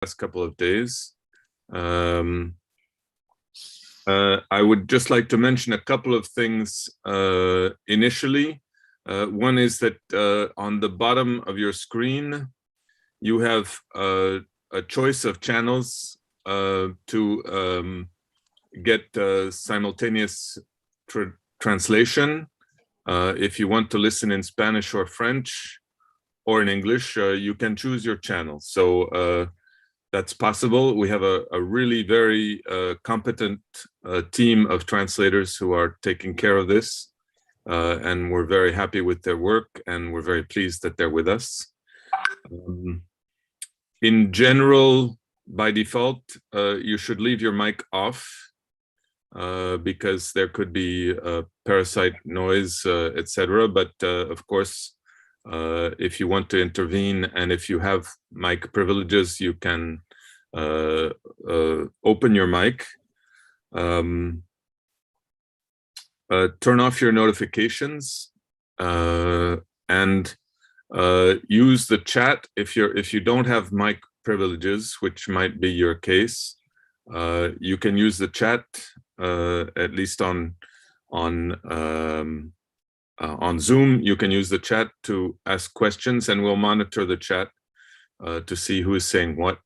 last couple of days. I would just like to mention a couple of things initially. One is that on the bottom of your screen, you have a choice of channels to get simultaneous translation. If you want to listen in Spanish or French or in English, you can choose your channel. So that's possible. We have a really very competent team of translators who are taking care of this. And we're very happy with their work, and we're very pleased that they're with us. In general, by default, you should leave your mic off because there could be parasite noise, etc. But of course, if you want to intervene and if you have mic privileges, you can open your mic. Turn off your notifications and use the chat if you don't have mic privileges, which might be your case. You can use the chat at least on Zoom. You can use the chat to ask questions, and we'll monitor the chat to see who is saying what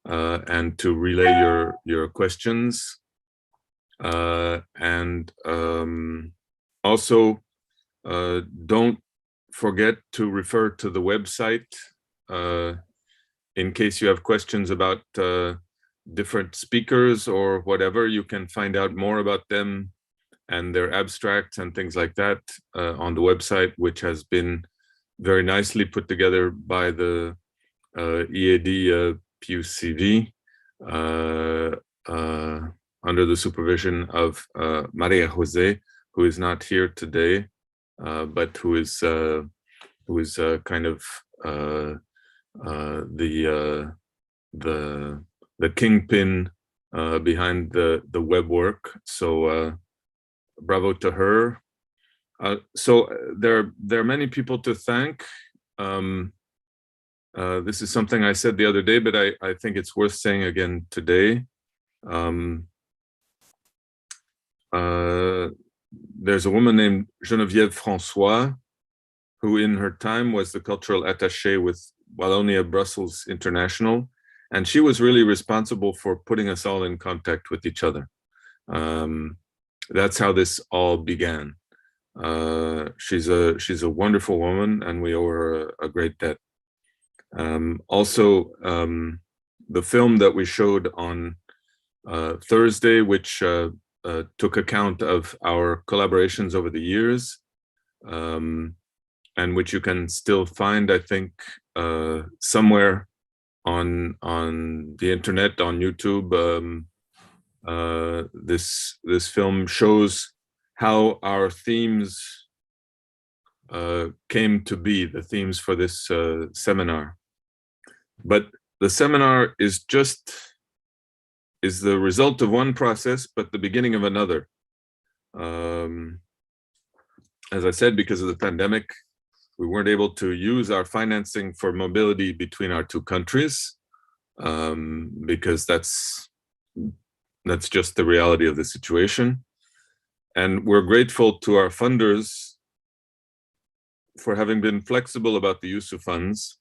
and to relay your questions. And also don't forget to refer to the website in case you have questions about different speakers or whatever. You can find out more about them and their abstracts and things like that on the website, which has been very nicely put together by the EAD PUCV under the supervision of Maria Jose, who is not here today, but who is kind of the kingpin behind the web work. So bravo to her. So there are many people to thank. This is something I said the other day, but I think it's worth saying again today. There's a woman named Geneviève François, who in her time was the cultural attaché with Wallonia Brussels International, and she was really responsible for putting us all in contact with each other. That's how this all began. She's a wonderful woman, and we owe her a great debt. Also, the film that we showed on Thursday, which took account of our collaborations over the years, and which you can still find, I think, somewhere on the internet, on YouTube. This film shows how our themes came to be, the themes for this seminar. But the seminar is the result of one process, but the beginning of another. As I said, because of the pandemic, we weren't able to use our financing for mobility between our two countries, because that's just the reality of the situation. And we're grateful to our funders for having been flexible about the use of funds.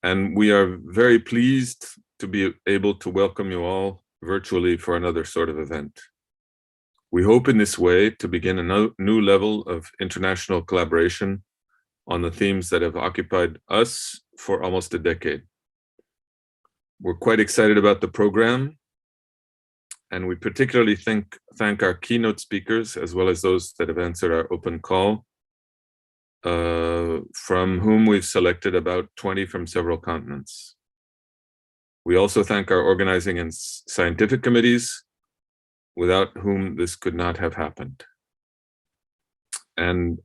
And we are very pleased to be able to welcome you all virtually for another sort of event. We hope in this way to begin a new level of international collaboration on the themes that have occupied us for almost a decade. We're quite excited about the program, and we particularly thank our keynote speakers, as well as those that have answered our open call, from whom we've selected about 20 from several continents. We also thank our organizing and scientific committees, without whom this could not have happened. And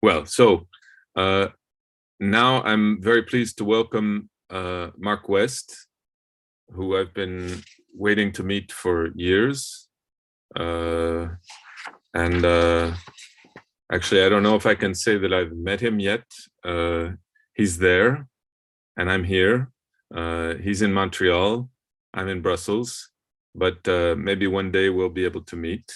well, so now I'm very pleased to welcome Mark West, who I've been waiting to meet for years. And actually, I don't know if I can say that I've met him yet. He's there, and I'm here. He's in Montreal. I'm in Brussels, but maybe one day we'll be able to meet.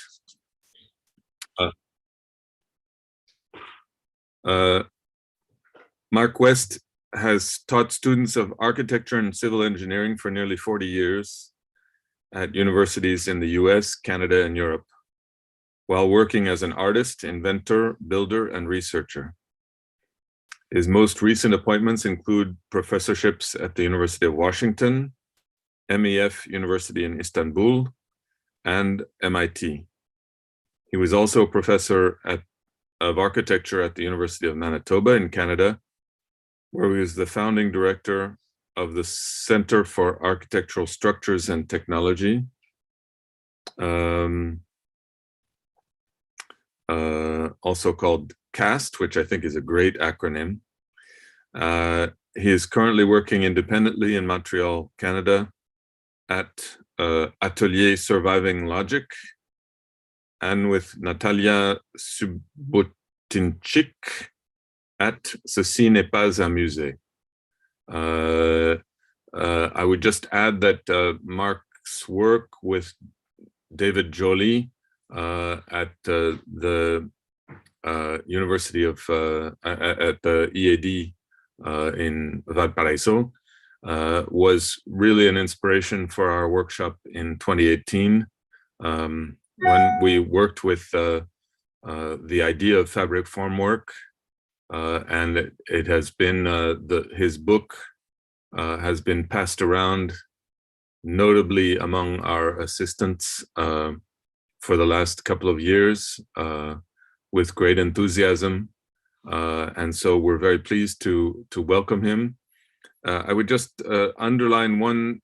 Mark West has taught students of architecture and civil engineering for nearly 40 years at universities in the US, Canada, and Europe, while working as an artist, inventor, builder, and researcher. His most recent appointments include professorships at the University of Washington, MEF University in Istanbul, and MIT. He was also a professor of architecture at the University of Manitoba in Canada, where he was the founding director of the Center for Architectural Structures and Technology. Also called CAST, which I think is a great acronym. He is currently working independently in Montreal, Canada, at Atelier Surviving Logic, and with Natalia Subotinchik at Ceci n'est pas un musée. I would just add that Mark's work with David Joly at the University of at the EAD in Valparaiso was really an inspiration for our workshop in 2018 when we worked with the idea of fabric formwork, and it has been his book has been passed around, notably among our assistants for the last couple of years with great enthusiasm, and so we're very pleased to welcome him. I would just underline one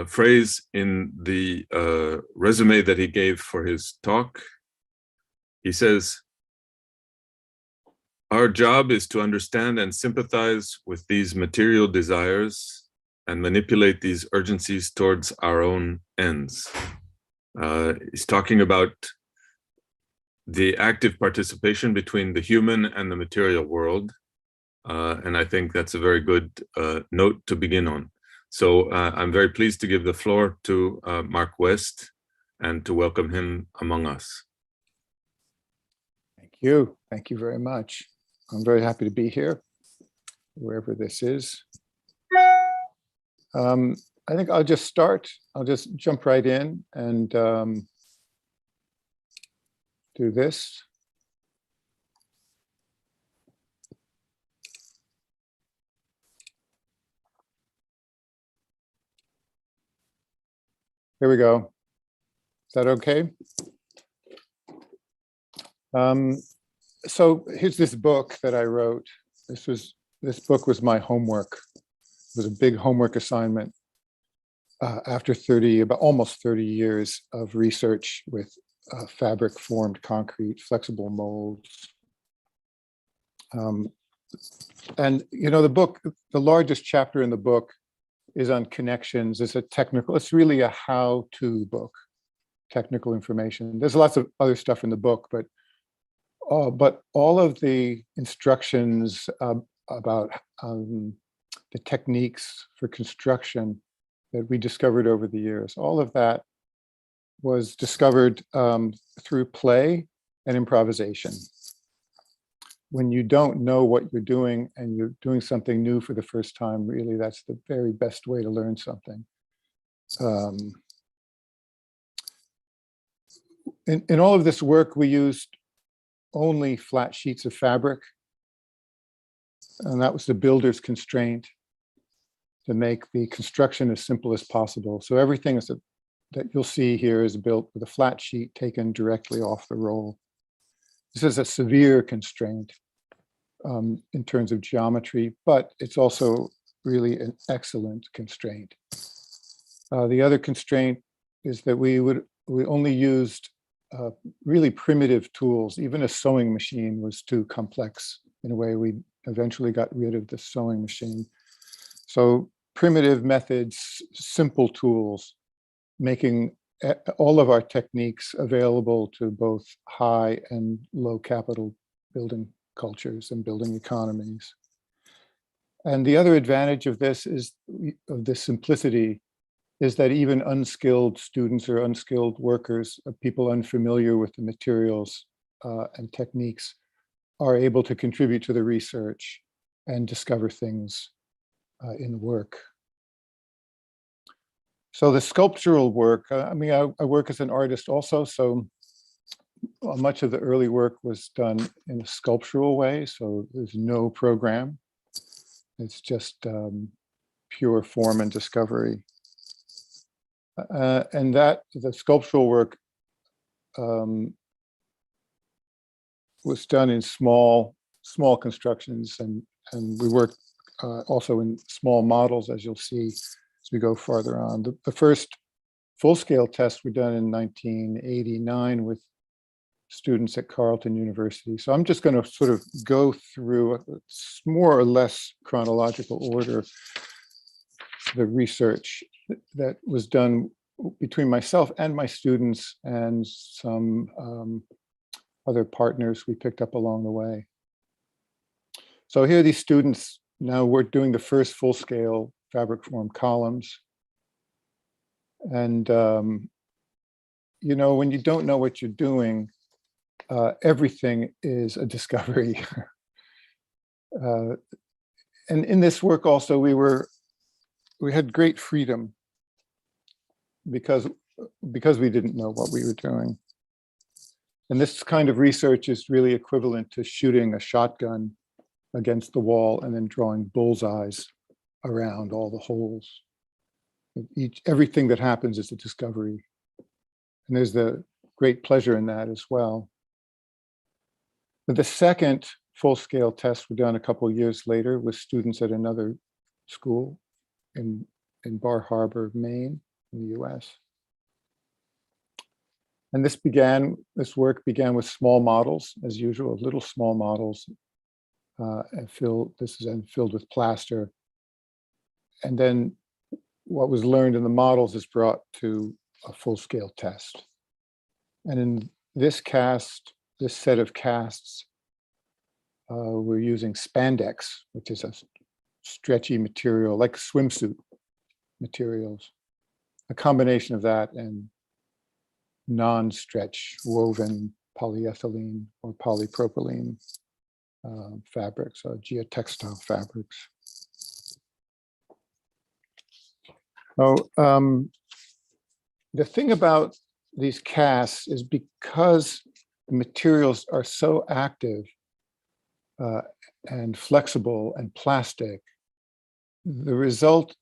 phrase in the resume that he gave for his talk. He says, "Our job is to understand and sympathize with these material desires and manipulate these urgencies towards our own ends." He's talking about the active participation between the human and the material world. And I think that's a very good note to begin on. So I'm very pleased to give the floor to Mark West and to welcome him among us. Thank you. Thank you very much. I'm very happy to be here, wherever this is. I think I'll just start. I'll just jump right in and do this. Here we go. Is that okay? So here's this book that I wrote. This book was my homework. It was a big homework assignment after almost 30 years of research with fabric formed concrete, flexible molds. And you know, the book, the largest chapter in the book is on connections. It's really a how-to book, technical information. There's lots of other stuff in the book, but all of the instructions about the techniques for construction that we discovered over the years, all of that was discovered through play and improvisation. When you don't know what you're doing and you're doing something new for the first time, really, that's the very best way to learn something. In all of this work, we used only flat sheets of fabric, and that was the builder's constraint, to make the construction as simple as possible. So everything that you'll see here is built with a flat sheet taken directly off the roll. This is a severe constraint in terms of geometry, but it's also really an excellent constraint. The other constraint is that we only used really primitive tools. Even a sewing machine was too complex. In a way, we eventually got rid of the sewing machine. So primitive methods, simple tools, making all of our techniques available to both high and low capital building cultures and building economies. And the other advantage of this is, of this simplicity, is that even unskilled students or unskilled workers, people unfamiliar with the materials and techniques, are able to contribute to the research and discover things in the work. So the sculptural work, I mean, I work as an artist also, so much of the early work was done in a sculptural way, so there's no program. It's just pure form and discovery. And that the sculptural work was done in small constructions, and we worked also in small models, as you'll see as we go farther on. The first full-scale tests were done in 1989 with students at Carleton University. So I'm just going to sort of go through a more or less chronological order the research that was done between myself and my students and some other partners we picked up along the way. So here are these students. Now we're doing the first full-scale fabric form columns. And, you know, when you don't know what you're doing, everything is a discovery. And in this work also, we had great freedom because we didn't know what we were doing. And this kind of research is really equivalent to shooting a shotgun against the wall and then drawing bullseyes around all the holes. Everything that happens is a discovery. And there's the great pleasure in that as well. But the second full-scale tests were done a couple of years later with students at another school in Bar Harbor, Maine, in the US. And this work began with small models, as usual, little small models, and this is then filled with plaster. And then what was learned in the models is brought to a full-scale test. And in this set of casts, we're using spandex, which is a stretchy material, like swimsuit materials, a combination of that and non-stretch woven polyethylene or polypropylene fabrics, geotextile fabrics. So the thing about these casts is because the materials are so active and flexible and plastic, the result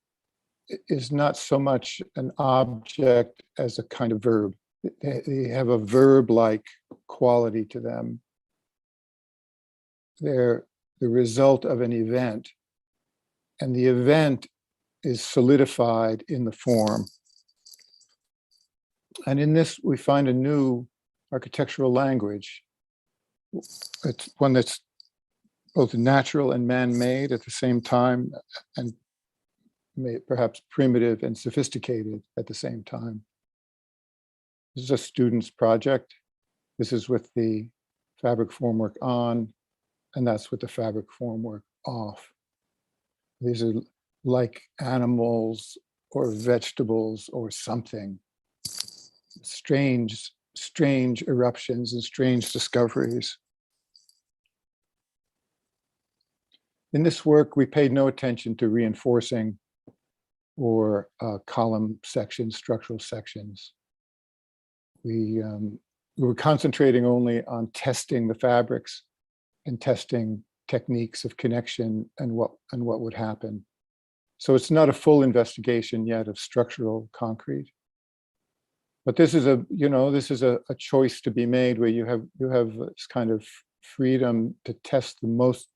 is not so much an object as a kind of verb. They have a verb-like quality to them. They're the result of an event, and the event is solidified in the form. And in this, we find a new architectural language. It's one that's both natural and man-made at the same time, and perhaps primitive and sophisticated at the same time. This is a student's project. This is with the fabric formwork on, and that's with the fabric formwork off. These are like animals or vegetables or something. Strange eruptions and strange discoveries. In this work, we paid no attention to reinforcing or column sections, structural sections. We were concentrating only on testing the fabrics and testing techniques of connection and what would happen. So it's not a full investigation yet of structural concrete. But this is a choice to be made where you have this kind of freedom to test the most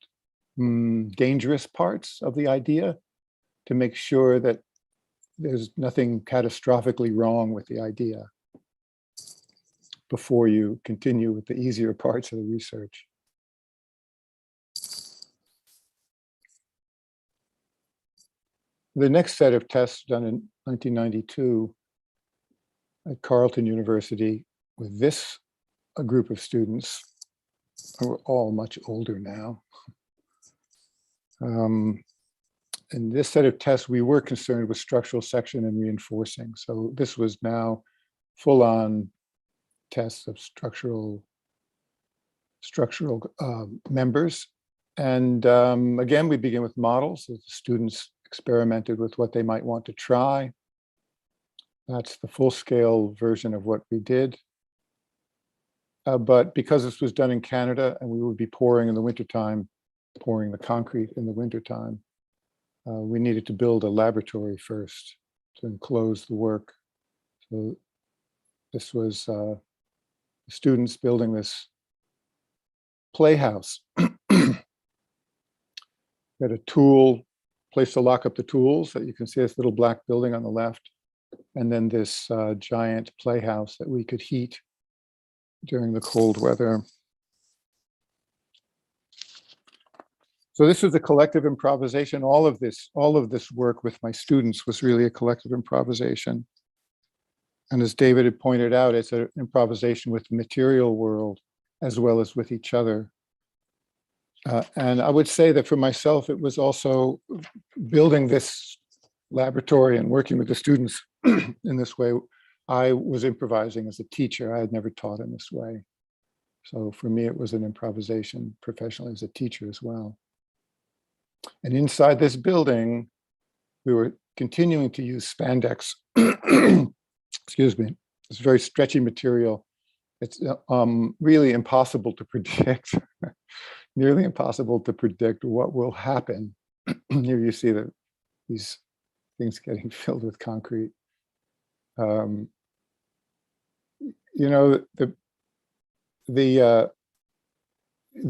dangerous parts of the idea to make sure that there's nothing catastrophically wrong with the idea before you continue with the easier parts of the research. The next set of tests done in 1992 at Carleton University with a group of students we're all much older now. In this set of tests, we were concerned with structural section and reinforcing. So this was now full-on tests of structural members. And again, we begin with models. The students experimented with what they might want to try. That's the full-scale version of what we did. But because this was done in Canada and we would be pouring in the wintertime, pouring the concrete in the wintertime, we needed to build a laboratory first to enclose the work. So this was students building this playhouse. Had a tool, place to lock up the tools that you can see this little black building on the left, and then this giant playhouse that we could heat during the cold weather. So this was a collective improvisation. All of this work with my students was really a collective improvisation. And as David had pointed out, it's an improvisation with the material world as well as with each other. And I would say that for myself, it was also building this laboratory and working with the students in this way. I was improvising as a teacher. I had never taught in this way. So for me, it was an improvisation professionally as a teacher as well. And inside this building, we were continuing to use spandex. Excuse me. It's very stretchy material. It's really impossible to predict, nearly impossible to predict what will happen. Here you see that these things getting filled with concrete. You know, the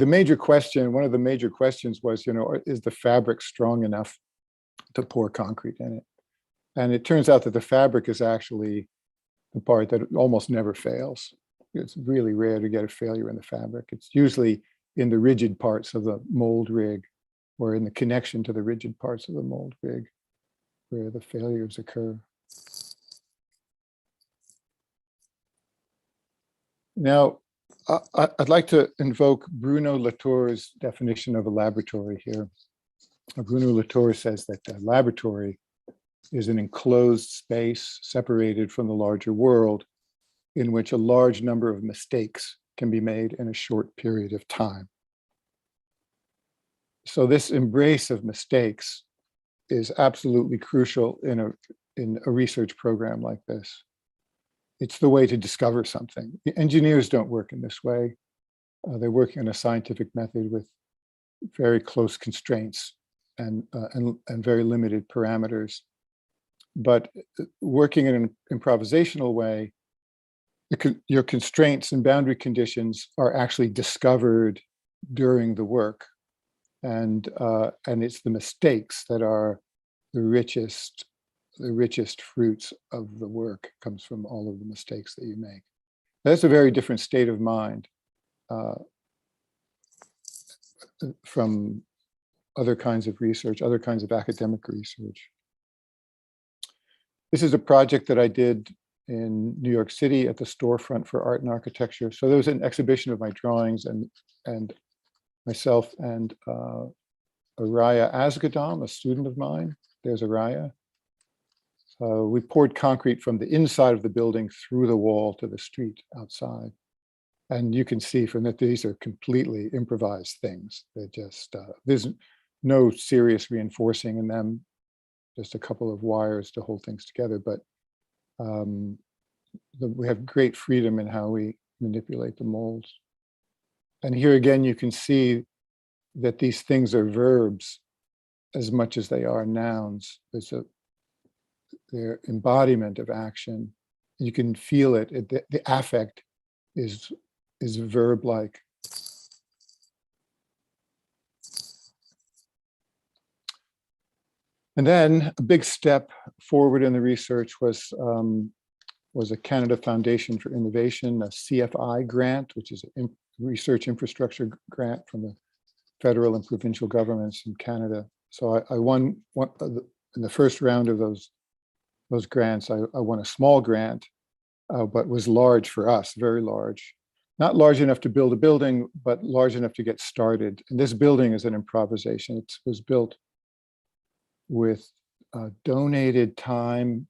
major question, one of the major questions was, you know, is the fabric strong enough to pour concrete in it? And it turns out that the fabric is actually the part that almost never fails. It's really rare to get a failure in the fabric. It's usually in the rigid parts of the mold rig or in the connection to the rigid parts of the mold rig where the failures occur. Now, I'd like to invoke Bruno Latour's definition of a laboratory here. Bruno Latour says that a laboratory is an enclosed space separated from the larger world in which a large number of mistakes can be made in a short period of time. So this embrace of mistakes is absolutely crucial in a research program like this. It's the way to discover something. The engineers don't work in this way. They're working on a scientific method with very close constraints and very limited parameters. But working in an improvisational way, your constraints and boundary conditions are actually discovered during the work. And it's the mistakes that are the richest fruits of the work. Comes from all of the mistakes that you make. That's a very different state of mind from other kinds of research, other kinds of academic research. This is a project that I did in New York City at the Storefront for Art and Architecture. So there was an exhibition of my drawings, and myself and Araya Asgadam, a student of mine. There's Araya. We poured concrete from the inside of the building through the wall to the street outside. And you can see from that these are completely improvised things. They're just, there's no serious reinforcing in them, just a couple of wires to hold things together. But we have great freedom in how we manipulate the molds. And here again, you can see that these things are verbs as much as they are nouns. Their embodiment of action. You can feel it. The affect is verb-like. And then a big step forward in the research was a Canada Foundation for Innovation, a CFI grant, which is a research infrastructure grant from the federal and provincial governments in Canada. So I won in the first round of those grants. I won a small grant, but was large for us, very large. not large enough to build a building, but large enough to get started. And this building is an improvisation. It was built with donated time,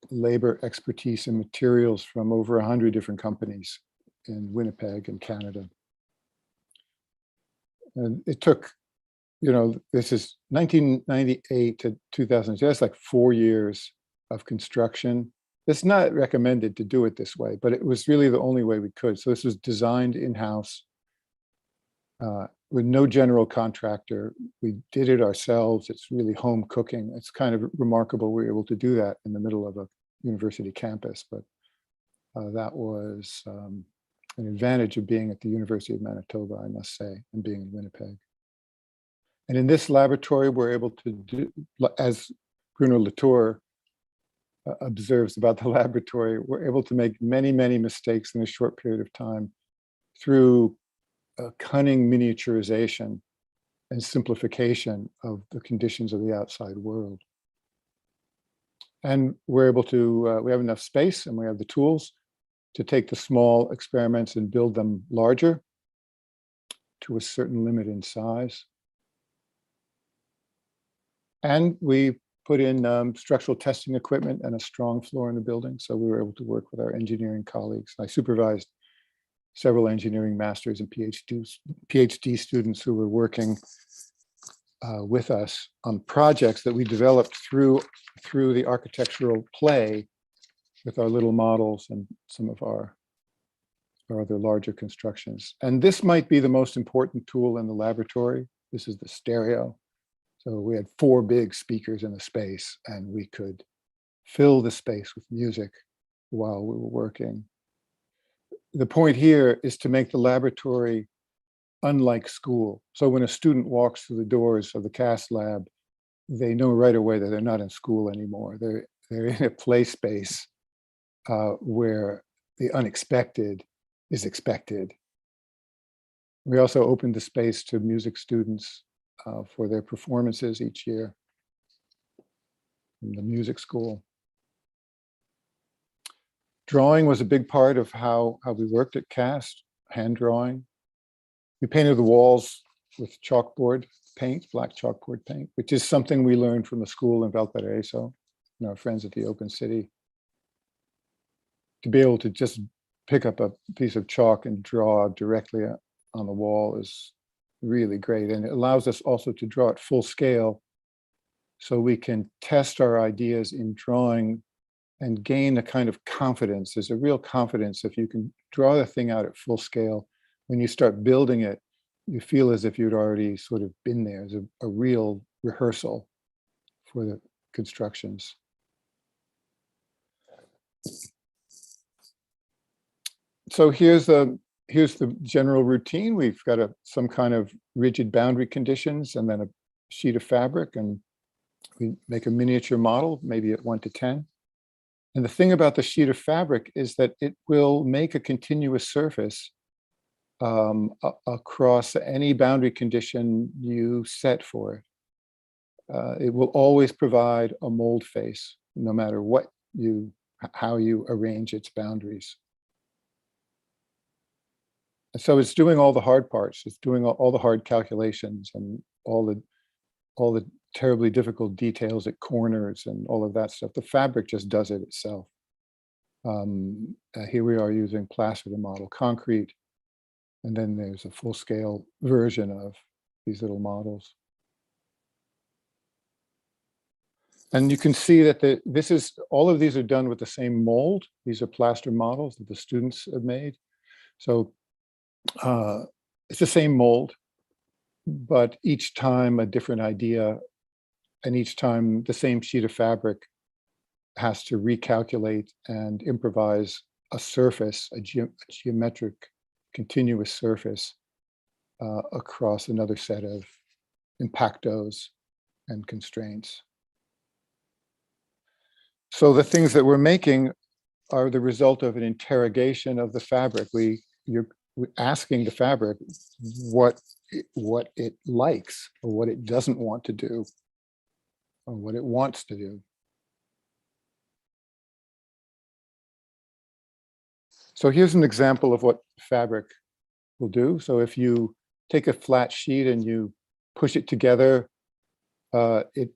labor, expertise, and materials from over 100 different companies in Winnipeg and Canada. And it took, this is 1998 to 2002. That's like 4 years of construction. It's not recommended to do it this way, but it was really the only way we could. So this was designed in-house with no general contractor. We did it ourselves. It's really home cooking. It's kind of remarkable we were able to do that in the middle of a university campus, but that was an advantage of being at the University of Manitoba, I must say, and being in Winnipeg. And in this laboratory, we're able to do, as Bruno Latour observes about the laboratory, we're able to make many, many mistakes in a short period of time through a cunning miniaturization and simplification of the conditions of the outside world. And we're able to, we have enough space and we have the tools to take the small experiments and build them larger to a certain limit in size. And we put in structural testing equipment and a strong floor in the building. So we were able to work with our engineering colleagues. I supervised several engineering masters and PhD students who were working with us on projects that we developed through the architectural play with our little models and some of our other larger constructions. And this might be the most important tool in the laboratory. This is the stereo. So we had 4 big speakers in the space, and we could fill the space with music while we were working. The point here is to make the laboratory unlike school. So when a student walks through the doors of the CAST lab, they know right away that they're not in school anymore. They're in a play space where the unexpected is expected. We also opened the space to music students for their performances each year in the music school. Drawing was a big part of how we worked at CAST, hand drawing. We painted the walls with chalkboard paint, black chalkboard paint, which is something we learned from the school in Valparaiso, our friends at the Open City. To be able to just pick up a piece of chalk and draw directly on the wall is really great. And it allows us also to draw at full scale so we can test our ideas in drawing and gain a kind of confidence. There's a real confidence if you can draw the thing out at full scale. When you start building it, you feel as if you'd already sort of been there. There's a real rehearsal for the constructions. So here's the general routine. We've got some kind of rigid boundary conditions and then a sheet of fabric, and we make a miniature model, maybe at 1 to 10. And the thing about the sheet of fabric is that it will make a continuous surface across any boundary condition you set for it. It will always provide a mold face, no matter how you arrange its boundaries. And so it's doing all the hard parts. It's doing all the hard calculations and all the terribly difficult details at corners and all of that stuff. The fabric just does it itself. Here we are using plaster to model concrete. And then there's a full-scale version of these little models. And you can see that all of these are done with the same mold. These are plaster models that the students have made. So it's the same mold, but each time a different idea, and each time the same sheet of fabric has to recalculate and improvise a surface, a geometric continuous surface across another set of impactos and constraints. So the things that we're making are the result of an interrogation of the fabric. You're asking the fabric what it likes or what it doesn't want to do or what it wants to do. So here's an example of what fabric will do. So if you take a flat sheet and you push it together, it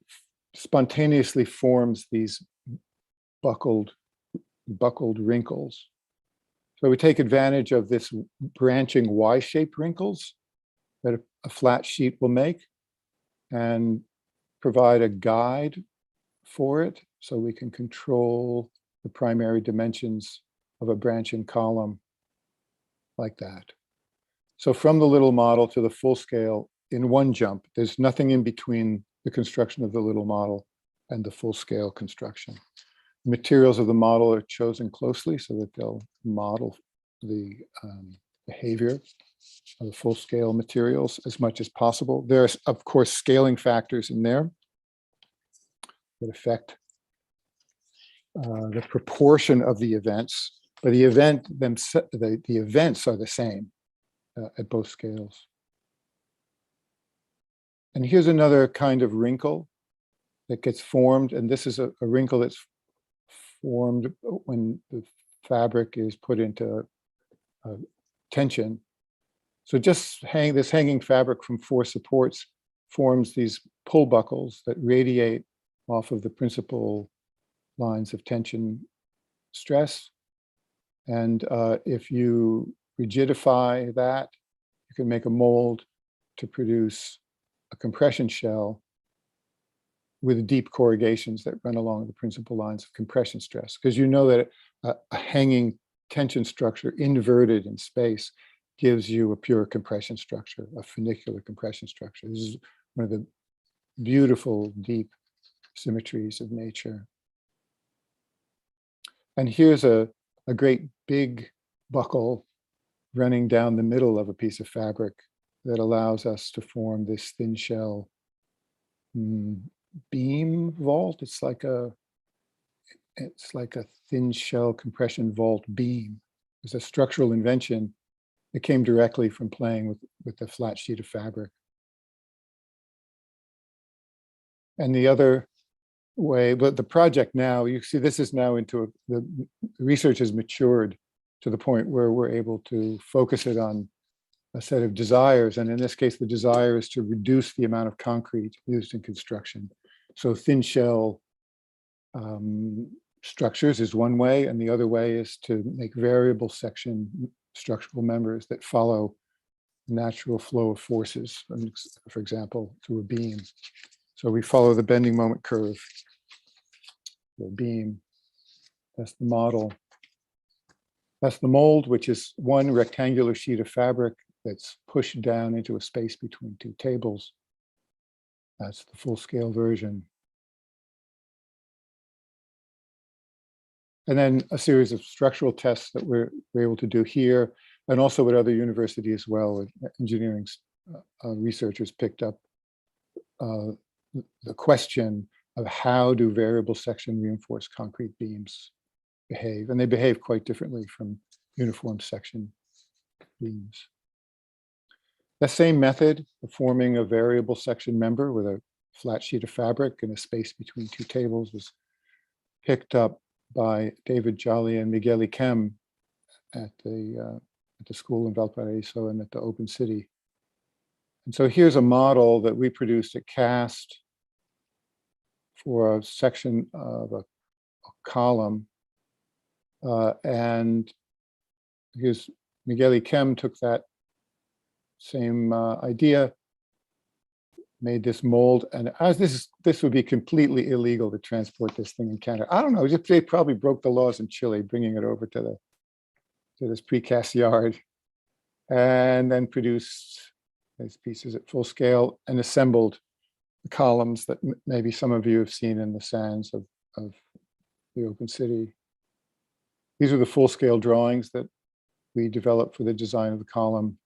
spontaneously forms these buckled wrinkles. So we take advantage of this branching Y-shaped wrinkles that a flat sheet will make and provide a guide for it so we can control the primary dimensions of a branching column like that. So from the little model to the full scale in one jump, there's nothing in between the construction of the little model and the full scale construction. The materials of the model are chosen closely so that they'll model the behavior of the full scale materials as much as possible. There's, of course, scaling factors in there that affect the proportion of the events, but the events are the same at both scales. And here's another kind of wrinkle that gets formed, and this is a wrinkle that's formed when the fabric is put into tension. So just this hanging fabric from 4 supports forms these pull buckles that radiate off of the principal lines of tension stress. And if you rigidify that, you can make a mold to produce a compression shell with deep corrugations that run along the principal lines of compression stress. Because you know that a hanging tension structure inverted in space gives you a pure compression structure, a funicular compression structure. This is one of the beautiful, deep symmetries of nature. And here's a great big buckle running down the middle of a piece of fabric that allows us to form this thin shell beam vault. It's like a thin shell compression vault beam. It's a structural invention that came directly from playing with a flat sheet of fabric. And the other way, but the project now, you see this is now into the research has matured to the point where we're able to focus it on a set of desires. And in this case, the desire is to reduce the amount of concrete used in construction. So thin shell structures is one way, and the other way is to make variable section structural members that follow natural flow of forces, for example, through a beam. So we follow the bending moment curve, the beam. That's the model. That's the mold, which is one rectangular sheet of fabric that's pushed down into a space between 2 tables. That's the full-scale version. And then a series of structural tests that we're able to do here, and also at other universities as well. Engineering researchers picked up the question of how do variable section reinforced concrete beams behave, and they behave quite differently from uniform section beams. The same method of forming a variable section member with a flat sheet of fabric and a space between 2 tables was picked up by David Jolly and Miguel Ikem at the school in Valparaiso and at the Open City. And so here's a model that we produced at CAST for a section of a column. And here's Miguel Ikem took that same idea, made this mold, and as this would be completely illegal to transport this thing in Canada. I don't know, they probably broke the laws in Chile, bringing it over to this precast yard, and then produced these pieces at full scale and assembled the columns that maybe some of you have seen in the sands of the Open City. These are the full scale drawings that we developed for the design of the column,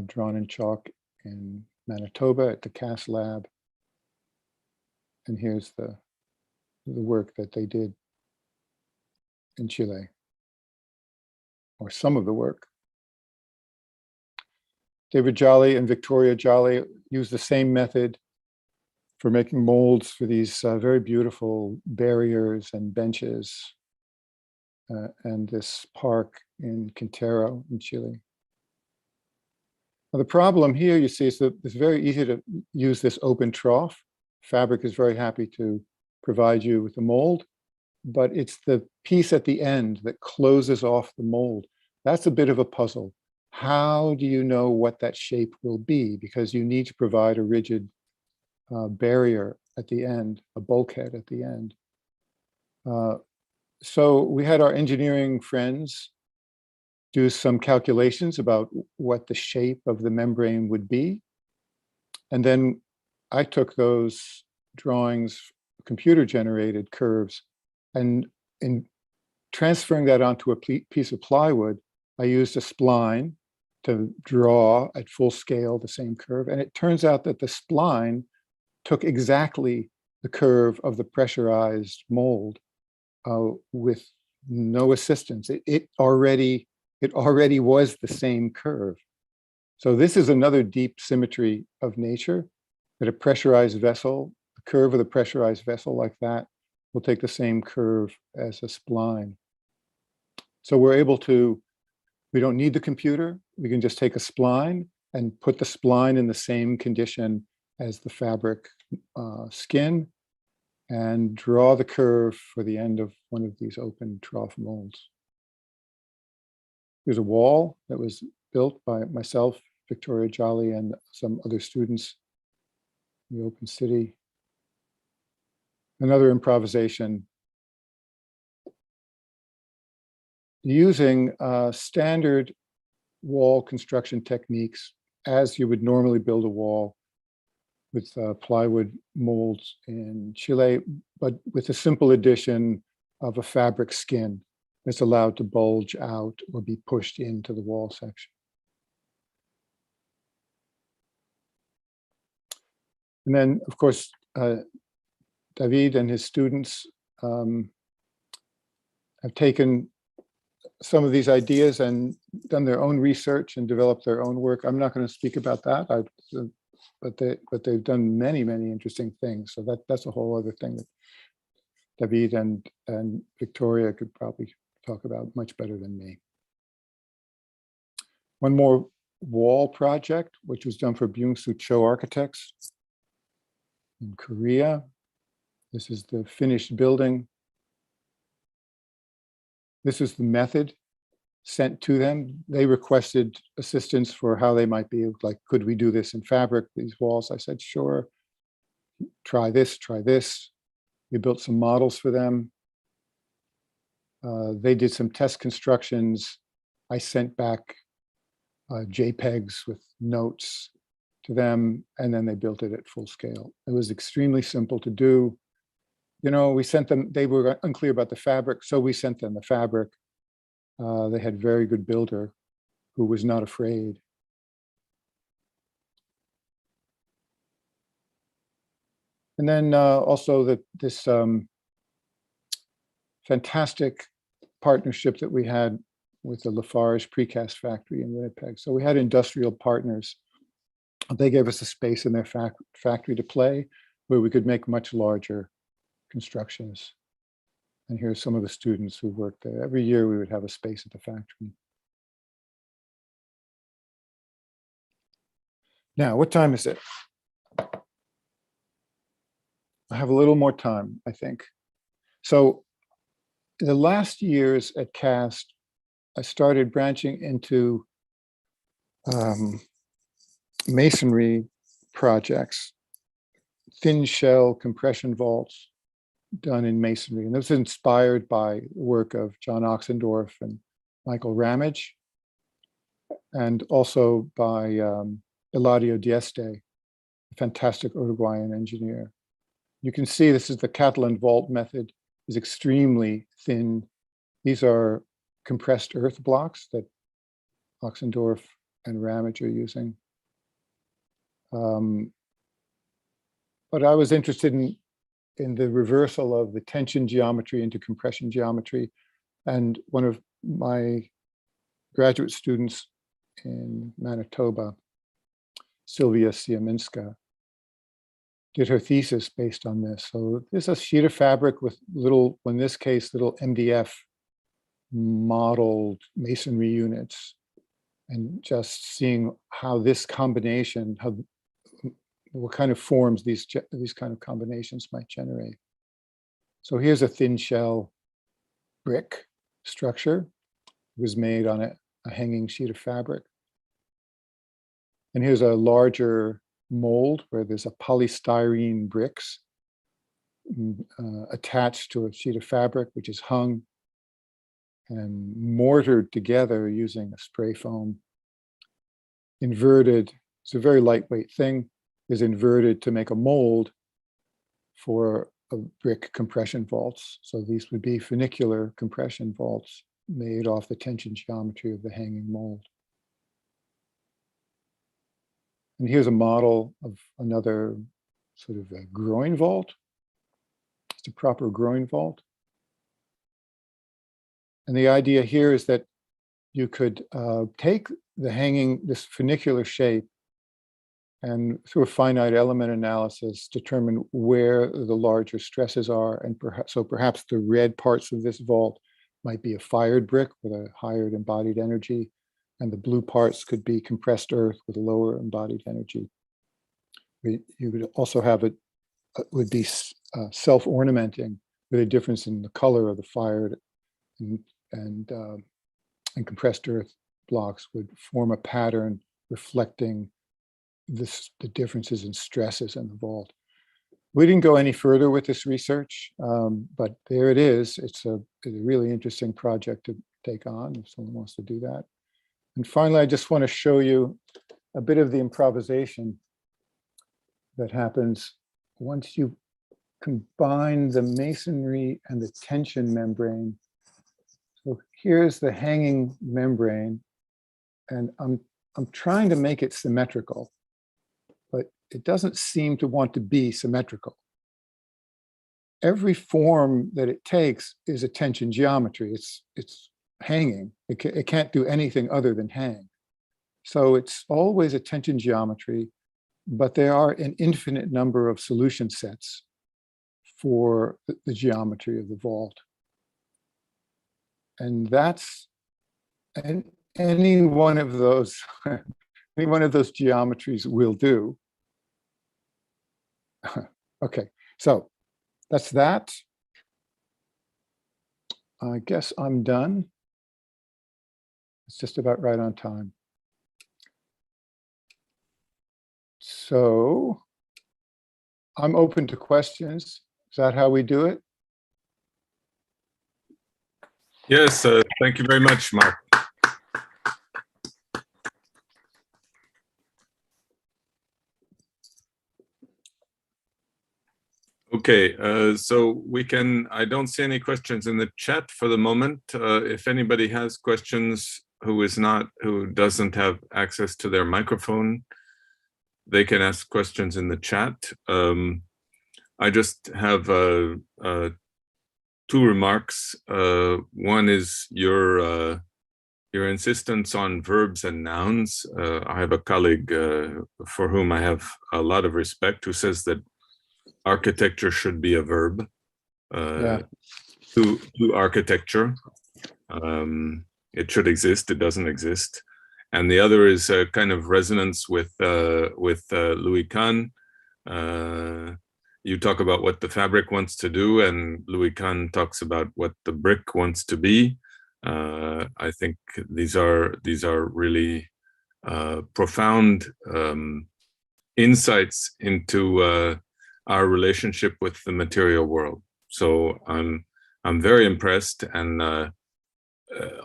drawn in chalk in Manitoba at the CAS lab. And here's the work that they did in Chile, or some of the work. David Jolly and Victoria Jolly used the same method for making molds for these very beautiful barriers and benches and this park in Quintero in Chile. Now, the problem here, you see, is that it's very easy to use this open trough. Fabric is very happy to provide you with the mold, but it's the piece at the end that closes off the mold. That's a bit of a puzzle. How do you know what that shape will be? Because you need to provide a rigid barrier at the end, a bulkhead at the end. So we had our engineering friends do some calculations about what the shape of the membrane would be. And then I took those drawings, computer-generated curves, and in transferring that onto a piece of plywood, I used a spline to draw at full scale the same curve. And it turns out that the spline took exactly the curve of the pressurized mold with no assistance. It already was the same curve. So this is another deep symmetry of nature, that a pressurized vessel, the curve of the pressurized vessel like that, will take the same curve as a spline. So we're able to, we don't need the computer. We can just take a spline and put the spline in the same condition as the fabric skin and draw the curve for the end of one of these open trough molds. There's a wall that was built by myself, Victoria Jolly, and some other students in the open city. Another improvisation using standard wall construction techniques as you would normally build a wall with plywood molds in Chile, but with a simple addition of a fabric skin that's allowed to bulge out or be pushed into the wall section. And then, of course, David and his students have taken some of these ideas and done their own research and developed their own work. I'm not going to speak about that, but they've done many, many interesting things. So that's a whole other thing that David and Victoria could probably talk about much better than me. One more wall project, which was done for Byung-Soo Cho Architects in Korea. This is the finished building. This is the method sent to them. They requested assistance for how they might be, like, could we do this in fabric, these walls? I said, sure, try this, try this. We built some models for them. They did some test constructions. I sent back JPEGs with notes to them, and then they built it at full scale. It was extremely simple to do. You know, we sent them, they were unclear about the fabric, so we sent them the fabric. They had very good builder who was not afraid. And then also this fantastic partnership that we had with the Lafarge precast factory in Winnipeg. So we had industrial partners. They gave us a space in their factory to play where we could make much larger constructions. And here's some of the students who worked there. Every year we would have a space at the factory. Now, what time is it? I have a little more time, I think. So the last years at CAST, I started branching into masonry projects, thin shell compression vaults done in masonry. And this was inspired by the work of John Oxendorf and Michael Ramage, and also by Eladio Dieste, a fantastic Uruguayan engineer. You can see this is the Catalan vault method, is extremely thin. These are compressed earth blocks that Oxendorf and Ramage are using. But I was interested in the reversal of the tension geometry into compression geometry. And one of my graduate students in Manitoba, Sylvia Siaminska, did her thesis based on this. So this is a sheet of fabric with little, in this case, little MDF modeled masonry units and just seeing how this combination, what kind of forms these kind of combinations might generate. So here's a thin shell brick structure. It was made on a hanging sheet of fabric. And here's a larger mold where there's a polystyrene bricks attached to a sheet of fabric, which is hung and mortared together using a spray foam. Inverted, it's a very lightweight thing, is inverted to make a mold for a brick compression vaults. So these would be funicular compression vaults made off the tension geometry of the hanging mold. And here's a model of another sort of a groin vault. It's a proper groin vault. And the idea here is that you could take the hanging, this funicular shape, and through a finite element analysis, determine where the larger stresses are. And perhaps the red parts of this vault might be a fired brick with a higher embodied energy, and the blue parts could be compressed earth with a lower embodied energy. You would also have it would be self-ornamenting with a difference in the color of the fired and compressed earth blocks would form a pattern reflecting the differences in stresses in the vault. We didn't go any further with this research, but there it is. It's a really interesting project to take on if someone wants to do that. And finally, I just want to show you a bit of the improvisation that happens once you combine the masonry and the tension membrane. So here's the hanging membrane, and I'm trying to make it symmetrical, but it doesn't seem to want to be symmetrical. Every form that it takes is a tension geometry. It's hanging. It can't do anything other than hang. So it's always a tension geometry, but there are an infinite number of solution sets for the geometry of the vault. And that's, and any one of those geometries will do. Okay, so that's that. I guess I'm done. It's just about right on time. So I'm open to questions. Is that how we do it? Yes, thank you very much, Mark. Okay, so we can, I don't see any questions in the chat for the moment. If anybody has questions who doesn't have access to their microphone, they can ask questions in the chat. I just have two remarks. One is your insistence on verbs and nouns. I have a colleague for whom I have a lot of respect, who says that architecture should be a verb. To architecture. It should exist. It doesn't exist. And the other is a kind of resonance with Louis Kahn. You talk about what the fabric wants to do, and Louis Kahn talks about what the brick wants to be. I think these are really profound insights into our relationship with the material world. So I'm very impressed, and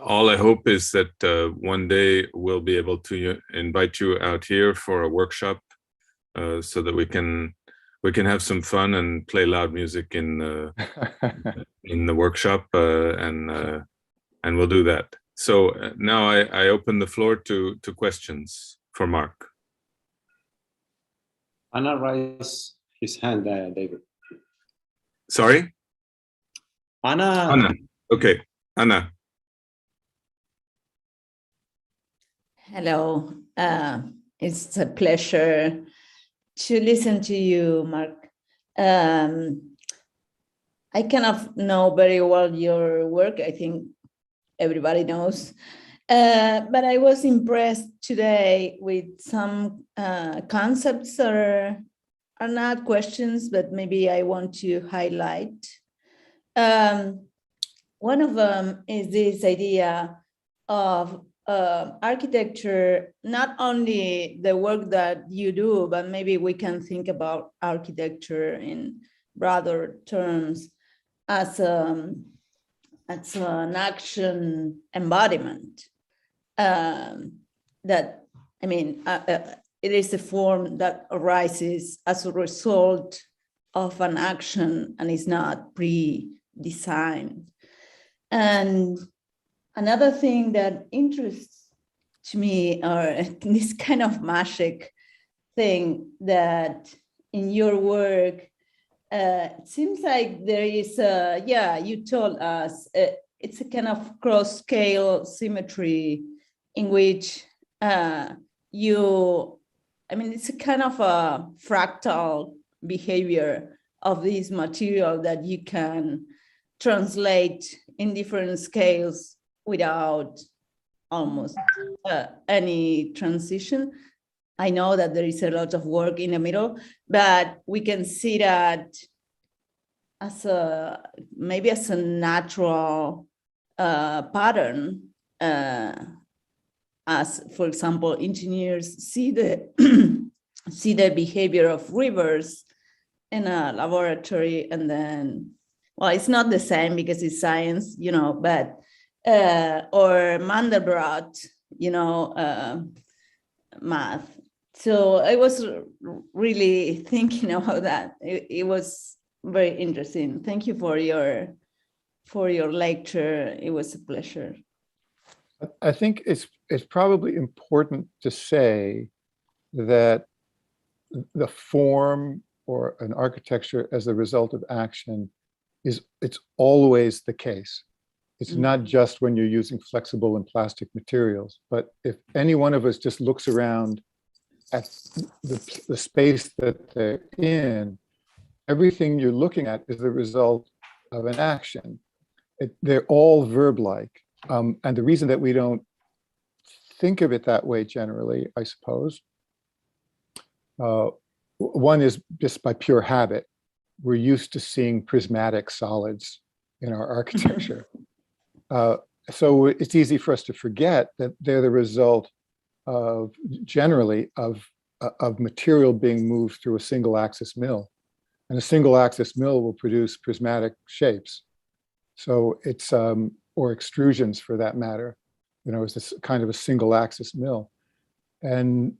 all I hope is that one day we'll be able to invite you out here for a workshop, so that we can have some fun and play loud music in the workshop, and we'll do that. So now I open the floor to questions for Mark. Anna raised his hand, David. Sorry? Anna. Okay, Anna. Hello. It's a pleasure to listen to you, Mark. I kind of know very well your work. I think everybody knows. But I was impressed today with some concepts that are not questions, but maybe I want to highlight. One of them is this idea of architecture, not only the work that you do, but maybe we can think about architecture in broader terms as an action embodiment. That, I mean, it is a form that arises as a result of an action and is not pre-designed. And another thing that interests to me are this kind of magic thing that in your work, it seems like there is you told us, it's a kind of cross-scale symmetry in which it's a kind of a fractal behavior of this material that you can translate in different scales without almost any transition. I know that there is a lot of work in the middle, but we can see that as maybe as a natural pattern, as, for example, engineers see the see the behavior of rivers in a laboratory, and then, well, it's not the same because it's science, but or Mandelbrot, math. So I was really thinking about that. It was very interesting. Thank you for your lecture. It was a pleasure. I think it's probably important to say that the form or an architecture as a result of action it's always the case. It's not just when you're using flexible and plastic materials, but if any one of us just looks around at the space that they're in, everything you're looking at is the result of an action. They're all verb-like. And the reason that we don't think of it that way generally, I suppose, one is just by pure habit. We're used to seeing prismatic solids in our architecture. So it's easy for us to forget that they're the result of generally of material being moved through a single axis mill. And a single axis mill will produce prismatic shapes. So it's, or extrusions for that matter, it's this kind of a single axis mill. And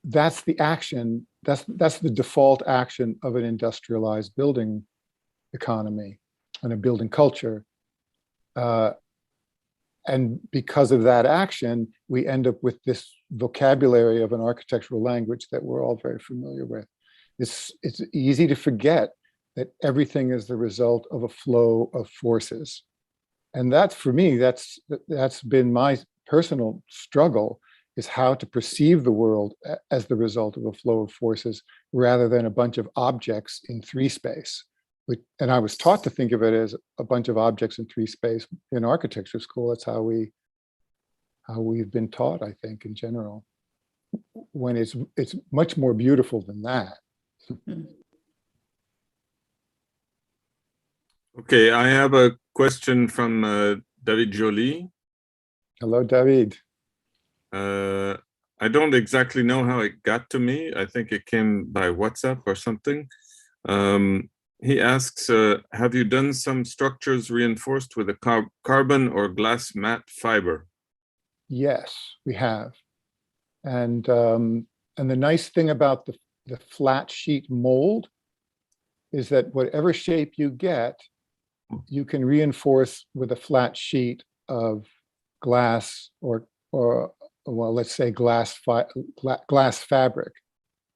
that's the action, that's the default action of an industrialized building economy and a building culture. And because of that action, we end up with this vocabulary of an architectural language that we're all very familiar with. It's easy to forget that everything is the result of a flow of forces. And that's, for me, that's been my personal struggle, is how to perceive the world as the result of a flow of forces rather than a bunch of objects in three space. And I was taught to think of it as a bunch of objects in three space in architecture school. That's how we've been taught, I think, in general, when it's much more beautiful than that. Okay, I have a question from David Joly. Hello, David. I don't exactly know how it got to me. I think it came by WhatsApp or something. He asks, have you done some structures reinforced with a carbon or glass mat fiber? Yes, we have. And the nice thing about the flat sheet mold is that whatever shape you get, you can reinforce with a flat sheet of glass or well, let's say glass fabric.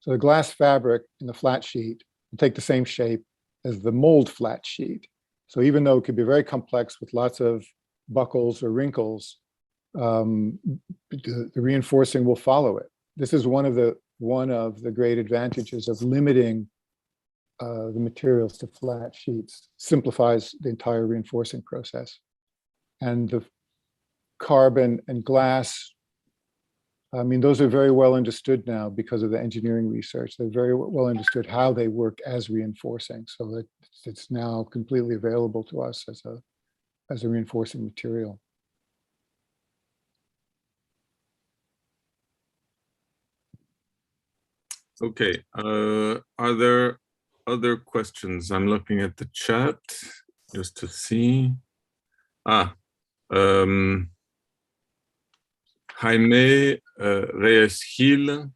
So the glass fabric in the flat sheet will take the same shape as the mold flat sheet. So even though it could be very complex with lots of buckles or wrinkles, the reinforcing will follow it. This is one of the great advantages of limiting the materials to flat sheets. Simplifies the entire reinforcing process. And carbon and glass, I mean, those are very well understood now because of the engineering research. They're very well understood how they work as reinforcing, so that it's now completely available to us as a reinforcing material. Okay, are there other questions? I'm looking at the chat just to see. Jaime Reyes Gil,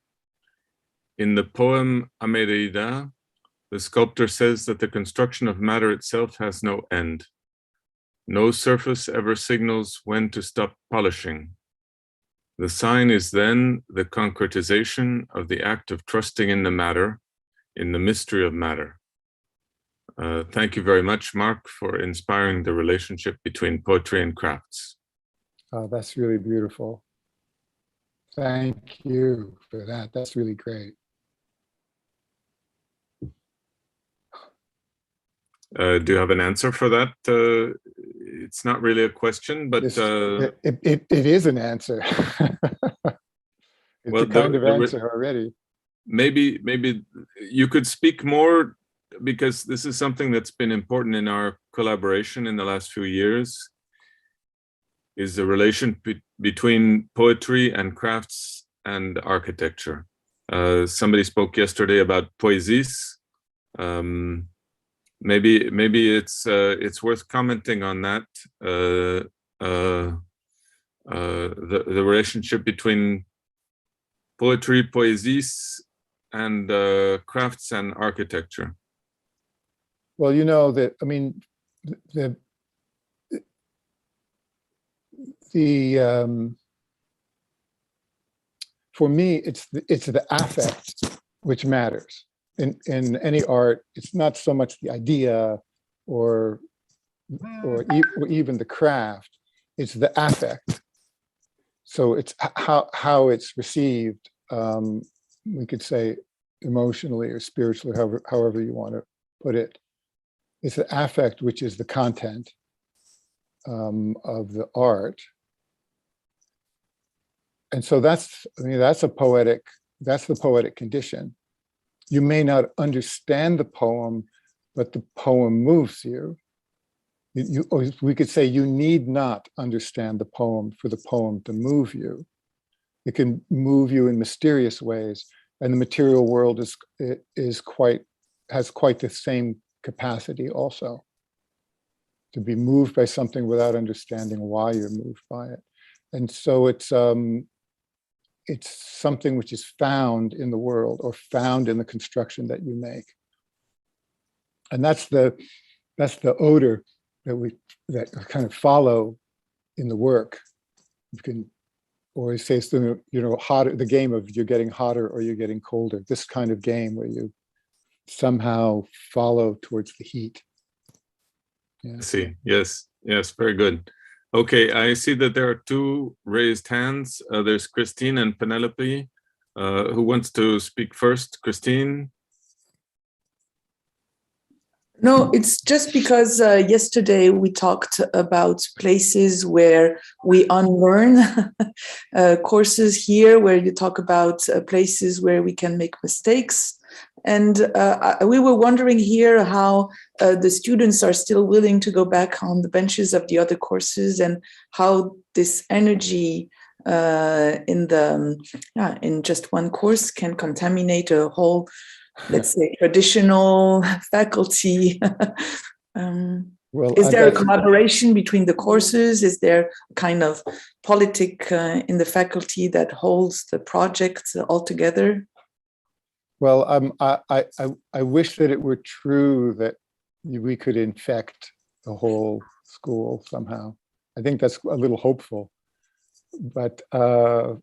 in the poem Amerida, the sculptor says that the construction of matter itself has no end. No surface ever signals when to stop polishing. The sign is then the concretization of the act of trusting in the matter, in the mystery of matter. Thank you very much, Mark, for inspiring the relationship between poetry and crafts. That's really beautiful. Thank you for that. That's really great. Do you have an answer for that? It's not really a question, but it is an answer. It's well, a kind of answer already. Maybe you could speak more, because this is something that's been important in our collaboration in the last few years, is the relation between poetry and crafts and architecture. Somebody spoke yesterday about Poises. Maybe it's worth commenting on that. The relationship between poetry, Poises, and crafts and architecture. Well, you know that, I mean, for me, it's the affect which matters. In any art, it's not so much the idea or even the craft, it's the affect. So it's how it's received, we could say emotionally or spiritually, however you want to put it. It's the affect which is the content of the art. And so that's the poetic condition. You may not understand the poem, but the poem moves you. Or we could say you need not understand the poem for the poem to move you. It can move you in mysterious ways, and the material world has quite the same capacity also, to be moved by something without understanding why you're moved by it. And so it's something which is found in the world or found in the construction that you make. And that's the odor that kind of follow in the work. You can always say, hotter, the game of you're getting hotter or you're getting colder, this kind of game where you somehow follow towards the heat. Yeah. I see. Yes, very good. Okay, I see that there are two raised hands. There's Christine and Penelope. Who wants to speak first? Christine? No, it's just because yesterday we talked about places where we unlearn, courses here where you talk about places where we can make mistakes. And we were wondering here how the students are still willing to go back on the benches of the other courses, and how this energy in just one course can contaminate a whole, let's say, traditional faculty. Is there a collaboration between the courses? Is there a kind of politic in the faculty that holds the project all together? Well, I wish that it were true that we could infect the whole school somehow. I think that's a little hopeful. But I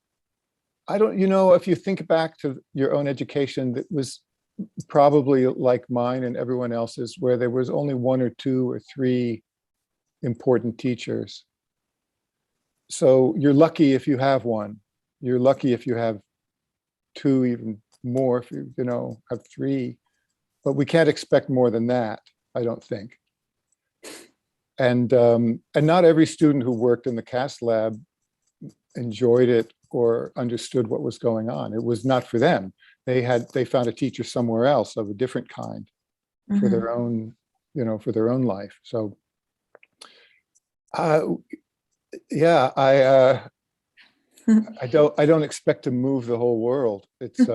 don't, if you think back to your own education, that was probably like mine and everyone else's, where there was only one or two or three important teachers. So you're lucky if you have one. You're lucky if you have two, even more if you have three. But we can't expect more than that, I don't think. and not every student who worked in the CAST lab enjoyed it or understood what was going on. It was not for them. They found a teacher somewhere else of a different kind for their own, for their own life. So, yeah, I don't expect to move the whole world. It's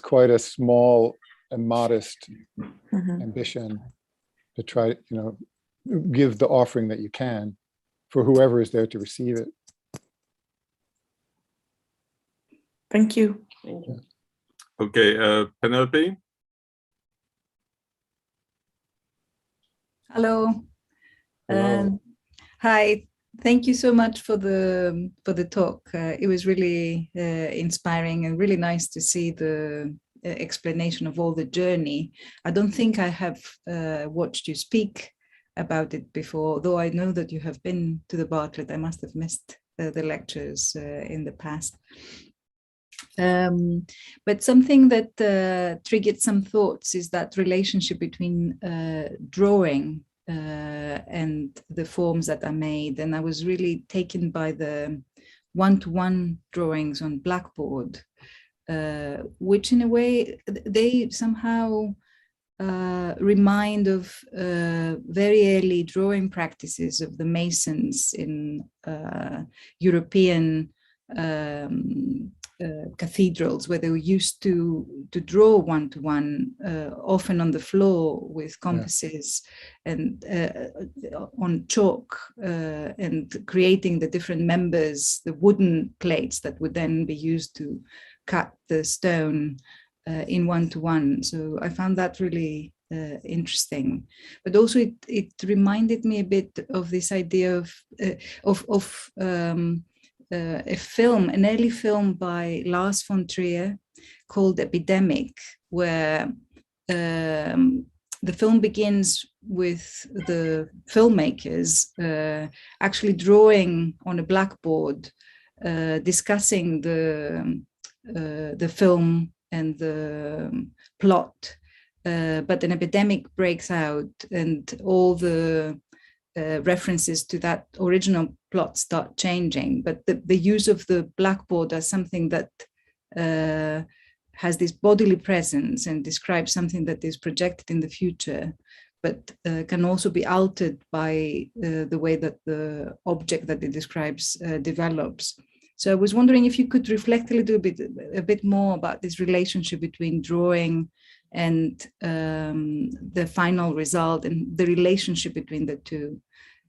quite a small and modest ambition to try, give the offering that you can for whoever is there to receive it. Thank you. Okay, Penelope. Hello. Hello. Hi. Thank you so much for the talk. It was really inspiring and really nice to see the explanation of all the journey. I don't think I have watched you speak about it before, though I know that you have been to the Bartlett. I must have missed the lectures in the past. But something that triggered some thoughts is that relationship between drawing and the forms that are made. And I was really taken by the one-to-one drawings on blackboard, which in a way, they somehow remind of very early drawing practices of the Masons in European cathedrals, where they were used to draw one-to-one, often on the floor with compasses and on chalk, and creating the different members, the wooden plates that would then be used to cut the stone in one-to-one. So I found that really interesting, but also it reminded me a bit of this idea of a film, an early film by Lars von Trier called Epidemic, where the film begins with the filmmakers actually drawing on a blackboard, discussing the film and the plot, but an epidemic breaks out and all the references to that original plot start changing, but the use of the blackboard as something that has this bodily presence and describes something that is projected in the future, but can also be altered by the way that the object that it describes develops. So I was wondering if you could reflect a bit more about this relationship between drawing and the final result and the relationship between the two.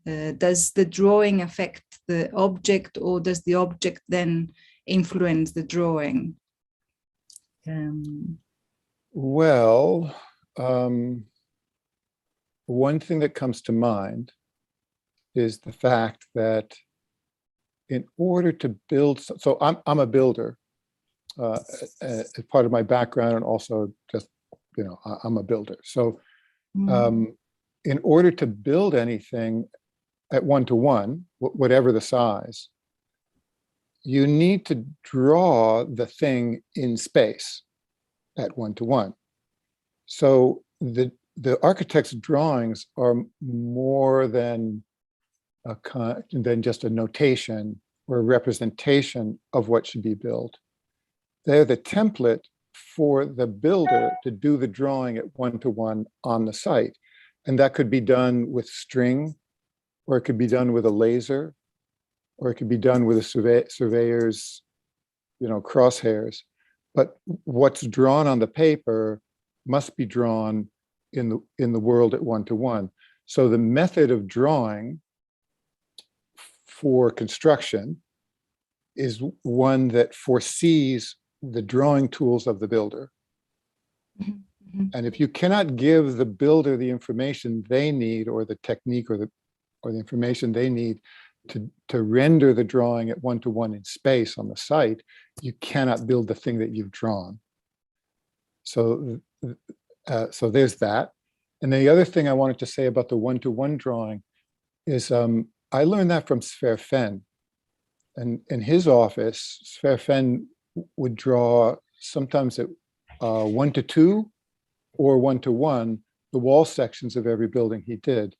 Does the drawing affect the object, or does the object then influence the drawing? Well, one thing that comes to mind is the fact that in order to build, so I'm a builder, as part of my background, and also just, I'm a builder. So in order to build anything at one-to-one, whatever the size, you need to draw the thing in space at one-to-one. So the architect's drawings are more than just a notation or a representation of what should be built. They're the template for the builder to do the drawing at one-to-one on the site. And that could be done with string, or it could be done with a laser, or it could be done with a surveyor's, crosshairs. But what's drawn on the paper must be drawn in the world at one-to-one. So the method of drawing for construction is one that foresees the drawing tools of the builder. And if you cannot give the builder the information they need, or the technique, or the information they need to render the drawing at one-to-one in space on the site, you cannot build the thing that you've drawn. So there's that. And the other thing I wanted to say about the one-to-one drawing is I learned that from Sver Fenn. And in his office, Sver Fenn would draw sometimes at 1-to-2 or 1-to-1, the wall sections of every building he did.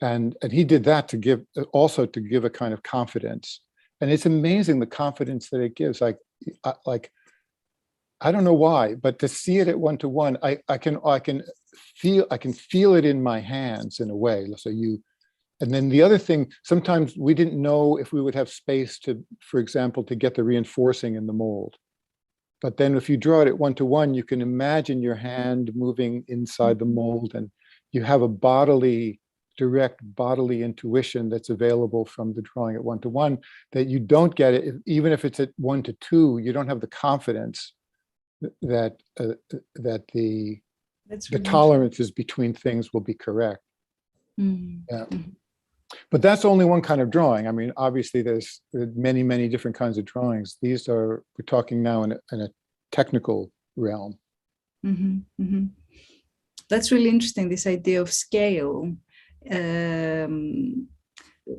and he did that to give a kind of confidence. And it's amazing the confidence that it gives. Like I don't know why, but to see it at 1-to-1, I can feel it in my hands in a way. So and then the other thing, sometimes we didn't know if we would have space to, for example, to get the reinforcing in the mold. But then if you draw it at 1-to-1, you can imagine your hand moving inside the mold, and you have a direct bodily intuition that's available from the drawing at 1-to-1 that you don't get it, even if it's at 1-to-2, you don't have the confidence that the tolerances between things will be correct. Mm-hmm. Yeah. But that's only one kind of drawing. I mean, obviously there's many, many different kinds of drawings. We're talking now in a technical realm. Mm-hmm. Mm-hmm. That's really interesting, this idea of scale,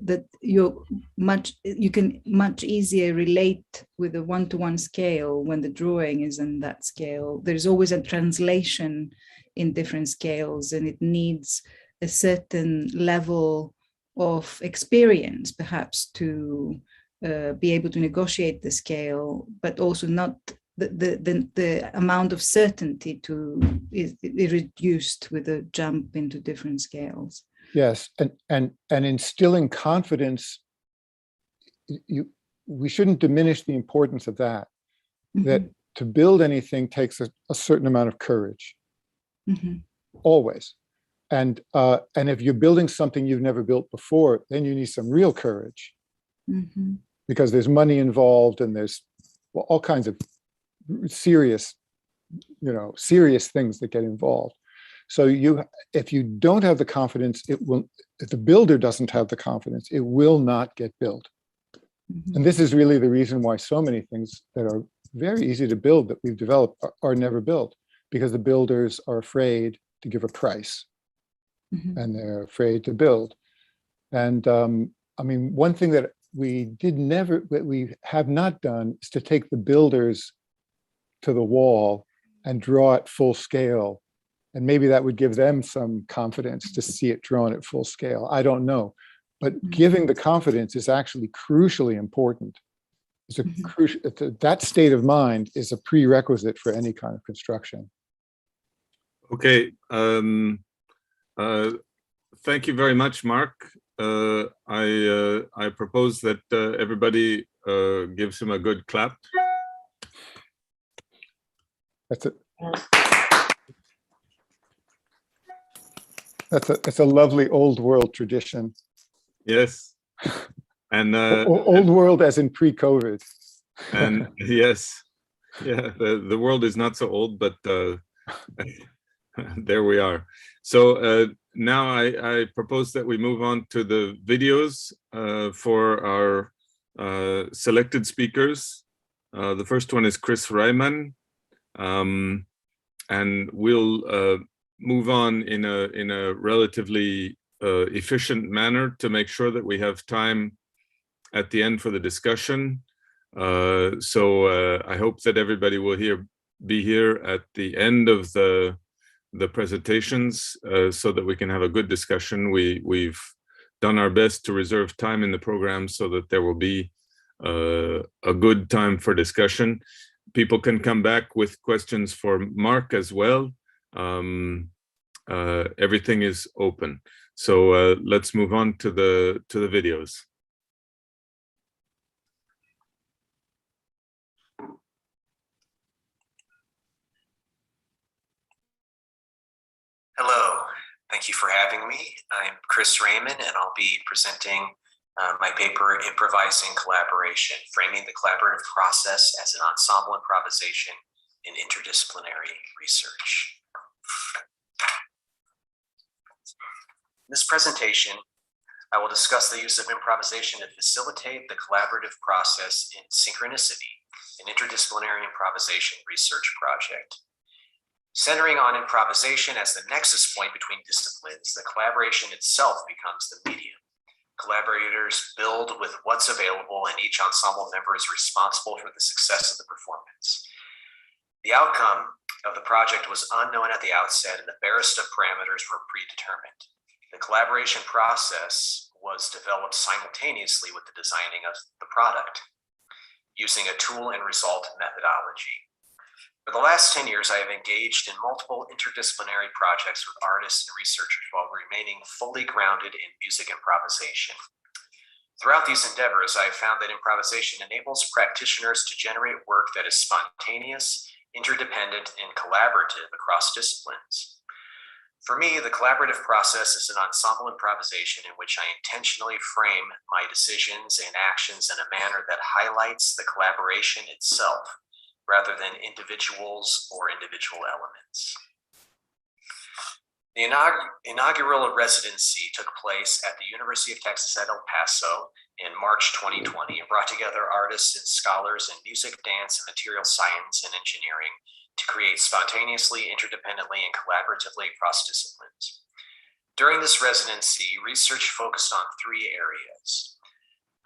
that you can much easier relate with a 1-to-1 scale when the drawing is in that scale. There's always a translation in different scales, and it needs a certain level of experience, perhaps, to be able to negotiate the scale, but also not the amount of certainty is reduced with a jump into different scales. Yes, and instilling confidence, we shouldn't diminish the importance of that. Mm-hmm. That to build anything takes a certain amount of courage, mm-hmm. always. And if you're building something you've never built before, then you need some real courage, mm-hmm. because there's money involved, and there's all kinds of serious things that get involved. So if you don't have the confidence, if the builder doesn't have the confidence, it will not get built. Mm-hmm. And this is really the reason why so many things that are very easy to build that we've developed are never built, because the builders are afraid to give a price, mm-hmm. and they're afraid to build. And I mean, one thing that we have not done is to take the builders to the wall and draw at full scale. And maybe that would give them some confidence to see it drawn at full scale. I don't know. But mm-hmm. giving the confidence is actually crucially important. It's a mm-hmm. crucial, that state of mind is a prerequisite for any kind of construction. Okay. Thank you very much, Mark. I propose that everybody gives him a good clap. That's it. It's a lovely old world tradition. Yes, and old world as in pre-COVID. And yes, yeah, the world is not so old, but there we are. So now I propose that we move on to the videos for our selected speakers. The first one is Chris Reimann, and we'll move on in a relatively efficient manner to make sure that we have time at the end for the discussion. So I hope that everybody will be here at the end of the presentations, so that we can have a good discussion. We've done our best to reserve time in the program so that there will be a good time for discussion. People can come back with questions for Mark as well. Everything is open. So let's move on to the videos. Hello, thank you for having me. I'm Chris Reimann, and I'll be presenting my paper, Improvising Collaboration, Framing the Collaborative Process as an Ensemble Improvisation in Interdisciplinary Research. In this presentation, I will discuss the use of improvisation to facilitate the collaborative process in Synchronicity, an interdisciplinary improvisation research project. Centering on improvisation as the nexus point between disciplines, the collaboration itself becomes the medium. Collaborators build with what's available, and each ensemble member is responsible for the success of the performance. The outcome of the project was unknown at the outset, and the barest of parameters were predetermined. The collaboration process was developed simultaneously with the designing of the product using a tool and result methodology. For the last 10 years, I have engaged in multiple interdisciplinary projects with artists and researchers while remaining fully grounded in music improvisation. Throughout these endeavors, I have found that improvisation enables practitioners to generate work that is spontaneous, interdependent, and collaborative across disciplines. For me, the collaborative process is an ensemble improvisation in which I intentionally frame my decisions and actions in a manner that highlights the collaboration itself, rather than individuals or individual elements. The inaugural residency took place at the University of Texas at El Paso in March 2020 and brought together artists and scholars in music, dance, and material science and engineering to create spontaneously, interdependently, and collaboratively across disciplines. During this residency, research focused on 3 areas: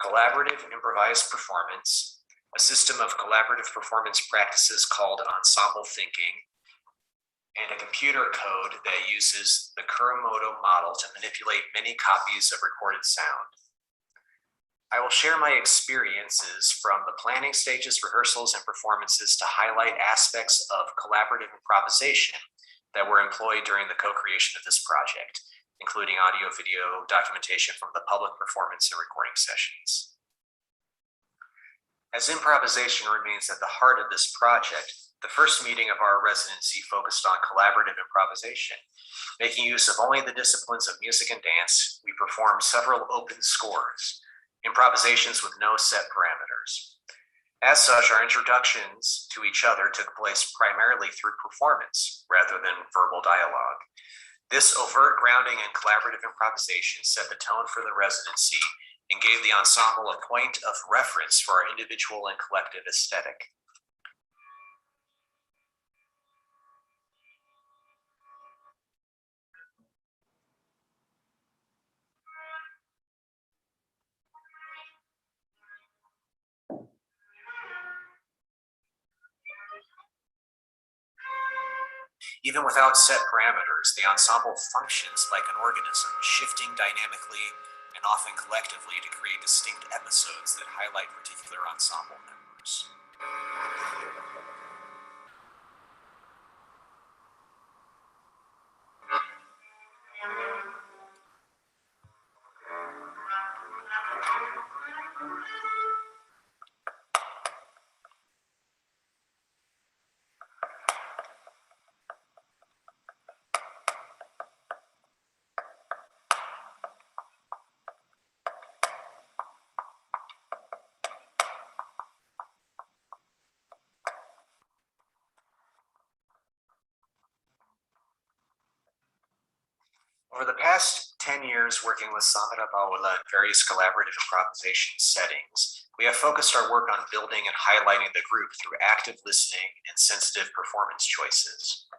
collaborative improvised performance, a system of collaborative performance practices called Ensemble Thinking, and a computer code that uses the Kuramoto model to manipulate many copies of recorded sound. I will share my experiences from the planning stages, rehearsals, and performances to highlight aspects of collaborative improvisation that were employed during the co-creation of this project, including audio, video, documentation from the public performance and recording sessions. As improvisation remains at the heart of this project, the first meeting of our residency focused on collaborative improvisation. Making use of only the disciplines of music and dance, we performed several open scores, improvisations with no set parameters. As such, our introductions to each other took place primarily through performance rather than verbal dialogue. This overt grounding in collaborative improvisation set the tone for the residency and gave the ensemble a point of reference for our individual and collective aesthetic. Even without set parameters, the ensemble functions like an organism, shifting dynamically and often collectively to create distinct episodes that highlight particular ensemble members. Over the past 10 years working with Samara Baola in various collaborative improvisation settings, we have focused our work on building and highlighting the group through active listening and sensitive performance choices.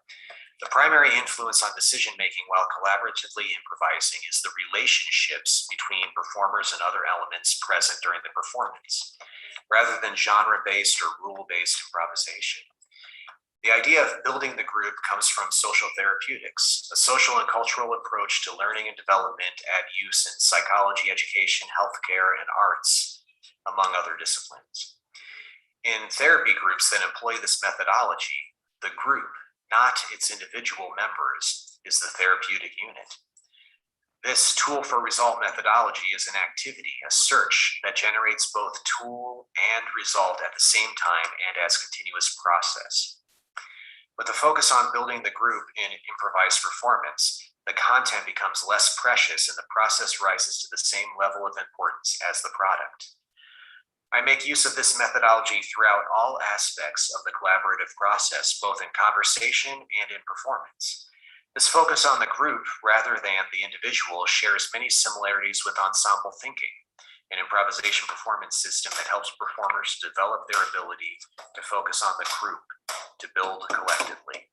The primary influence on decision-making while collaboratively improvising is the relationships between performers and other elements present during the performance, rather than genre-based or rule-based improvisation. The idea of building the group comes from social therapeutics, a social and cultural approach to learning and development at use in psychology, education, healthcare, and arts, among other disciplines. In therapy groups that employ this methodology, the group, not its individual members, is the therapeutic unit. This tool for result methodology is an activity, a search that generates both tool and result at the same time and as continuous process. With the focus on building the group in improvised performance, the content becomes less precious and the process rises to the same level of importance as the product. I make use of this methodology throughout all aspects of the collaborative process, both in conversation and in performance. This focus on the group rather than the individual shares many similarities with ensemble thinking, an improvisation performance system that helps performers develop their ability to focus on the group, to build collectively.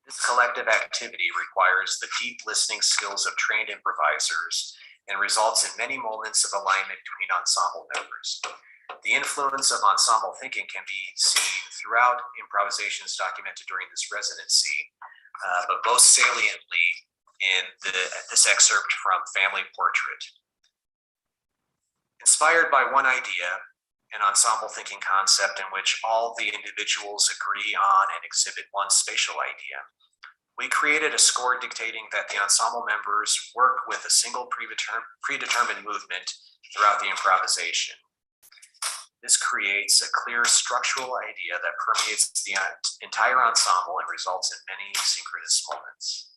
This collective activity requires the deep listening skills of trained improvisers and results in many moments of alignment between ensemble members. The influence of ensemble thinking can be seen throughout improvisations documented during this residency, but most saliently in this excerpt from Family Portrait. Inspired by one idea, an ensemble thinking concept in which all the individuals agree on and exhibit one spatial idea, we created a score dictating that the ensemble members work with a single predetermined movement throughout the improvisation. This creates a clear structural idea that permeates the entire ensemble and results in many synchronous moments.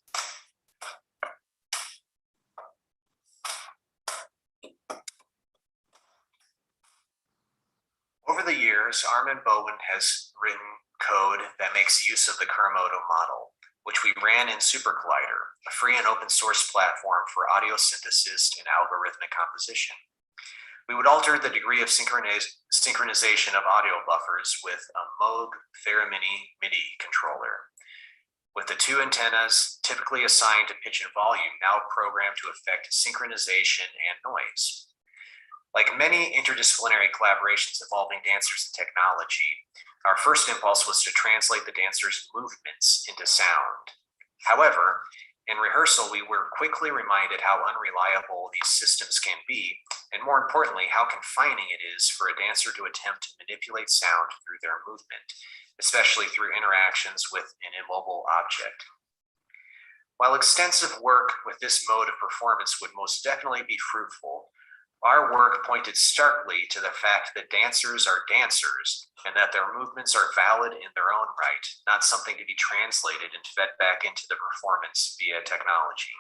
Over the years, Armin Bowen has written code that makes use of the Kuramoto model, which we ran in Super Collider, a free and open source platform for audio synthesis and algorithmic composition. We would alter the degree of synchronization of audio buffers with a Moog Theramini MIDI controller, with the two antennas typically assigned to pitch and volume now programmed to affect synchronization and noise. Like many interdisciplinary collaborations involving dancers and technology, our first impulse was to translate the dancers' movements into sound. However, in rehearsal, we were quickly reminded how unreliable these systems can be, and more importantly, how confining it is for a dancer to attempt to manipulate sound through their movement, especially through interactions with an immobile object. While extensive work with this mode of performance would most definitely be fruitful, our work pointed starkly to the fact that dancers are dancers and that their movements are valid in their own right, not something to be translated and fed back into the performance via technology.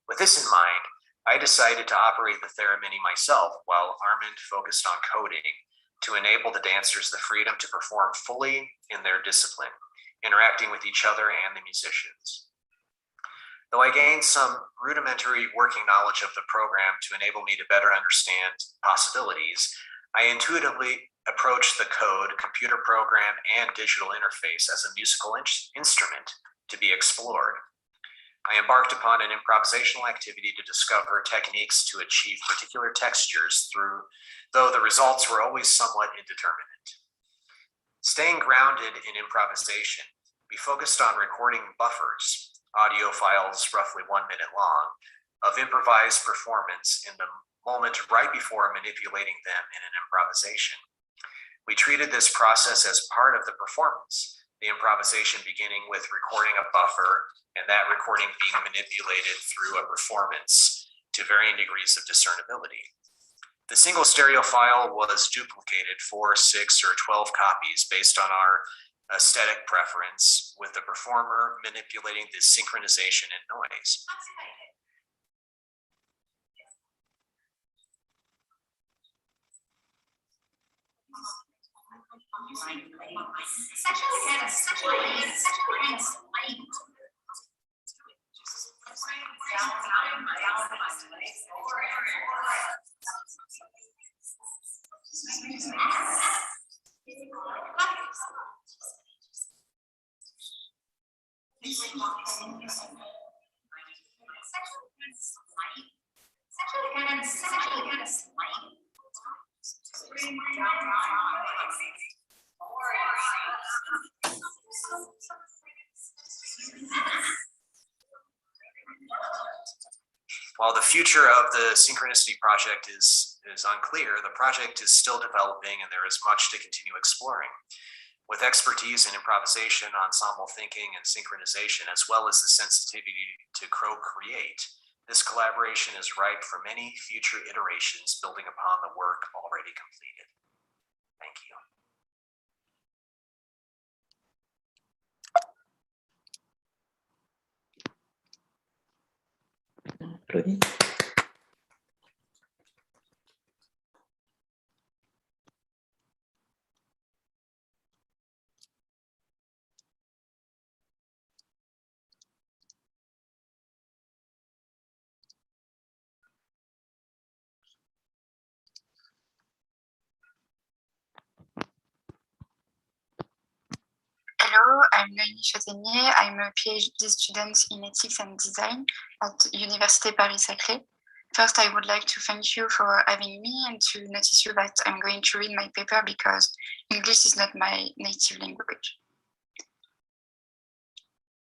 With this in mind, I decided to operate the Theramini myself while Armand focused on coding to enable the dancers the freedom to perform fully in their discipline, interacting with each other and the musicians. Though I gained some rudimentary working knowledge of the program to enable me to better understand possibilities, I intuitively approached the code, computer program, and digital interface as a musical instrument to be explored. I embarked upon an improvisational activity to discover techniques to achieve particular textures though the results were always somewhat indeterminate. Staying grounded in improvisation, we focused on recording buffers, audio files roughly 1 minute long, of improvised performance in the moment right before manipulating them in an improvisation. We treated this process as part of the performance, the improvisation beginning with recording a buffer and that recording being manipulated through a performance to varying degrees of discernibility. The single stereo file was duplicated 4, 6, or 12 copies based on our aesthetic preference, with the performer manipulating the synchronization and noise. While the future of the Synchronicity project is unclear, the project is still developing and there is much to continue exploring. With expertise in improvisation, ensemble thinking, and synchronization, as well as the sensitivity to co-create, this collaboration is ripe for many future iterations building upon the work already completed. Thank you. Claudie. Hello, I'm Noémie Châtaignier. I'm a PhD student in ethics and design at Université Paris-Saclay. First, I would like to thank you for having me and to notice you that I'm going to read my paper because English is not my native language.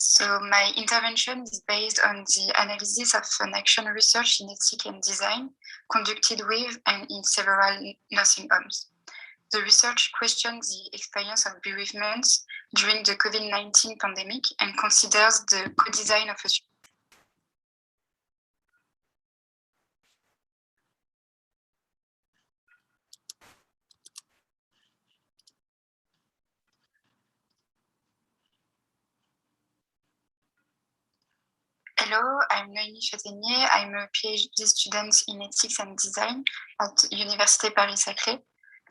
So my intervention is based on the analysis of an action research in ethics and design conducted with and in several nursing homes. The research questions the experience of bereavement during the COVID-19 pandemic and considers the co-design of a Hello, I'm Noémie Châtaignier. I'm a PhD student in ethics and design at Université Paris-Saclay.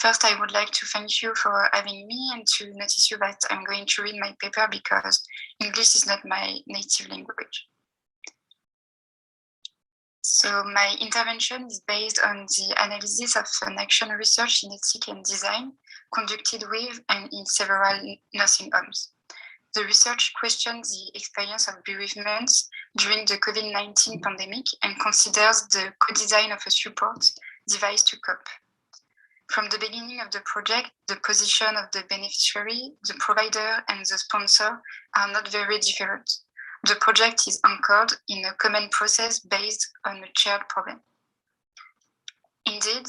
First, I would like to thank you for having me and to notice you that I'm going to read my paper because English is not my native language. So my intervention is based on the analysis of an action research in ethics and design conducted with and in several nursing homes. The research questions the experience of bereavement during the COVID-19 pandemic and considers the co-design of a support device to cope. From the beginning of the project, the position of the beneficiary, the provider, and the sponsor are not very different. The project is anchored in a common process based on a shared problem. Indeed,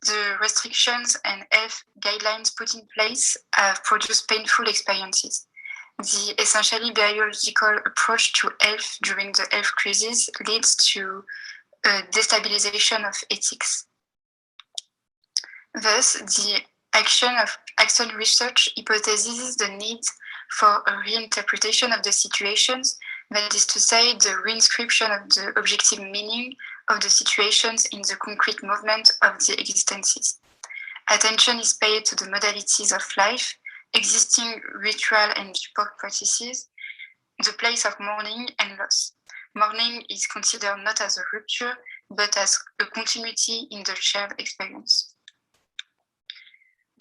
the restrictions and health guidelines put in place have produced painful experiences. The essentially biological approach to health during the health crisis leads to a destabilization of ethics. Thus, the action research hypothesizes the need for a reinterpretation of the situations, that is to say, the reinscription of the objective meaning of the situations in the concrete movement of the existences. Attention is paid to the modalities of life, existing ritual and support practices, the place of mourning and loss. Mourning is considered not as a rupture, but as a continuity in the shared experience.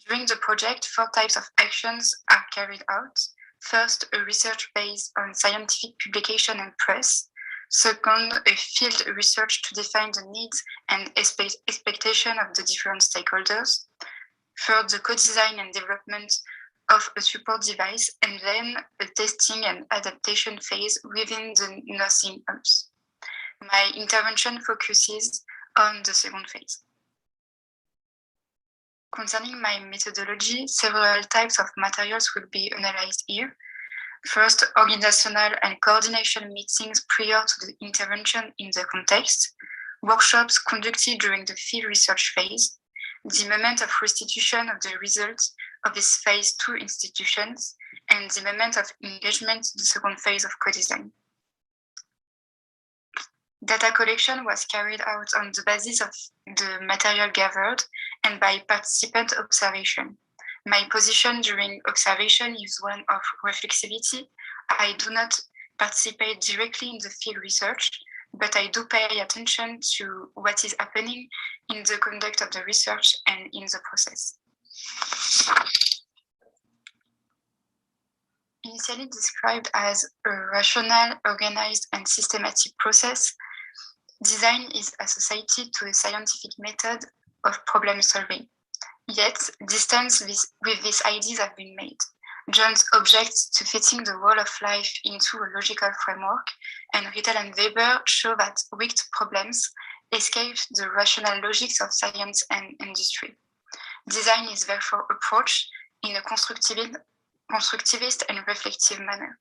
During the project, 4 types of actions are carried out. First, a research based on scientific publication and press. Second, a field research to define the needs and expectation of the different stakeholders. Third, the co-design and development of a support device, and then a testing and adaptation phase within the nursing homes. My intervention focuses on the second phase. Concerning my methodology, several types of materials will be analyzed here. First, organizational and coordination meetings prior to the intervention in the context, workshops conducted during the field research phase, the moment of restitution of the results of this phase to institutions, and the moment of engagement, the second phase of co-design. Data collection was carried out on the basis of the material gathered and by participant observation. My position during observation is one of reflexivity. I do not participate directly in the field research, but I do pay attention to what is happening in the conduct of the research and in the process. Initially described as a rational, organized, and systematic process, design is associated to a scientific method of problem solving. Yet, distance with these ideas have been made. John's objects to fitting the whole of life into a logical framework, and Rittel and Weber show that wicked problems escape the rational logics of science and industry. Design is therefore approached in a constructivist and reflective manner.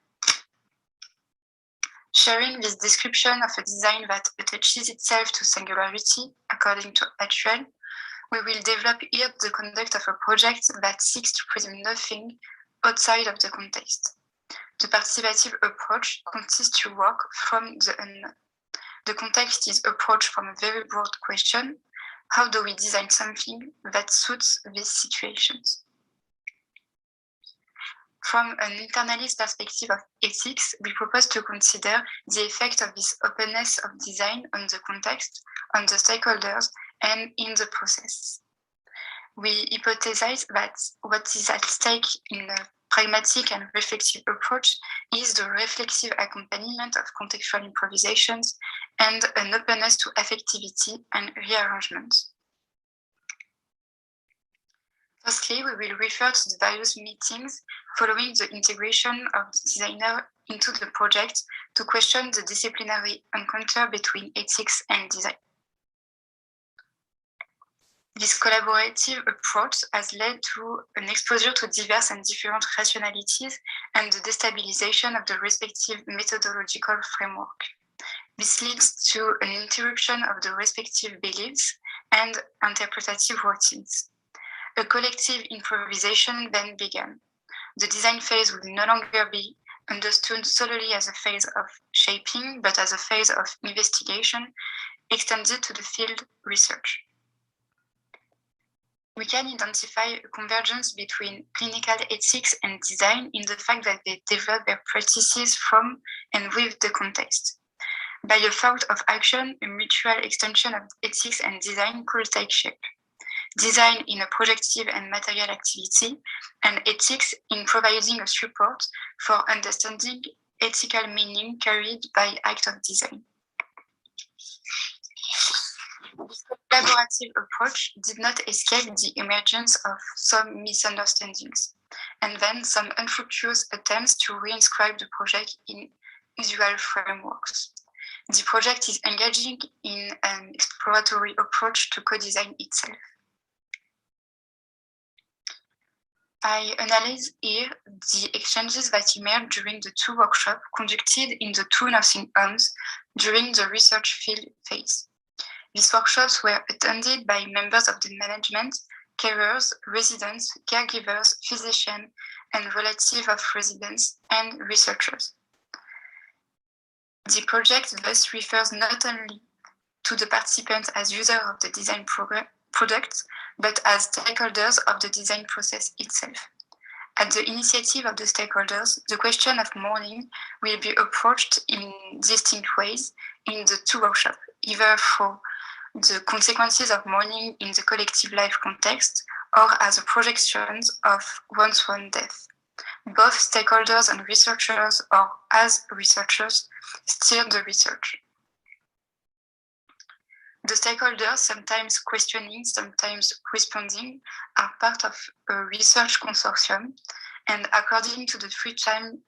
Sharing this description of a design that attaches itself to singularity, according to Atwell, we will develop here the conduct of a project that seeks to presume nothing outside of the context. The participative approach consists to work from the unknown. The context is approached from a very broad question: how do we design something that suits these situations? From an internalist perspective of ethics, we propose to consider the effect of this openness of design on the context, on the stakeholders, and in the process. We hypothesize that what is at stake in a pragmatic and reflective approach is the reflexive accompaniment of contextual improvisations and an openness to affectivity and rearrangement. Firstly, we will refer to the various meetings following the integration of the designer into the project to question the disciplinary encounter between ethics and design. This collaborative approach has led to an exposure to diverse and different rationalities and the destabilization of the respective methodological framework. This leads to an interruption of the respective beliefs and interpretative routines. A collective improvisation then began. The design phase would no longer be understood solely as a phase of shaping, but as a phase of investigation extended to the field research. We can identify a convergence between clinical ethics and design in the fact that they develop their practices from and with the context. By a thought of action, a mutual extension of ethics and design could take shape. Design in a projective and material activity, and ethics in providing a support for understanding ethical meaning carried by act of design. This collaborative approach did not escape the emergence of some misunderstandings, and then some unfructuous attempts to reinscribe the project in usual frameworks. The project is engaging in an exploratory approach to co-design itself. I analyze here the exchanges that emerged during the two workshops conducted in the two nursing homes during the research field phase. These workshops were attended by members of the management, carers, residents, caregivers, physicians, and relatives of residents and researchers. The project thus refers not only to the participants as users of the design product, but as stakeholders of the design process itself. At the initiative of the stakeholders, the question of mourning will be approached in distinct ways in the two workshops, either through the consequences of mourning in the collective life context or as a projection of one's own death. Both stakeholders and researchers, or as researchers, steer the research. The stakeholders, sometimes questioning, sometimes responding, are part of a research consortium, and according to the 3 times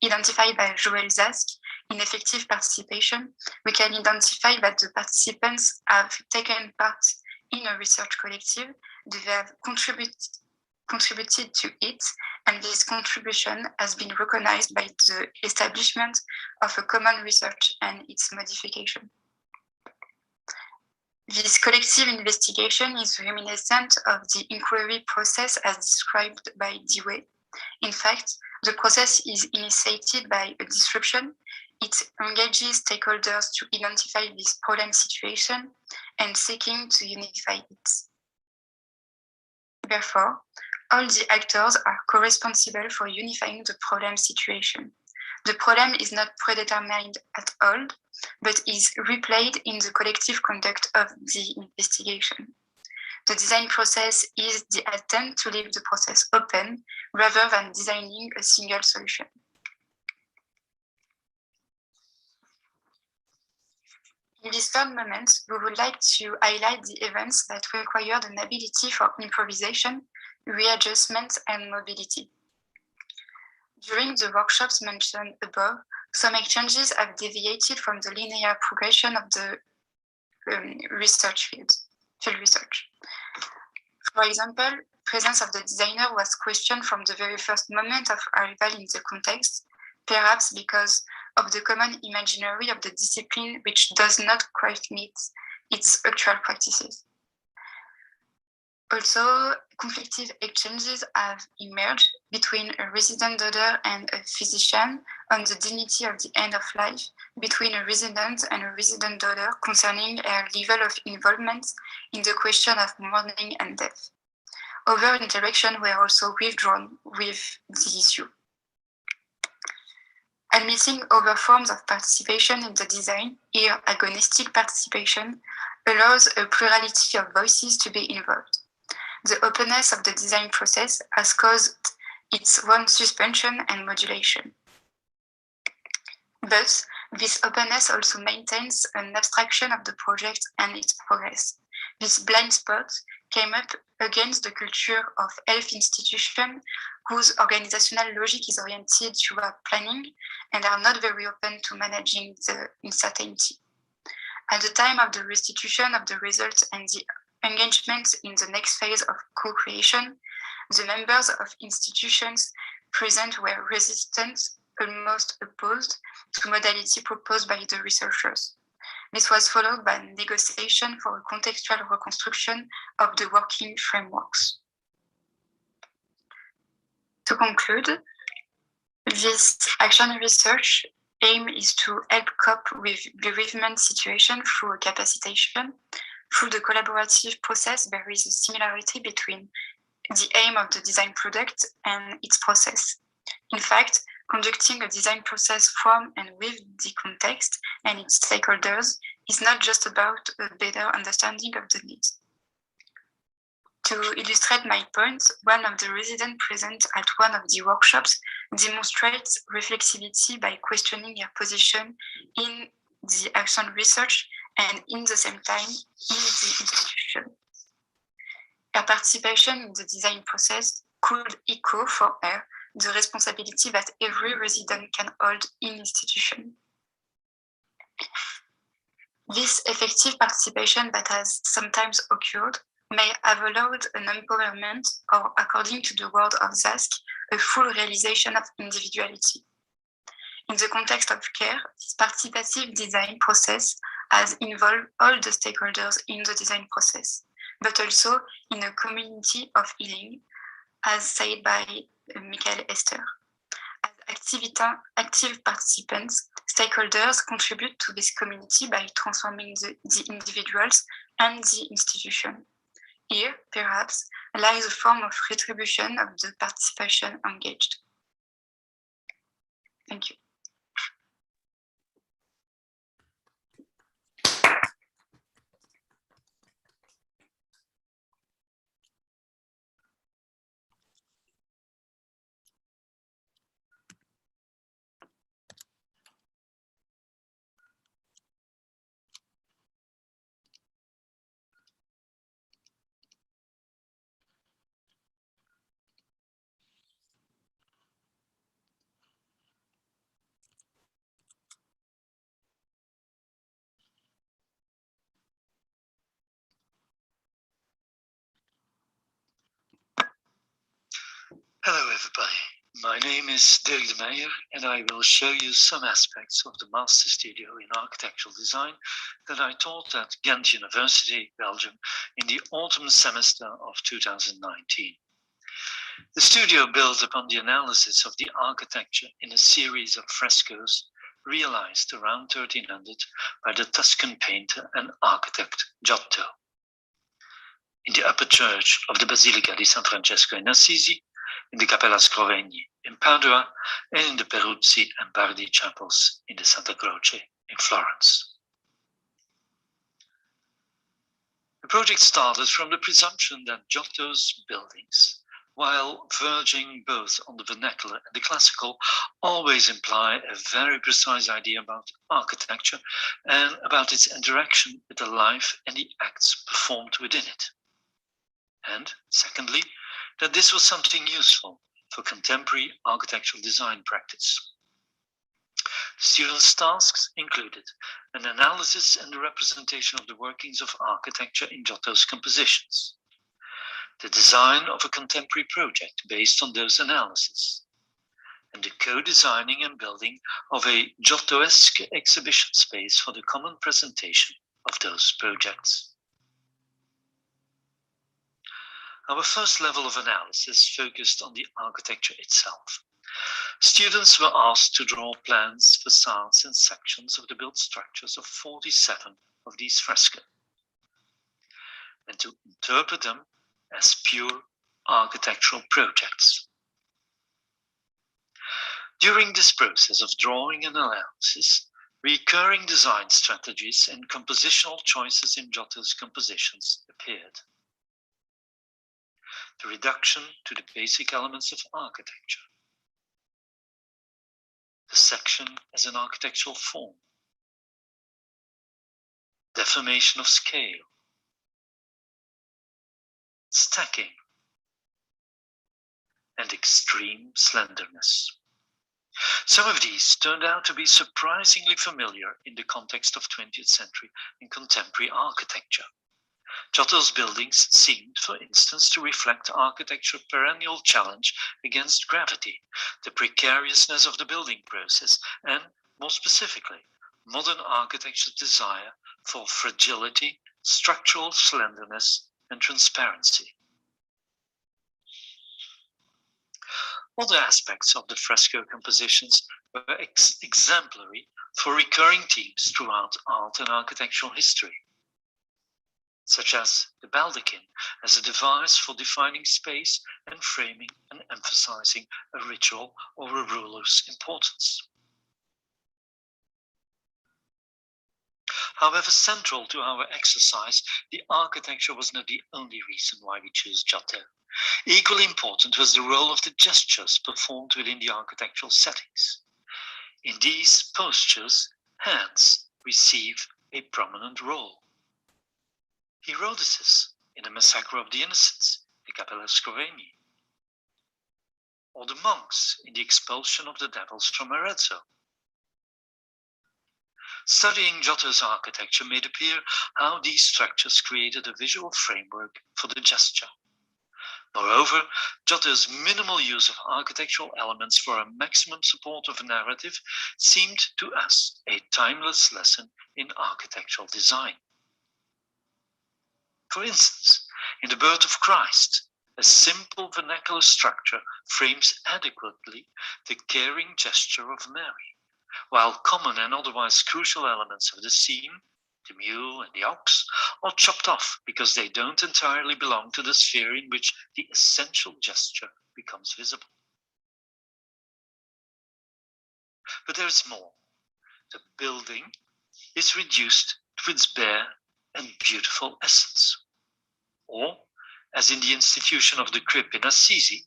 identified by Joël Zask in effective participation, we can identify that the participants have taken part in a research collective, they have contributed to it, and this contribution has been recognized by the establishment of a common research and its modification. This collective investigation is reminiscent of the inquiry process as described by Dewey. In fact, the process is initiated by a disruption. It engages stakeholders to identify this problem situation and seeking to unify it. Therefore, all the actors are co-responsible for unifying the problem situation. The problem is not predetermined at all, but is replayed in the collective conduct of the investigation. The design process is the attempt to leave the process open rather than designing a single solution. In this third moment, we would like to highlight the events that required an ability for improvisation, readjustment, and mobility. During the workshops mentioned above, some exchanges have deviated from the linear progression of the field research. For example, presence of the designer was questioned from the very first moment of arrival in the context, perhaps because of the common imaginary of the discipline which does not quite meet its actual practices. Also, conflictive exchanges have emerged between a resident daughter and a physician on the dignity of the end of life, between a resident and a resident daughter concerning her level of involvement in the question of mourning and death. Other interactions were also withdrawn with the issue. Admitting other forms of participation in the design, here agonistic participation, allows a plurality of voices to be involved. The openness of the design process has caused its own suspension and modulation. But this openness also maintains an abstraction of the project and its progress. This blind spot came up against the culture of health institutions whose organizational logic is oriented toward planning and are not very open to managing the uncertainty. At the time of the restitution of the results and the engagement in the next phase of co-creation, the members of institutions present were resistant, almost opposed, to modality proposed by the researchers. This was followed by negotiation for a contextual reconstruction of the working frameworks. To conclude, this action research aim is to help cope with bereavement situation through capacitation. Through the collaborative process, there is a similarity between the aim of the design product and its process. In fact, conducting a design process from and with the context and its stakeholders is not just about a better understanding of the needs. To illustrate my point, one of the residents present at one of the workshops demonstrates reflexivity by questioning her position in the action research and in the same time in the institution. Her participation in the design process could echo for her the responsibility that every resident can hold in institution. This effective participation that has sometimes occurred may have allowed an empowerment, or according to the word of Zask, a full realization of individuality. In the context of care, this participative design process has involved all the stakeholders in the design process, but also in a community of healing, as said by Michael Esther. As active participants, stakeholders contribute to this community by transforming the individuals and the institution. Here, perhaps, lies a form of retribution of the participation engaged. Thank you. Hello everybody, my name is Dirk de Meijer and I will show you some aspects of the Master Studio in Architectural Design that I taught at Ghent University, Belgium in the autumn semester of 2019. The studio built upon the analysis of the architecture in a series of frescoes realized around 1300 by the Tuscan painter and architect Giotto. In the upper church of the Basilica di San Francesco in Assisi, in the Cappella Scrovegni in Padua, and in the Peruzzi and Bardi chapels in the Santa Croce in Florence. The project started from the presumption that Giotto's buildings, while verging both on the vernacular and the classical, always imply a very precise idea about architecture and about its interaction with the life and the acts performed within it. And secondly, that this was something useful for contemporary architectural design practice. Students' tasks included an analysis and the representation of the workings of architecture in Giotto's compositions, the design of a contemporary project based on those analyses, and the co-designing and building of a Giottoesque exhibition space for the common presentation of those projects. Our first level of analysis focused on the architecture itself. Students were asked to draw plans, facades, and sections of the built structures of 47 of these frescoes, and to interpret them as pure architectural projects. During this process of drawing and analysis, recurring design strategies and compositional choices in Giotto's compositions appeared. The reduction to the basic elements of architecture, the section as an architectural form, deformation of scale, stacking, and extreme slenderness. Some of these turned out to be surprisingly familiar in the context of 20th century and contemporary architecture. Giotto's buildings seemed, for instance, to reflect architecture's perennial challenge against gravity, the precariousness of the building process, and, more specifically, modern architecture's desire for fragility, structural slenderness, and transparency. Other aspects of the fresco compositions were exemplary for recurring themes throughout art and architectural history, such as the baldachin as a device for defining space and framing and emphasizing a ritual or a ruler's importance. However central to our exercise, the architecture was not the only reason why we chose Giotto. Equally important was the role of the gestures performed within the architectural settings. In these postures, hands receive a prominent role. Herodotus in the Massacre of the Innocents, the Cappella Scrovegni, or the monks in the expulsion of the devils from Arezzo. Studying Giotto's architecture made appear how these structures created a visual framework for the gesture. Moreover, Giotto's minimal use of architectural elements for a maximum support of a narrative seemed to us a timeless lesson in architectural design. For instance, in The Birth of Christ, a simple vernacular structure frames adequately the caring gesture of Mary, while common and otherwise crucial elements of the scene, the mule and the ox, are chopped off because they don't entirely belong to the sphere in which the essential gesture becomes visible. But there's more. The building is reduced to its bare and beautiful essence. Or, as in the institution of the crypt in Assisi,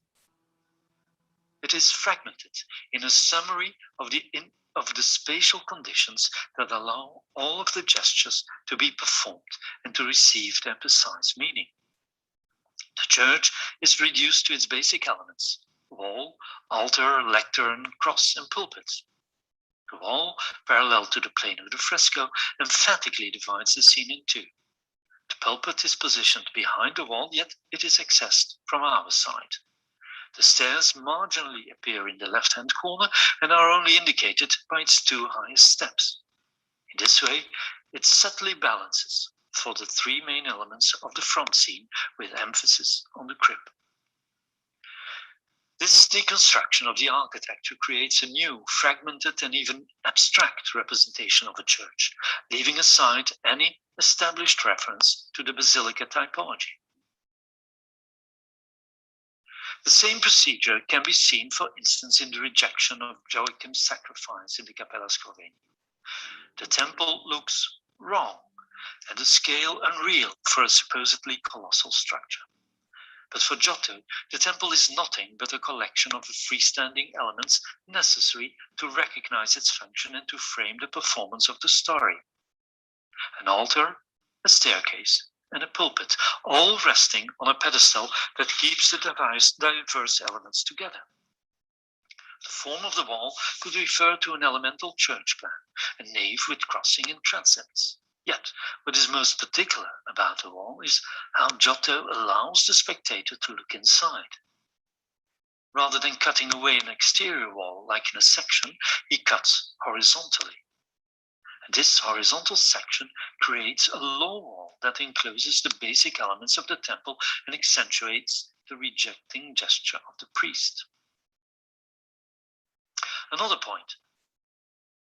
it is fragmented in a summary of the spatial conditions that allow all of the gestures to be performed and to receive their precise meaning. The church is reduced to its basic elements: wall, altar, lectern, cross, and pulpit. The wall, parallel to the plane of the fresco, emphatically divides the scene in two. The pulpit is positioned behind the wall, yet it is accessed from our side. The stairs marginally appear in the left-hand corner and are only indicated by its two highest steps. In this way, it subtly balances for the three main elements of the front scene, with emphasis on the crypt. This deconstruction of the architecture creates a new, fragmented and even abstract representation of a church, leaving aside any established reference to the basilica typology. The same procedure can be seen, for instance, in the rejection of Joachim's sacrifice in the Cappella Scrovegni. The temple looks wrong and the scale unreal for a supposedly colossal structure. But for Giotto, the temple is nothing but a collection of the freestanding elements necessary to recognize its function and to frame the performance of the story. An altar, a staircase, and a pulpit, all resting on a pedestal that keeps the diverse elements together. The form of the wall could refer to an elemental church plan, a nave with crossing and transepts. Yet, what is most particular about the wall is how Giotto allows the spectator to look inside. Rather than cutting away an exterior wall like in a section, he cuts horizontally. And this horizontal section creates a low wall that encloses the basic elements of the temple and accentuates the rejecting gesture of the priest. Another point.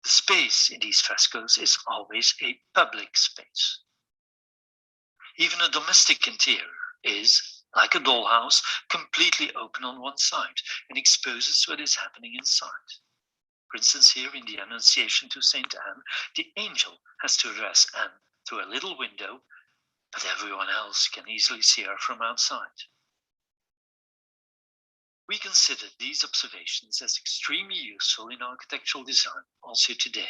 The space in these frescoes is always a public space. Even a domestic interior is, like a dollhouse, completely open on one side and exposes what is happening inside. For instance, here in the Annunciation to Saint Anne, the angel has to address Anne through a little window, but everyone else can easily see her from outside. We consider these observations as extremely useful in architectural design also today.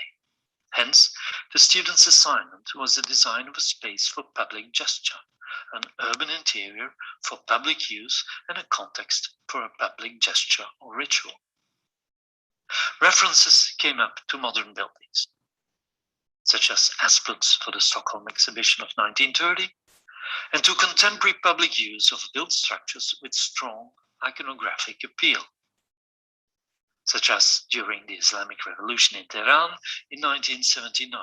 Hence, the student's assignment was the design of a space for public gesture, an urban interior for public use and a context for a public gesture or ritual. References came up to modern buildings, such as Asplund's for the Stockholm exhibition of 1930, and to contemporary public use of built structures with strong iconographic appeal, such as during the Islamic Revolution in Tehran in 1979,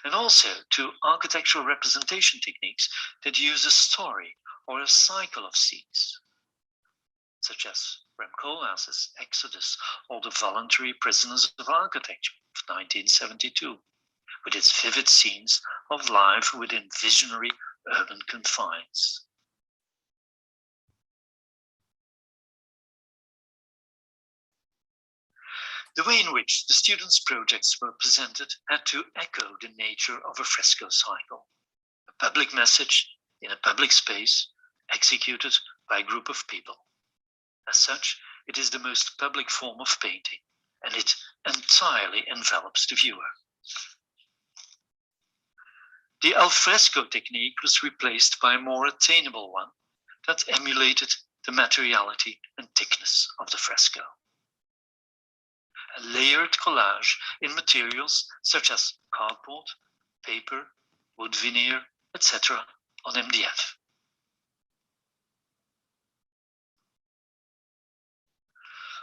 and also to architectural representation techniques that use a story or a cycle of scenes, such as Rem Koolhaas's Exodus or The Voluntary Prisoners of Architecture of 1972, with its vivid scenes of life within visionary urban confines. The way in which the students' projects were presented had to echo the nature of a fresco cycle, a public message in a public space executed by a group of people. As such, it is the most public form of painting, and it entirely envelops the viewer. The alfresco technique was replaced by a more attainable one that emulated the materiality and thickness of the fresco. A layered collage in materials such as cardboard, paper, wood veneer, etc. on MDF.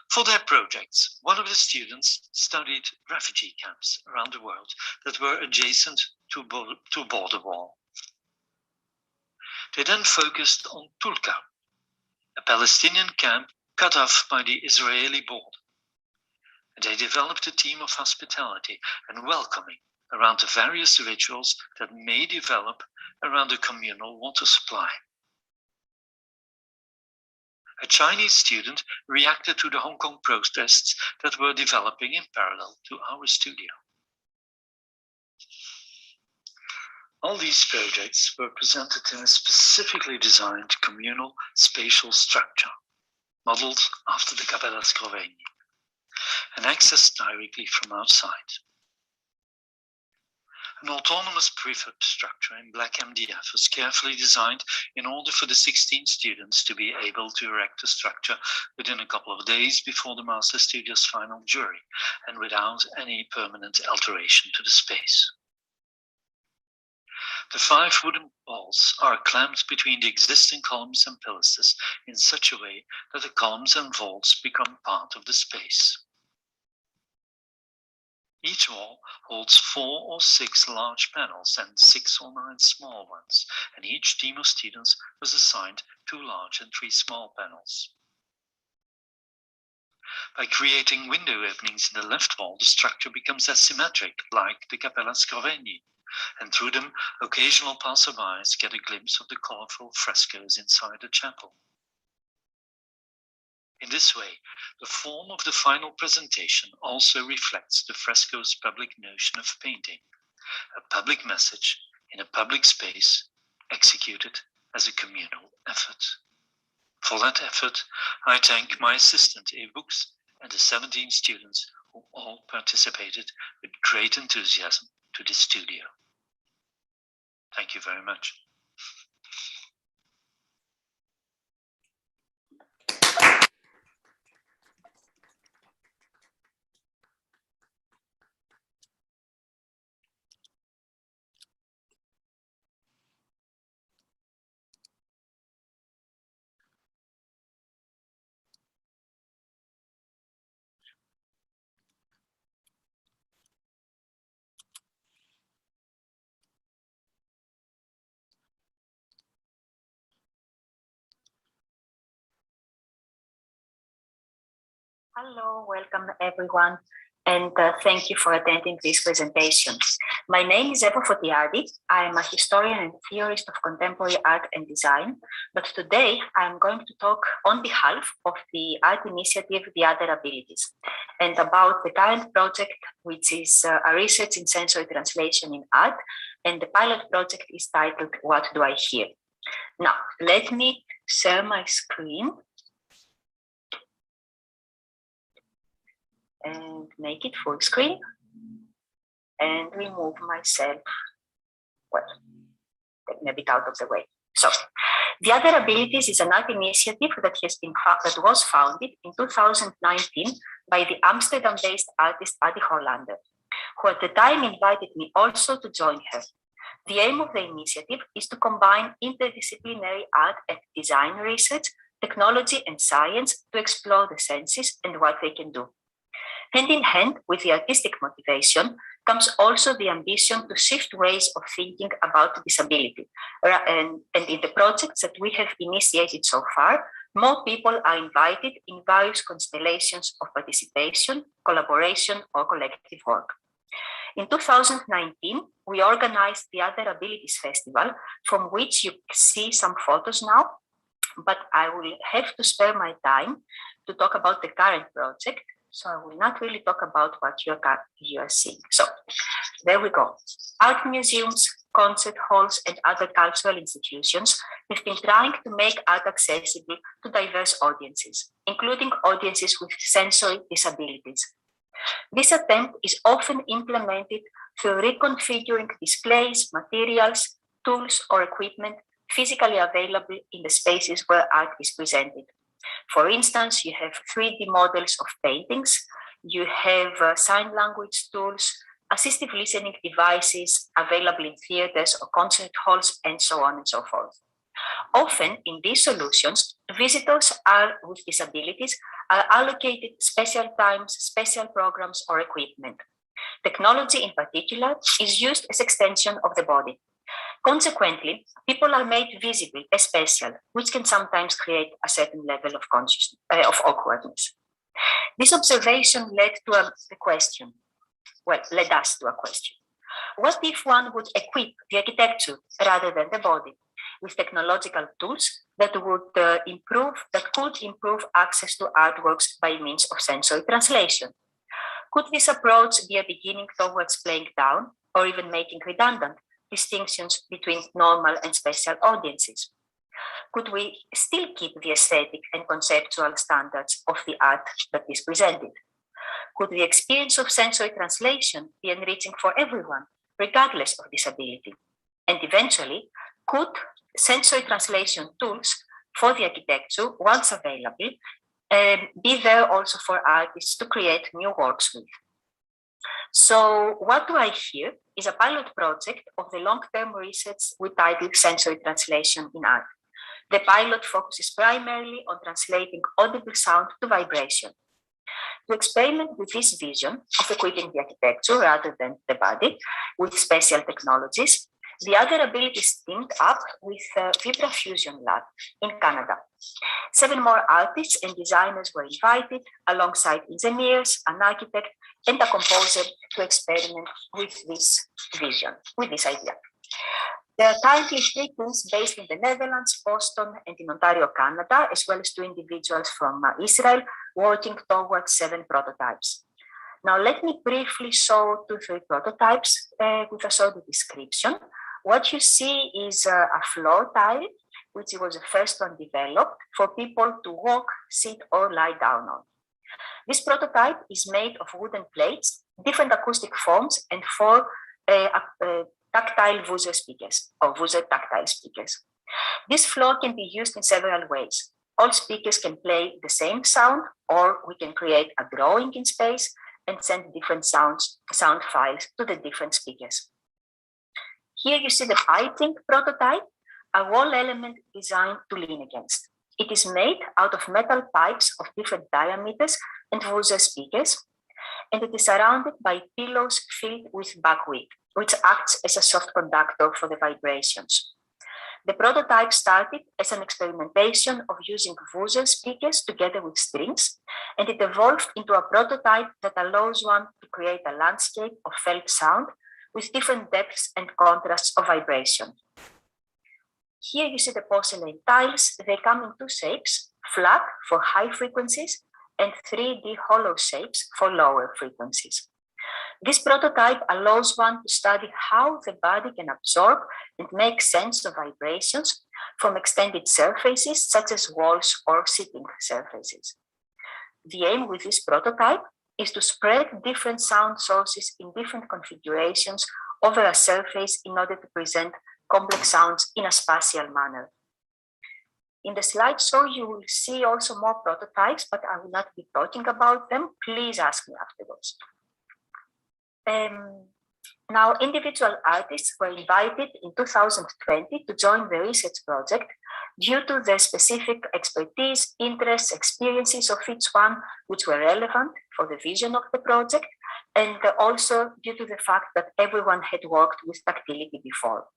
For their projects, one of the students studied refugee camps around the world that were adjacent to a border wall. They then focused on Tulka, a Palestinian camp cut off by the Israeli border. And they developed a theme of hospitality and welcoming around the various rituals that may develop around a communal water supply. A Chinese student reacted to the Hong Kong protests that were developing in parallel to our studio. All these projects were presented in a specifically designed communal spatial structure, modeled after the Capella Scrovegni, and accessed directly from outside. An autonomous prefab structure in black MDF was carefully designed in order for the 16 students to be able to erect the structure within a couple of days before the Master Studio's final jury, and without any permanent alteration to the space. The 5 wooden balls are clamped between the existing columns and pilasters in such a way that the columns and vaults become part of the space. Each wall holds 4 or 6 large panels and 6 or 9 small ones, and each team of students was assigned 2 large and 3 small panels. By creating window openings in the left wall, the structure becomes asymmetric, like the Capella Scrovegni, and through them, occasional passerbys get a glimpse of the colorful frescoes inside the chapel. In this way, the form of the final presentation also reflects the fresco's public notion of painting, a public message in a public space executed as a communal effort. For that effort, I thank my assistant Eve Books and the 17 students who all participated with great enthusiasm to this studio. Thank you very much. Hello, welcome everyone, and thank you for attending this presentation. My name is Eva Fotiadi. I am a historian and theorist of contemporary art and design, but today I am going to talk on behalf of the art initiative The Other Abilities, and about the current project, which is a research in sensory translation in art, and the pilot project is titled What Do I Hear? Now, let me share my screen and make it full screen and remove myself. Well, taken a bit out of the way. So, the Other Abilities is an art initiative that that was founded in 2019 by the Amsterdam-based artist Adi Hollander, who at the time invited me also to join her. The aim of the initiative is to combine interdisciplinary art and design research, technology and science to explore the senses and what they can do. Hand in hand with the artistic motivation comes also the ambition to shift ways of thinking about disability. And in the projects that we have initiated so far, more people are invited in various constellations of participation, collaboration, or collective work. In 2019, we organized the Other Abilities Festival, from which you see some photos now, but I will have to spare my time to talk about the current project. So I will not really talk about what you are seeing. So there we go. Art museums, concert halls, and other cultural institutions have been trying to make art accessible to diverse audiences, including audiences with sensory disabilities. This attempt is often implemented through reconfiguring displays, materials, tools, or equipment physically available in the spaces where art is presented. For instance, you have 3D models of paintings, you have sign language tools, assistive listening devices available in theaters or concert halls, and so on and so forth. Often in these solutions, visitors with disabilities are allocated special times, special programs, or equipment. Technology in particular is used as extension of the body. Consequently, people are made visible as special, which can sometimes create a certain level of consciousness, of awkwardness. This observation led us to a question. What if one would equip the architecture rather than the body with technological tools that could improve access to artworks by means of sensory translation? Could this approach be a beginning towards playing down or even making redundant distinctions between normal and special audiences? Could we still keep the aesthetic and conceptual standards of the art that is presented? Could the experience of sensory translation be enriching for everyone, regardless of disability? And eventually, could sensory translation tools for the architecture, once available, be there also for artists to create new works with? So what do I hear is a pilot project of the long-term research we titled Sensory Translation in Art. The pilot focuses primarily on translating audible sound to vibration. To experiment with this vision of equipping the architecture rather than the body with special technologies, the Other Abilities teamed up with Vibra Fusion Lab in Canada. 7 more artists and designers were invited, alongside engineers, an architect, and a composer, to experiment with this vision, with this idea. There are currently 3 teams based in the Netherlands, Boston, and in Ontario, Canada, as well as 2 individuals from Israel, working towards 7 prototypes. Now, let me briefly show 2-3 prototypes with a short description. What you see is a floor tile, which was the first one developed for people to walk, sit, or lie down on. This prototype is made of wooden plates, different acoustic forms, and 4 tactile Vuser speakers, or Vuser tactile speakers. This floor can be used in several ways. All speakers can play the same sound, or we can create a drawing in space and send different sound files to the different speakers. Here you see the piping prototype, a wall element designed to lean against. It is made out of metal pipes of different diameters and Vuser speakers, and it is surrounded by pillows filled with buckwheat, which acts as a soft conductor for the vibrations. The prototype started as an experimentation of using Vuser speakers together with strings, and it evolved into a prototype that allows one to create a landscape of felt sound with different depths and contrasts of vibration. Here you see the porcelain tiles. They come in 2 shapes, flat for high frequencies and 3D hollow shapes for lower frequencies. This prototype allows one to study how the body can absorb and make sense of vibrations from extended surfaces such as walls or sitting surfaces. The aim with this prototype is to spread different sound sources in different configurations over a surface in order to present complex sounds in a spatial manner. In the slideshow, you will see also more prototypes, but I will not be talking about them. Please ask me afterwards. Now, individual artists were invited in 2020 to join the research project due to the specific expertise, interests, experiences of each one, which were relevant for the vision of the project, and also due to the fact that everyone had worked with tactility before.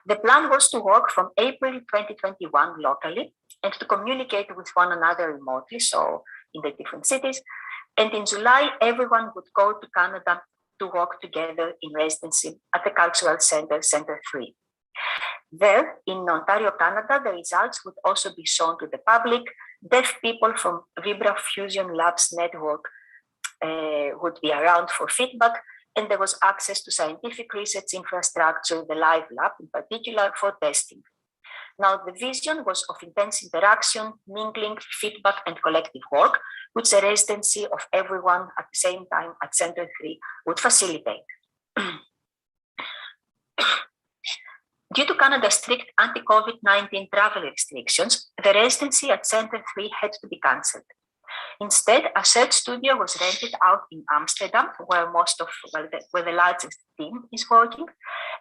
The plan was to work from April 2021 locally and to communicate with one another remotely, so in the different cities. And in July, everyone would go to Canada to work together in residency at the Cultural Center, Center 3. There, in Ontario, Canada, the results would also be shown to the public. Deaf people from Vibra Fusion Labs network would be around for feedback, and there was access to scientific research infrastructure, the live lab in particular, for testing. Now, the vision was of intense interaction, mingling, feedback, and collective work, which the residency of everyone at the same time at Center 3 would facilitate. Due to Canada's strict anti-COVID-19 travel restrictions, the residency at Center 3 had to be cancelled. Instead, a shared studio was rented out in Amsterdam, where where the largest team is working,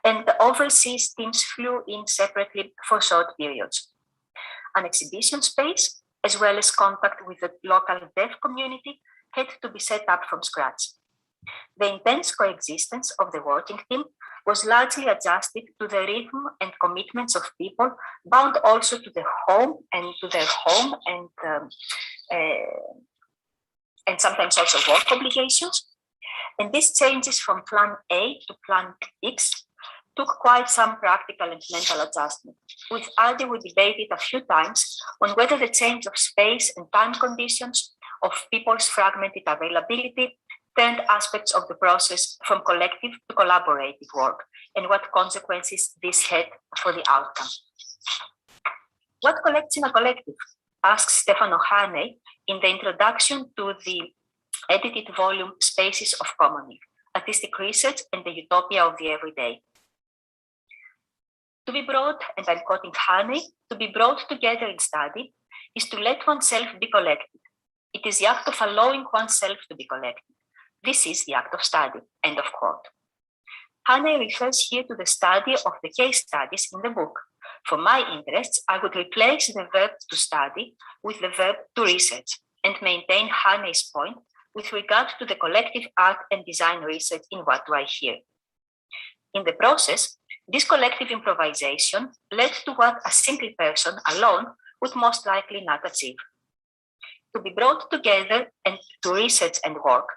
and the overseas teams flew in separately for short periods. An exhibition space, as well as contact with the local deaf community, had to be set up from scratch. The intense coexistence of the working team was largely adjusted to the rhythm and commitments of people, bound also to the home and to their home and sometimes also work obligations. And these changes from Plan A to Plan X took quite some practical and mental adjustment. With Aldi, we debated a few times on whether the change of space and time conditions of people's fragmented availability turned aspects of the process from collective to collaborative work, and what consequences this had for the outcome. What collects in a collective? Asks Stefano Hane in the introduction to the edited volume Spaces of Commoning, Artistic Research and the Utopia of the Everyday. To be brought, and I'm quoting Hane, to be brought together in study is to let oneself be collected. It is the act of allowing oneself to be collected. This is the act of study, end of quote. Hane refers here to the study of the case studies in the book. For my interests, I would replace the verb to study with the verb to research and maintain Hane's point with regard to the collective art and design research in What Do I Hear? In the process, this collective improvisation led to what a single person alone would most likely not achieve. To be brought together and to research and work,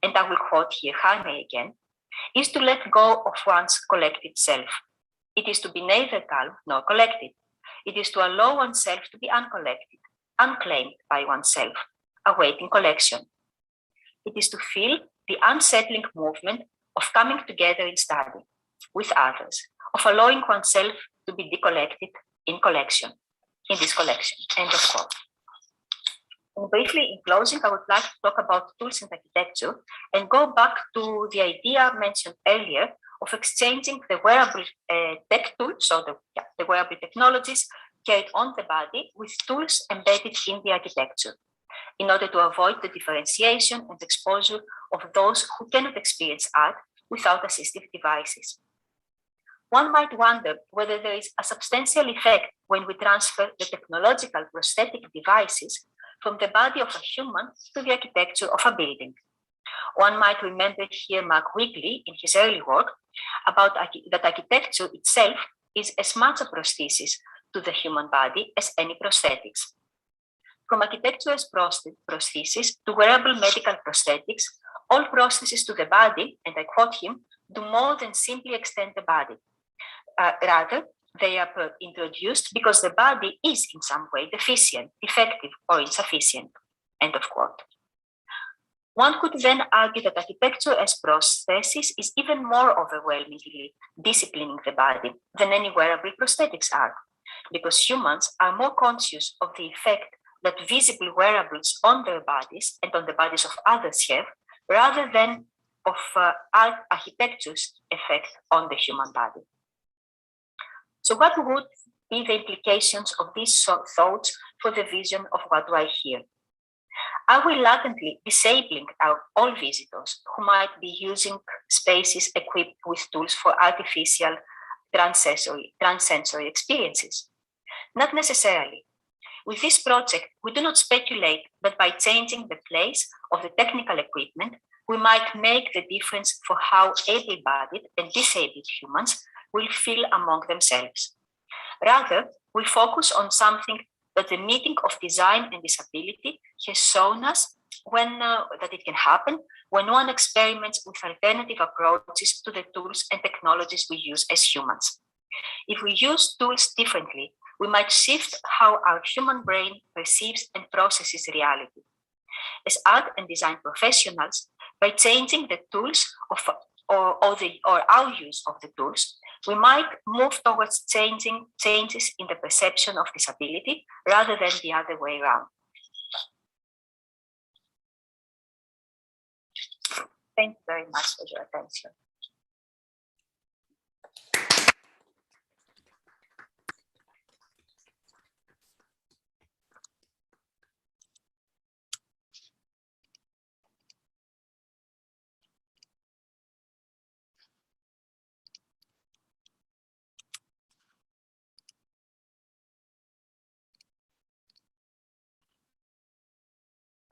and I will quote here Hane again, is to let go of one's collected self. It is to be neither calm nor collected. It is to allow oneself to be uncollected, unclaimed by oneself, awaiting collection. It is to feel the unsettling movement of coming together in study with others, of allowing oneself to be decollected in collection, in this collection, end of quote. And briefly, in closing, I would like to talk about tools in architecture and go back to the idea mentioned earlier of exchanging the wearable tech tools, so the wearable technologies carried on the body with tools embedded in the architecture, in order to avoid the differentiation and exposure of those who cannot experience art without assistive devices. One might wonder whether there is a substantial effect when we transfer the technological prosthetic devices from the body of a human to the architecture of a building. One might remember here Mark Wigley in his early work about that architecture itself is as much a prosthesis to the human body as any prosthetics. From architecture as prosthesis to wearable medical prosthetics, all prostheses to the body, and I quote him, do more than simply extend the body. Rather, they are introduced because the body is in some way deficient, defective, or insufficient, end of quote. One could then argue that architecture as prosthesis is even more overwhelmingly disciplining the body than any wearable prosthetics are, because humans are more conscious of the effect that visible wearables on their bodies and on the bodies of others have, rather than of architecture's effect on the human body. So what would be the implications of these thoughts for the vision of what do I hear? Are we latently disabling all visitors who might be using spaces equipped with tools for artificial transsensory experiences? Not necessarily. With this project, we do not speculate that by changing the place of the technical equipment, we might make the difference for how able-bodied and disabled humans will feel among themselves. Rather, we focus on something that the meeting of design and disability has shown us that it can happen when one experiments with alternative approaches to the tools and technologies we use as humans. If we use tools differently, we might shift how our human brain perceives and processes reality. As art and design professionals, by changing the tools or our use of the tools, we might move towards changes in the perception of disability rather than the other way around. Thank you very much for your attention.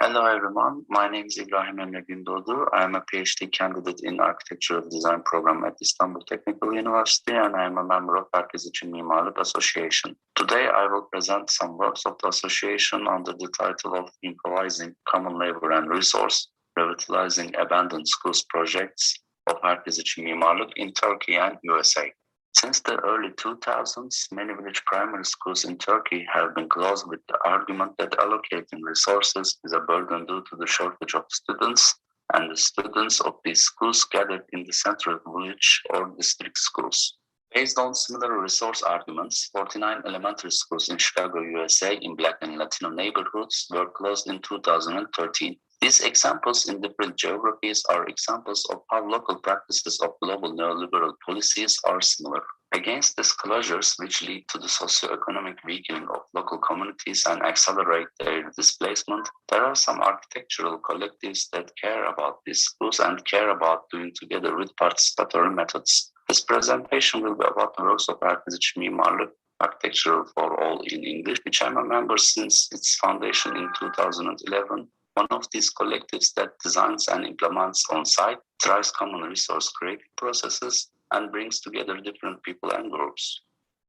Hello everyone, my name is Ibrahim Emre Gündoğdu. I am a PhD candidate in Architectural Design program at Istanbul Technical University, and I am a member of Herkes İçin Mimarlık Association. Today I will present some works of the association under the title of Improvising Common Labor and Resource, Revitalizing Abandoned Schools Projects of Herkes İçin Mimarlık in Turkey and USA. Since the early 2000s, many village primary schools in Turkey have been closed with the argument that allocating resources is a burden due to the shortage of students, and the students of these schools gathered in the central village or district schools. Based on similar resource arguments, 49 elementary schools in Chicago, USA in Black and Latino neighborhoods were closed in 2013. These examples in different geographies are examples of how local practices of global neoliberal policies are similar. Against these closures, which lead to the socioeconomic weakening of local communities and accelerate their displacement, there are some architectural collectives that care about these schools and care about doing together with participatory methods. This presentation will be about the works of Herkes İçin Mimarlık, Architecture for All in English, which I'm a member since its foundation in 2011. One of these collectives that designs and implements on-site, tries common resource creative processes, and brings together different people and groups.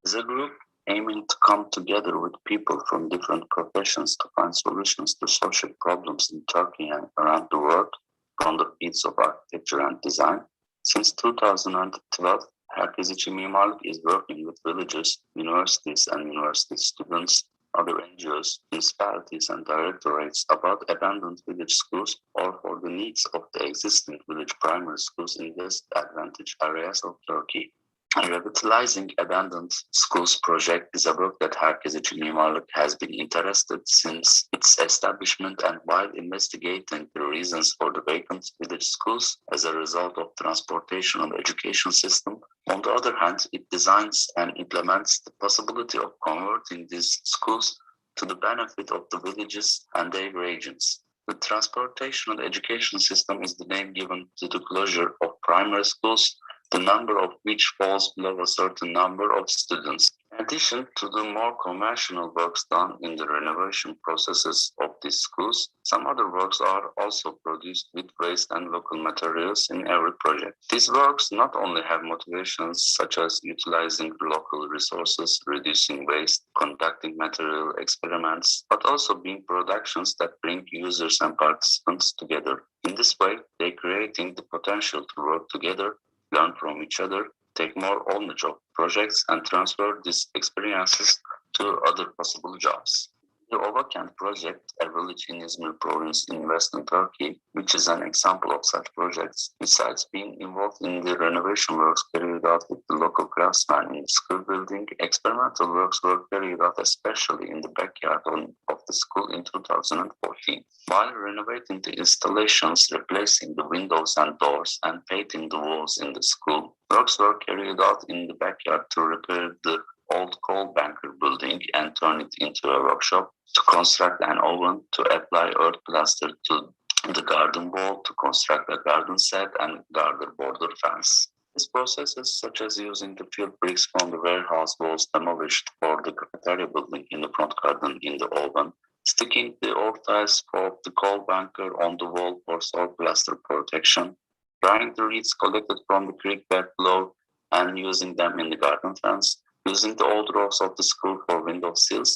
As a group aiming to come together with people from different professions to find solutions to social problems in Turkey and around the world from the fields of architecture and design, since 2012, Herkes İçin Mimarlık is working with villages, universities and university students, other NGOs, municipalities and directorates about abandoned village schools or for the needs of the existing village primary schools in disadvantaged areas of Turkey. A Revitalizing Abandoned Schools project is a work that Herkes İçin Mimarlık has been interested since its establishment, and while investigating the reasons for the vacant village schools as a result of transportation of the education system, on the other hand, it designs and implements the possibility of converting these schools to the benefit of the villages and their regions. The transportation of the education system is the name given to the closure of primary schools, the number of which falls below a certain number of students. In addition to the more conventional works done in the renovation processes of these schools, some other works are also produced with waste and local materials in every project. These works not only have motivations such as utilizing local resources, reducing waste, conducting material experiments, but also being productions that bring users and participants together. In this way, they're creating the potential to work together, learn from each other, take more ownership of projects, and transfer these experiences to other possible jobs. The Ovakent project, a village in Izmir province in western Turkey, which is an example of such projects, besides being involved in the renovation works carried out with the local craftsmen in the school building, experimental works were carried out especially in the backyard of the school in 2014. While renovating the installations, replacing the windows and doors, and painting the walls in the school, works were carried out in the backyard to repair the old coal bunker building and turn it into a workshop, to construct an oven, to apply earth plaster to the garden wall, to construct a garden set and garden border fence. These processes, such as using the field bricks from the warehouse walls demolished for the cafeteria building in the front garden in the oven, sticking the old tiles of the coal bunker on the wall for soil plaster protection, drying the reeds collected from the creek bed below and using them in the garden fence, using the old roofs of the school for window sills.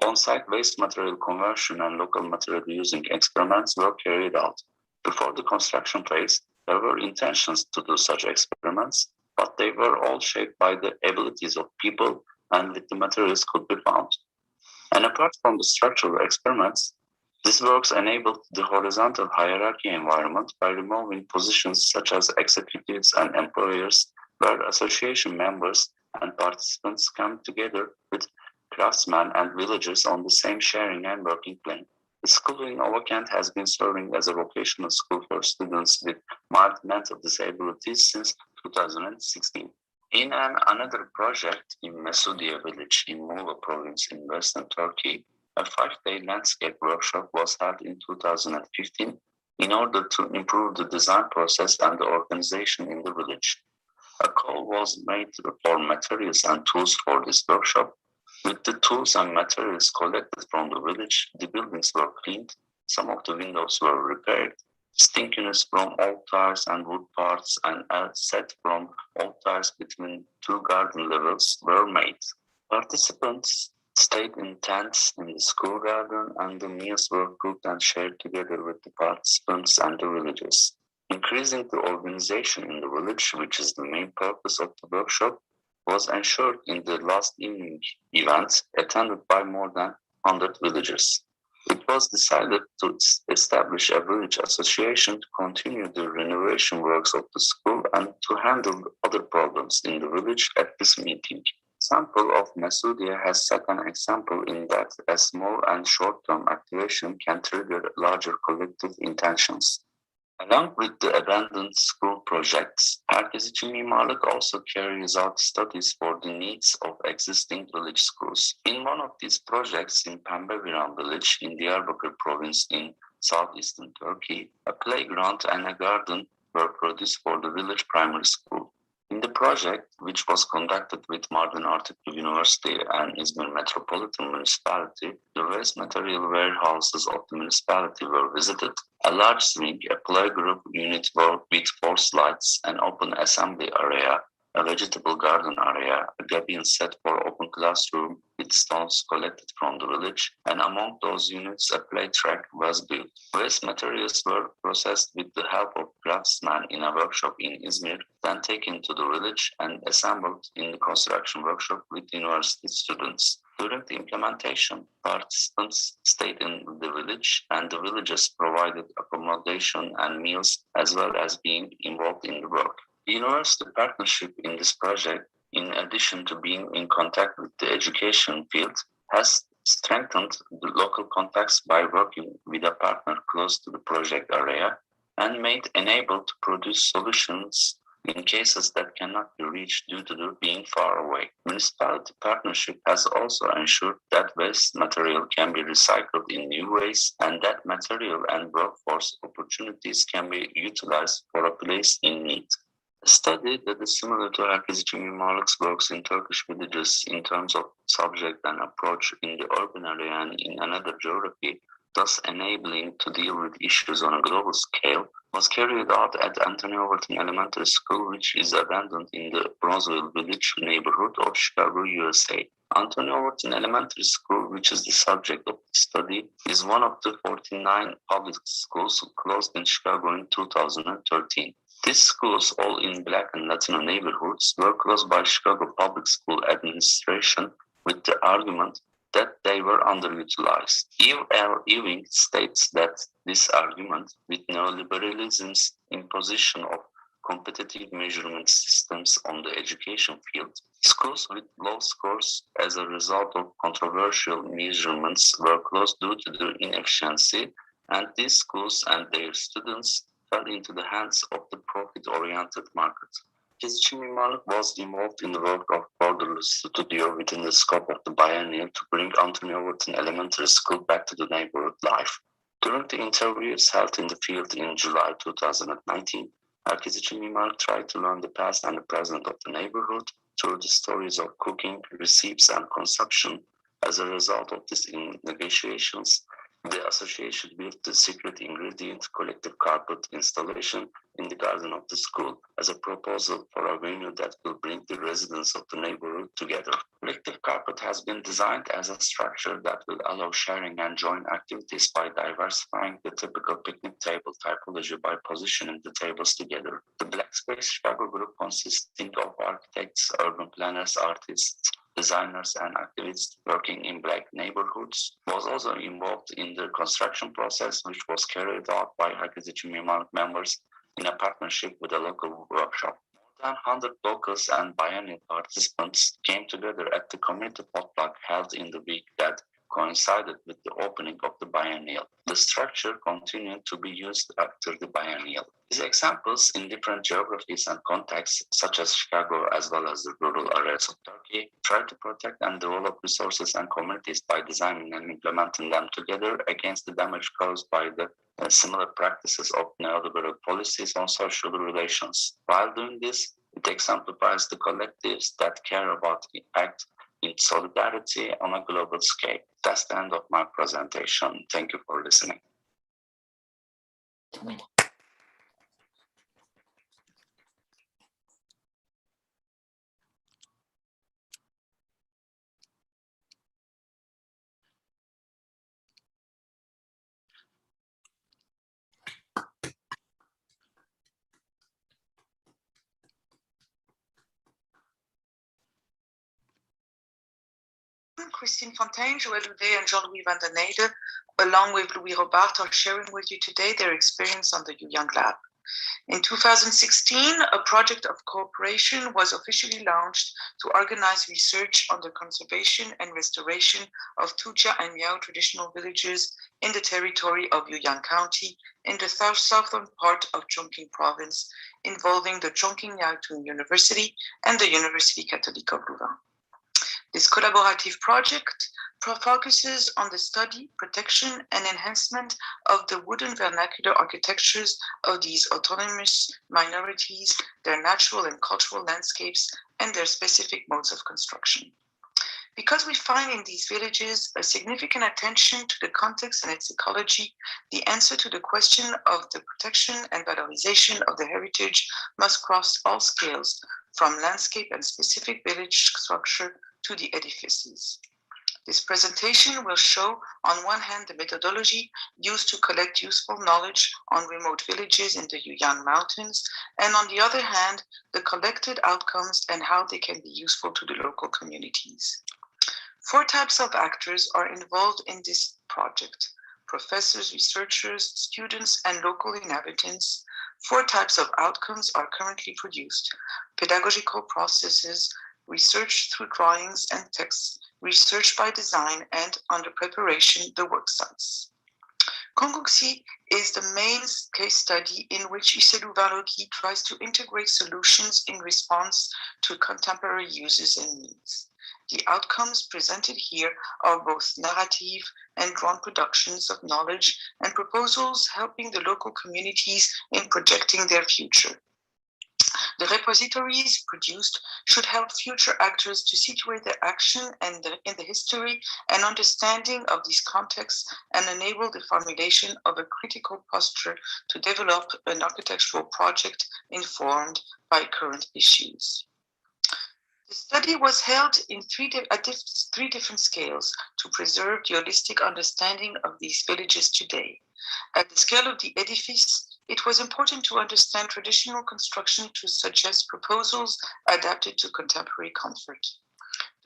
On-site waste material conversion and local material using experiments were carried out. Before the construction phase, there were intentions to do such experiments, but they were all shaped by the abilities of people and with the materials could be found. And apart from the structural experiments, these works enabled the horizontal hierarchy environment by removing positions such as executives and employers, where association members and participants come together with craftsmen and villagers on the same sharing and working plane. The school in Ovakent has been serving as a vocational school for students with mild mental disabilities since 2016. In another project in Mesudiye village in Muğla province in western Turkey, a 5-day landscape workshop was held in 2015 in order to improve the design process and the organization in the village. A call was made for materials and tools for this workshop. With the tools and materials collected from the village, the buildings were cleaned, some of the windows were repaired, stinkiness from old tires and wood parts and a set from old tires between two garden levels were made. Participants stayed in tents in the school garden and the meals were cooked and shared together with the participants and the villagers. Increasing the organization in the village, which is the main purpose of the workshop, was ensured in the last evening event attended by more than 100 villagers. It was decided to establish a village association to continue the renovation works of the school and to handle other problems in the village at this meeting. Example of Mesudiye has set an example in that a small and short-term activation can trigger larger collective intentions. Along with the abandoned school projects, Herkes için Mimarlık also carries out studies for the needs of existing village schools. In one of these projects in Pembeviran village in Diyarbakır province in southeastern Turkey, a playground and a garden were produced for the village primary school. In the project, which was conducted with Mardin Artuklu University and Izmir Metropolitan Municipality, the waste material warehouses of the municipality were visited. A large swing, a playgroup unit with 4 slides, an open assembly area, a vegetable garden area, a gabion set for open classroom with stones collected from the village, and among those units a play track was built. Waste materials were processed with the help of craftsmen in a workshop in Izmir, then taken to the village and assembled in the construction workshop with university students. During the implementation, participants stayed in the village and the villagers provided accommodation and meals as well as being involved in the work. The university partnership in this project, in addition to being in contact with the education field, has strengthened the local contacts by working with a partner close to the project area and made enabled to produce solutions in cases that cannot be reached due to the being far away. Municipality partnership has also ensured that waste material can be recycled in new ways and that material and workforce opportunities can be utilized for a place in need. A study that is similar to Herkes için Mimarlık's works in Turkish villages in terms of subject and approach in the urban area and in another geography, thus enabling to deal with issues on a global scale, was carried out at Anthony Overton Elementary School, which is abandoned in the Bronzeville Village neighborhood of Chicago, USA. Anthony Overton Elementary School, which is the subject of the study, is one of the 49 public schools closed in Chicago in 2013. These schools, all in Black and Latino neighborhoods, were closed by Chicago Public School Administration with the argument that they were underutilized. E.L. Ewing states that this argument, with neoliberalism's imposition of competitive measurement systems on the education field, schools with low scores as a result of controversial measurements were closed due to their inefficiency, and these schools and their students fell into the hands of the profit-oriented market. Akquisition Mimarlık was involved in the work of Borderless Studio within the scope of the biennial to bring Anthony Overton Elementary School back to the neighborhood life. During the interviews held in the field in July 2019, Akquisition Mimarlık tried to learn the past and the present of the neighborhood through the stories of cooking, recipes, and consumption. As a result of these negotiations, the association built the secret ingredient collective carpet installation in the garden of the school as a proposal for a venue that will bring the residents of the neighborhood together. Collective carpet has been designed as a structure that will allow sharing and joint activities by diversifying the typical picnic table typology by positioning the tables together. The Black Space Chicago group, consisting of architects, urban planners, artists, designers, and activists working in Black neighborhoods, was also involved in the construction process, which was carried out by Akquisition Mimarlık members in a partnership with a local workshop. More than 100 locals and biennial participants came together at the community potluck held in the week that coincided with the opening of the biennial. The structure continued to be used after the biennial. These examples in different geographies and contexts, such as Chicago as well as the rural areas of Turkey, try to protect and develop resources and communities by designing and implementing them together against the damage caused by the similar practices of neoliberal policies on social relations. While doing this, it exemplifies the collectives that care about the act in solidarity on a global scale. That's the end of my presentation. Thank you for listening. Christine Fontaine, Joël Houdet, and Jean-Louis Van der Neyde, along with Louis Robart, are sharing with you today their experience on the YouYoung Lab. In 2016, a project of cooperation was officially launched to organize research on the conservation and restoration of Tuja and Miao traditional villages in the territory of Yuyang County in the southern part of Chongqing Province, involving the Chongqing Miao University and the University Catholique of Louvain. This collaborative project focuses on the study, protection, and enhancement of the wooden vernacular architectures of these autonomous minorities, their natural and cultural landscapes, and their specific modes of construction. Because we find in these villages a significant attention to the context and its ecology, the answer to the question of the protection and valorization of the heritage must cross all scales, from landscape and specific village structure to the edifices. This presentation will show, on one hand, the methodology used to collect useful knowledge on remote villages in the Yuyang Mountains, and on the other hand, the collected outcomes and how they can be useful to the local communities. 4 types of actors are involved in this project: professors, researchers, students, and local inhabitants. 4 types of outcomes are currently produced: pedagogical processes, research through drawings and texts, research by design, and under preparation, the work sites. Konguxi is the main case study in which Iselu Valoki tries to integrate solutions in response to contemporary uses and needs. The outcomes presented here are both narrative and drawn productions of knowledge and proposals helping the local communities in projecting their future. The repositories produced should help future actors to situate their action in the history and understanding of these contexts and enable the formulation of a critical posture to develop an architectural project informed by current issues. The study was held in 3 different scales to preserve the holistic understanding of these villages today. At the scale of the edifice, it was important to understand traditional construction to suggest proposals adapted to contemporary comfort.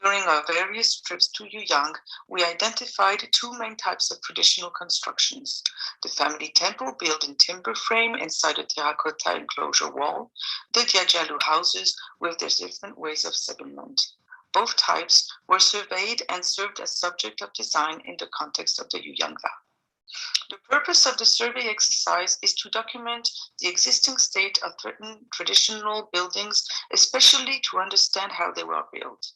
During our various trips to Yuyang, we identified 2 main types of traditional constructions: the family temple built in timber frame inside a terracotta enclosure wall, the Diajalu houses with their different ways of settlement. Both types were surveyed and served as subject of design in the context of the Yuyang Lab. The purpose of the survey exercise is to document the existing state of threatened traditional buildings, especially to understand how they were built,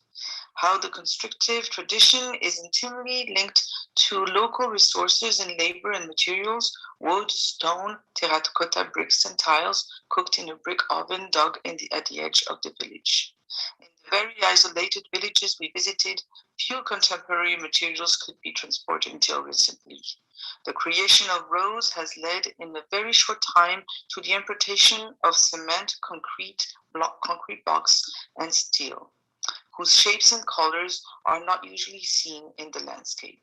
how the constructive tradition is intimately linked to local resources in labor and materials, wood, stone, terracotta bricks and tiles cooked in a brick oven dug at the edge of the village. In the very isolated villages we visited, few contemporary materials could be transported until recently. The creation of roads has led in a very short time to the importation of cement, concrete blocks, and steel, whose shapes and colors are not usually seen in the landscape.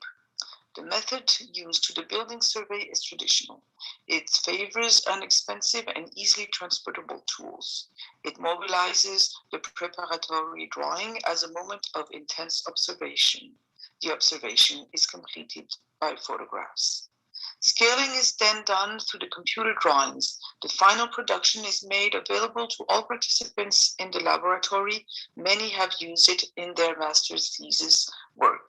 The method used to the building survey is traditional. It favors inexpensive and easily transportable tools. It mobilizes the preparatory drawing as a moment of intense observation. The observation is completed by photographs. Scaling is then done through the computer drawings. The final production is made available to all participants in the laboratory. Many have used it in their master's thesis work.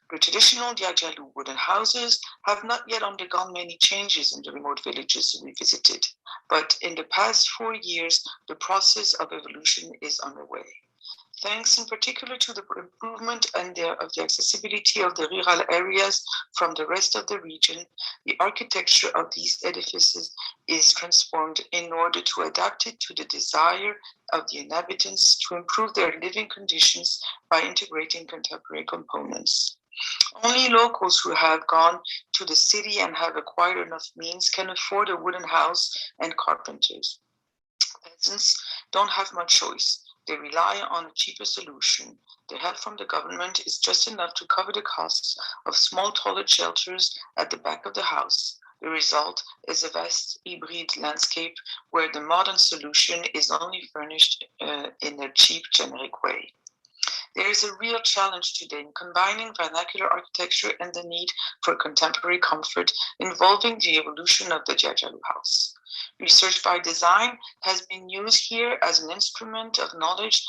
The traditional Diajalu wooden houses have not yet undergone many changes in the remote villages we visited, but in the past 4 years, the process of evolution is underway. Thanks in particular to the improvement of the accessibility of the rural areas from the rest of the region, the architecture of these edifices is transformed in order to adapt it to the desire of the inhabitants to improve their living conditions by integrating contemporary components. Only locals who have gone to the city and have acquired enough means can afford a wooden house, and carpenters. Peasants don't have much choice. They rely on a cheaper solution. The help from the government is just enough to cover the costs of small toilet shelters at the back of the house. The result is a vast hybrid landscape where the modern solution is only furnished in a cheap, generic way. There is a real challenge today in combining vernacular architecture and the need for contemporary comfort involving the evolution of the Diajalu house. Research by design has been used here as an instrument of knowledge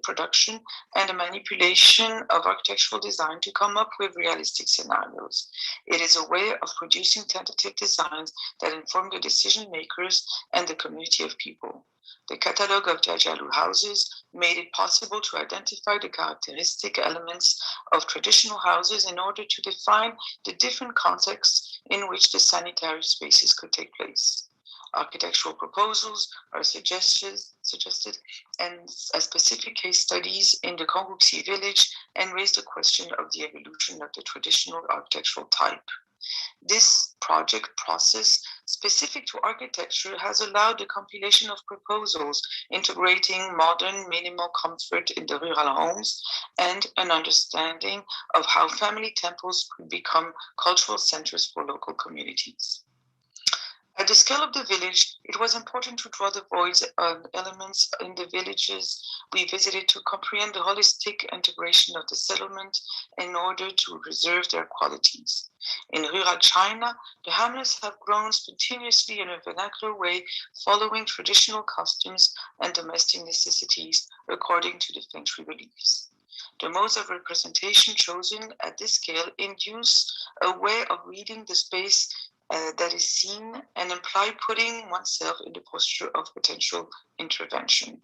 production and a manipulation of architectural design to come up with realistic scenarios. It is a way of producing tentative designs that inform the decision makers and the community of people. The catalogue of Diajalu houses made it possible to identify the characteristic elements of traditional houses in order to define the different contexts in which the sanitary spaces could take place. Architectural proposals are suggested and as specific case studies in the Konguxi village and raise the question of the evolution of the traditional architectural type. This project process specific to architecture has allowed the compilation of proposals integrating modern minimal comfort in the rural homes and an understanding of how family temples could become cultural centers for local communities. At the scale of the village, it was important to draw the voids of elements in the villages we visited to comprehend the holistic integration of the settlement in order to preserve their qualities. In rural China, the hamlets have grown spontaneously in a vernacular way, following traditional customs and domestic necessities according to the Feng Shui beliefs. The modes of representation chosen at this scale induce a way of reading the space that is seen and imply putting oneself in the posture of potential intervention.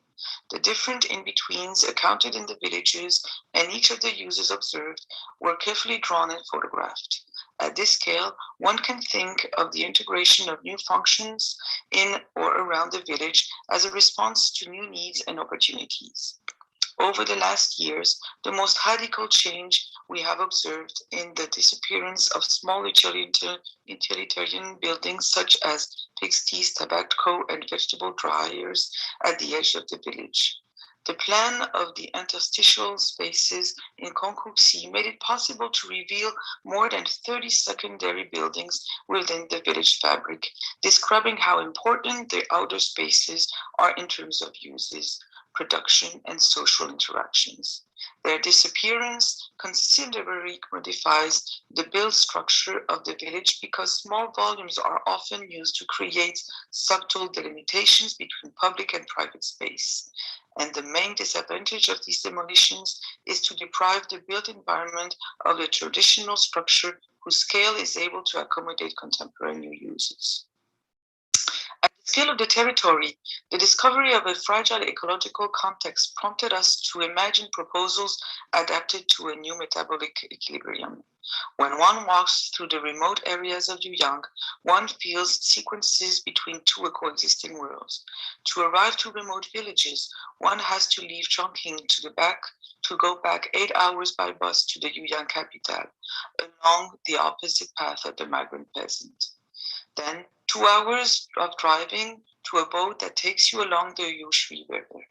The different in-betweens accounted in the villages and each of the uses observed were carefully drawn and photographed. At this scale, one can think of the integration of new functions in or around the village as a response to new needs and opportunities. Over the last years, the most radical change we have observed in the disappearance of small utilitarian buildings such as pigsties, tobacco, and vegetable dryers at the edge of the village. The plan of the interstitial spaces in Konguxi made it possible to reveal more than 30 secondary buildings within the village fabric, describing how important the outer spaces are in terms of uses. production, and social interactions. Their disappearance considerably modifies the build structure of the village because small volumes are often used to create subtle delimitations between public and private space. And the main disadvantage of these demolitions is to deprive the built environment of the traditional structure whose scale is able to accommodate contemporary new uses. At the scale of the territory, the discovery of a fragile ecological context prompted us to imagine proposals adapted to a new metabolic equilibrium. When one walks through the remote areas of Yuyang, one feels sequences between two coexisting worlds. To arrive to remote villages, one has to leave Chongqing to go back 8 hours by bus to the Yuyang capital, along the opposite path of the migrant peasant. Then 2 hours of driving to a boat that takes you along the Yushui River.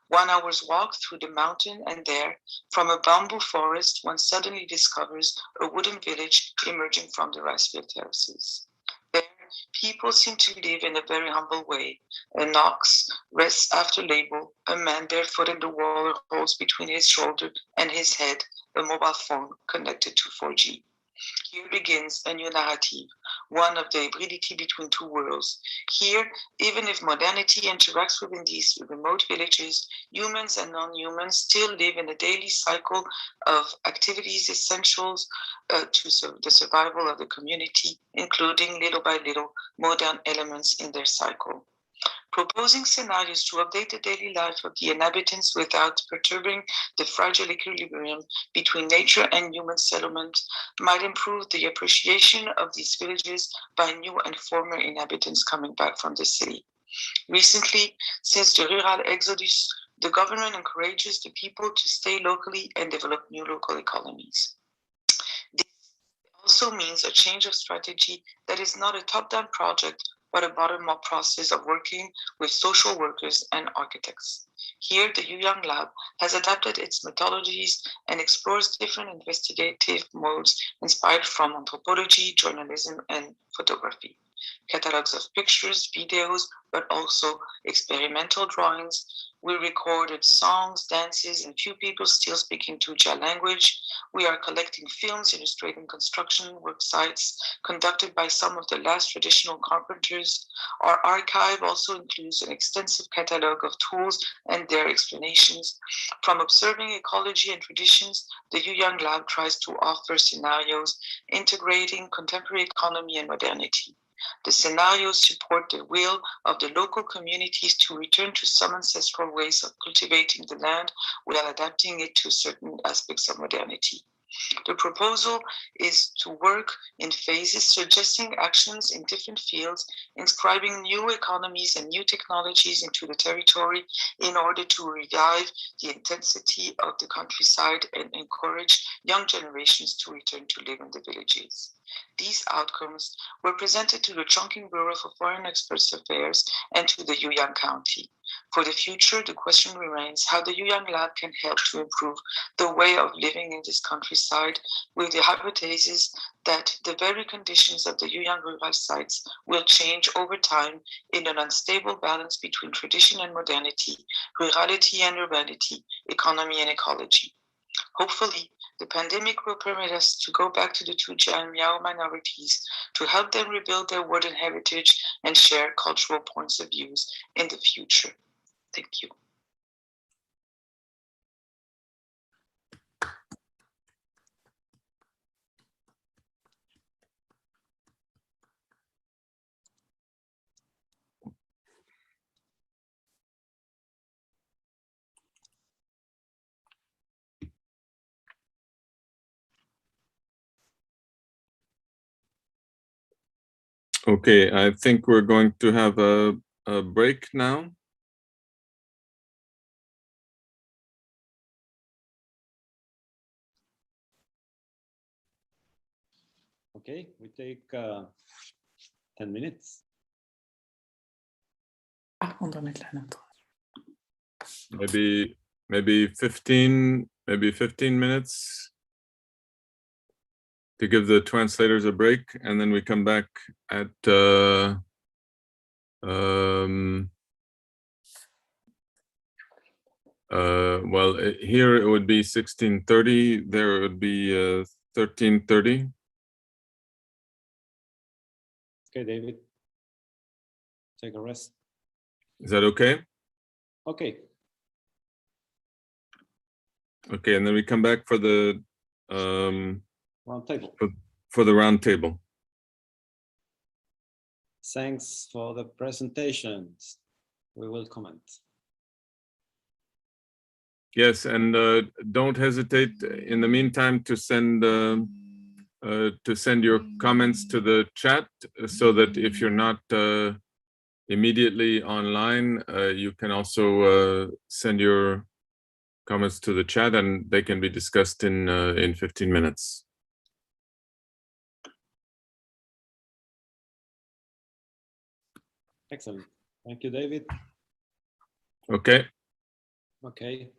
1 hour's walk through the mountain, and there, from a bamboo forest, one suddenly discovers a wooden village emerging from the rice field terraces. There, people seem to live in a very humble way. An ox rests after label, a man barefoot in the wall holds between his shoulder and his head a mobile phone connected to 4G. Here begins a new narrative, one of the hybridity between two worlds. Here, even if modernity interacts within these remote villages, humans and non-humans still live in a daily cycle of activities essential to the survival of the community, including little by little modern elements in their cycle. Proposing scenarios to update the daily life of the inhabitants without perturbing the fragile equilibrium between nature and human settlement might improve the appreciation of these villages by new and former inhabitants coming back from the city. Recently, since the rural exodus, the government encourages the people to stay locally and develop new local economies. This also means a change of strategy that is not a top-down project, but a bottom-up process of working with social workers and architects. Here, the Yuyang Lab has adapted its methodologies and explores different investigative modes inspired from anthropology, journalism, and photography. Catalogs of pictures, videos, but also experimental drawings. We recorded songs, dances, and few people still speaking Tujia language. We are collecting films illustrating construction work sites conducted by some of the last traditional carpenters. Our archive also includes an extensive catalog of tools and their explanations. From observing ecology and traditions, the Yuyang Lab tries to offer scenarios integrating contemporary economy and modernity. The scenarios support the will of the local communities to return to some ancestral ways of cultivating the land while adapting it to certain aspects of modernity. The proposal is to work in phases, suggesting actions in different fields, inscribing new economies and new technologies into the territory in order to revive the intensity of the countryside and encourage young generations to return to live in the villages. These outcomes were presented to the Chongqing Bureau for Foreign Experts Affairs and to the Yuyang County. For the future, the question remains how the Yuyang Lab can help to improve the way of living in this countryside with the hypothesis that the very conditions of the Yuyang rural sites will change over time in an unstable balance between tradition and modernity, rurality and urbanity, economy and ecology. Hopefully, the pandemic will permit us to go back to the Tujia and Miao minorities to help them rebuild their wooden heritage and share cultural points of views in the future. Thank you. Okay, I think we're going to have a break now. Okay, we take 10 minutes. Ah, on doit mettre la note. Maybe 15 minutes to give the translators a break, and then we come back at 12:30. well, here it would be 16:30. There it would be 13:30. Okay, David. Take a rest. Is that okay? Okay. Okay, and then we come back for the Round table. for the round table. Thanks for the presentations. We will comment. Yes, and don't hesitate in the meantime to send your comments to the chat, so that if you're not immediately online, you can also send your comments to the chat, and they can be discussed in 15 minutes. Excellent. Thank you, David. Okay. Okay.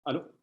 Allô?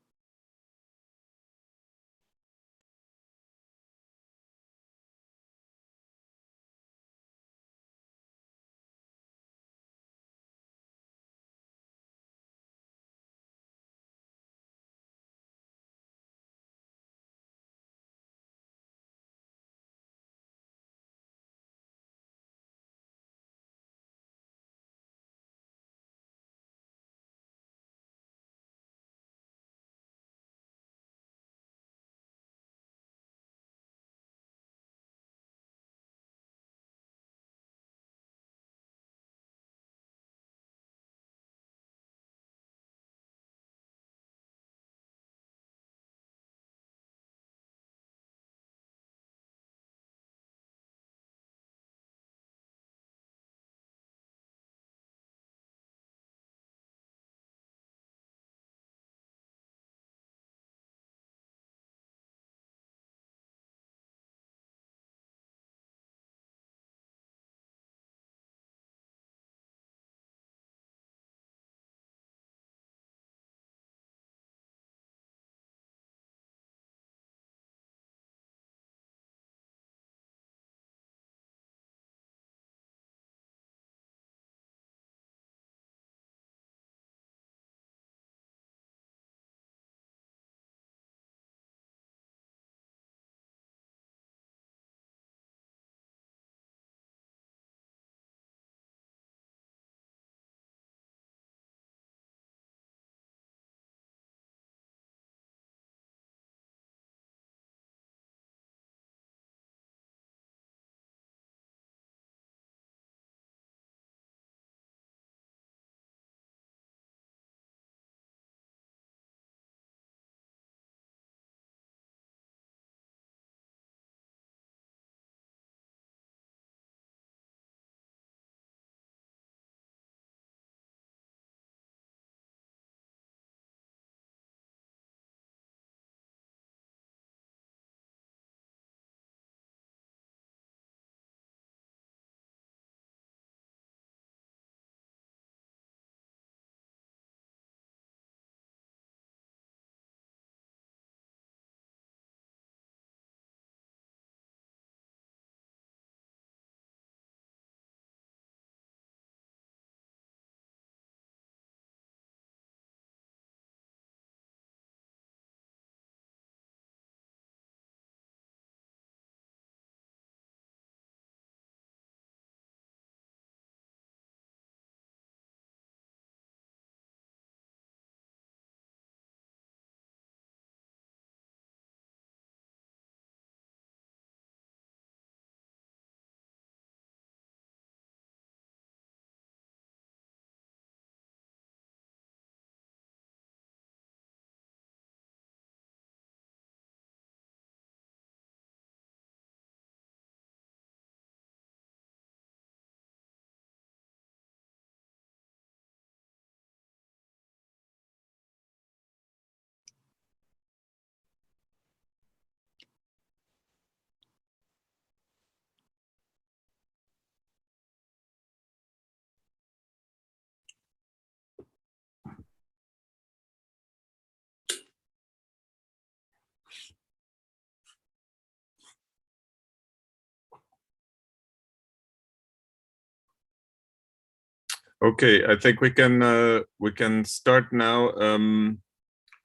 Okay, I think we can start now.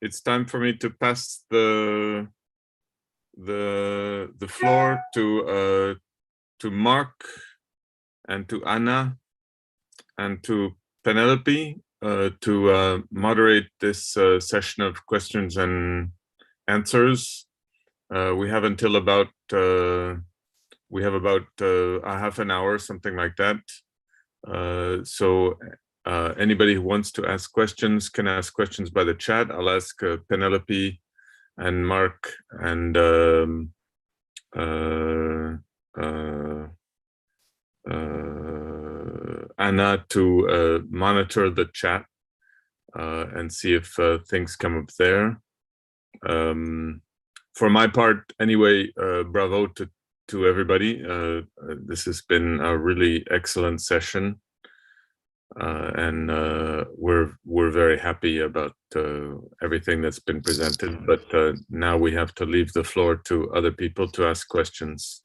It's time for me to pass the floor to Mark and to Anna and to Penelope to moderate this session of questions and answers. We have until about a half an hour, something like that. So anybody who wants to ask questions can ask questions by the chat. I'll ask Penelope and Mark and Anna to monitor the chat and see if things come up there. For my part, anyway, bravo to everybody. This has been a really excellent session. and we're very happy about everything that's been presented. But now we have to leave the floor to other people to ask questions.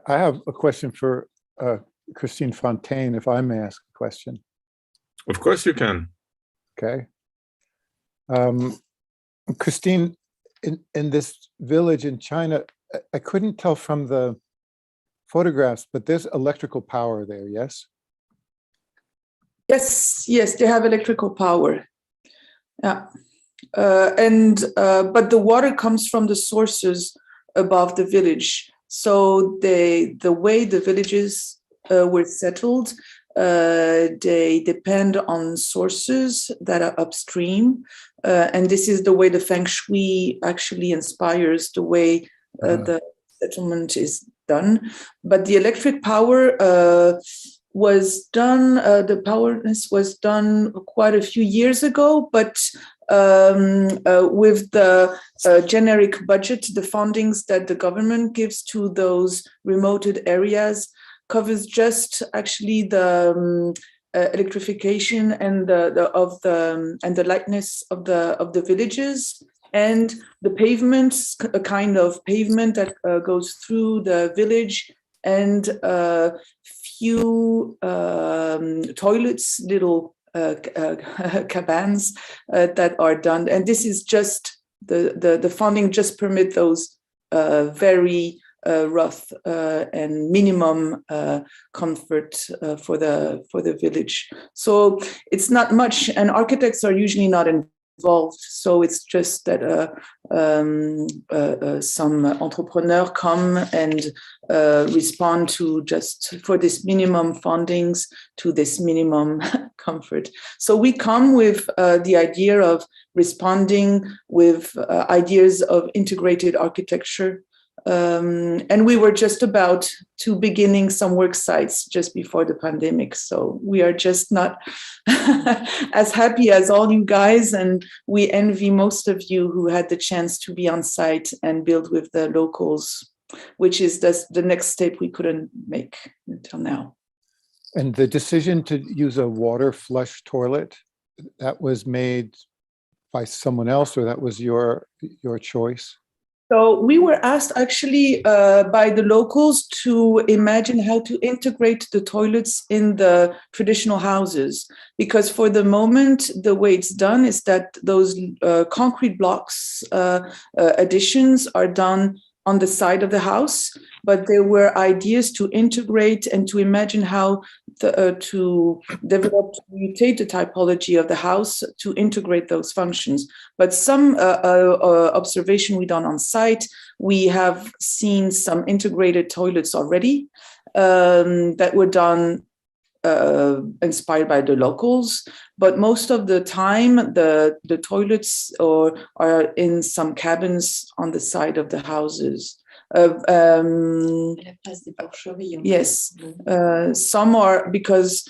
I have a question for Christine Fontaine, if I may ask a question. Of course you can. Okay. Christine, in this village in China, I couldn't tell from the photographs, but there's electrical power there, yes? Yes, they have electrical power. Yeah. But the water comes from the sources above the village. So the way the villages were settled, they depend on sources that are upstream. And this is the way the Feng Shui actually inspires the way the settlement is done. But the electric power was done, the powerness was done quite a few years ago, but with the generic budget, the fundings that the government gives to those remote areas covers just actually the electrification and the lightness of the villages, and the pavement, a kind of pavement that goes through the village, and few toilets, little cabans that are done. And this is just the funding just permit those very rough and minimum comfort for the village. So it's not much, and architects are usually not involved. So it's just that some entrepreneurs come and respond to just for this minimum fundings to this minimum comfort. So we come with the idea of responding with ideas of integrated architecture. And we were just about to beginning some work sites just before the pandemic. So we are just not as happy as all you guys. And we envy most of you who had the chance to be on site and build with the locals, which is the next step we couldn't make until now. And the decision to use a water flush toilet, that was made by someone else, or that was your choice? So we were asked actually by the locals to imagine how to integrate the toilets in the traditional houses, because for the moment, the way it's done is that those concrete blocks additions are done on the side of the house, but there were ideas to integrate and to imagine how to develop, to mutate the typology of the house to integrate those functions. But some observation we done on site, we have seen some integrated toilets already that were done inspired by the locals, but most of the time the toilets are in some cabins on the side of the houses. Yes, some are because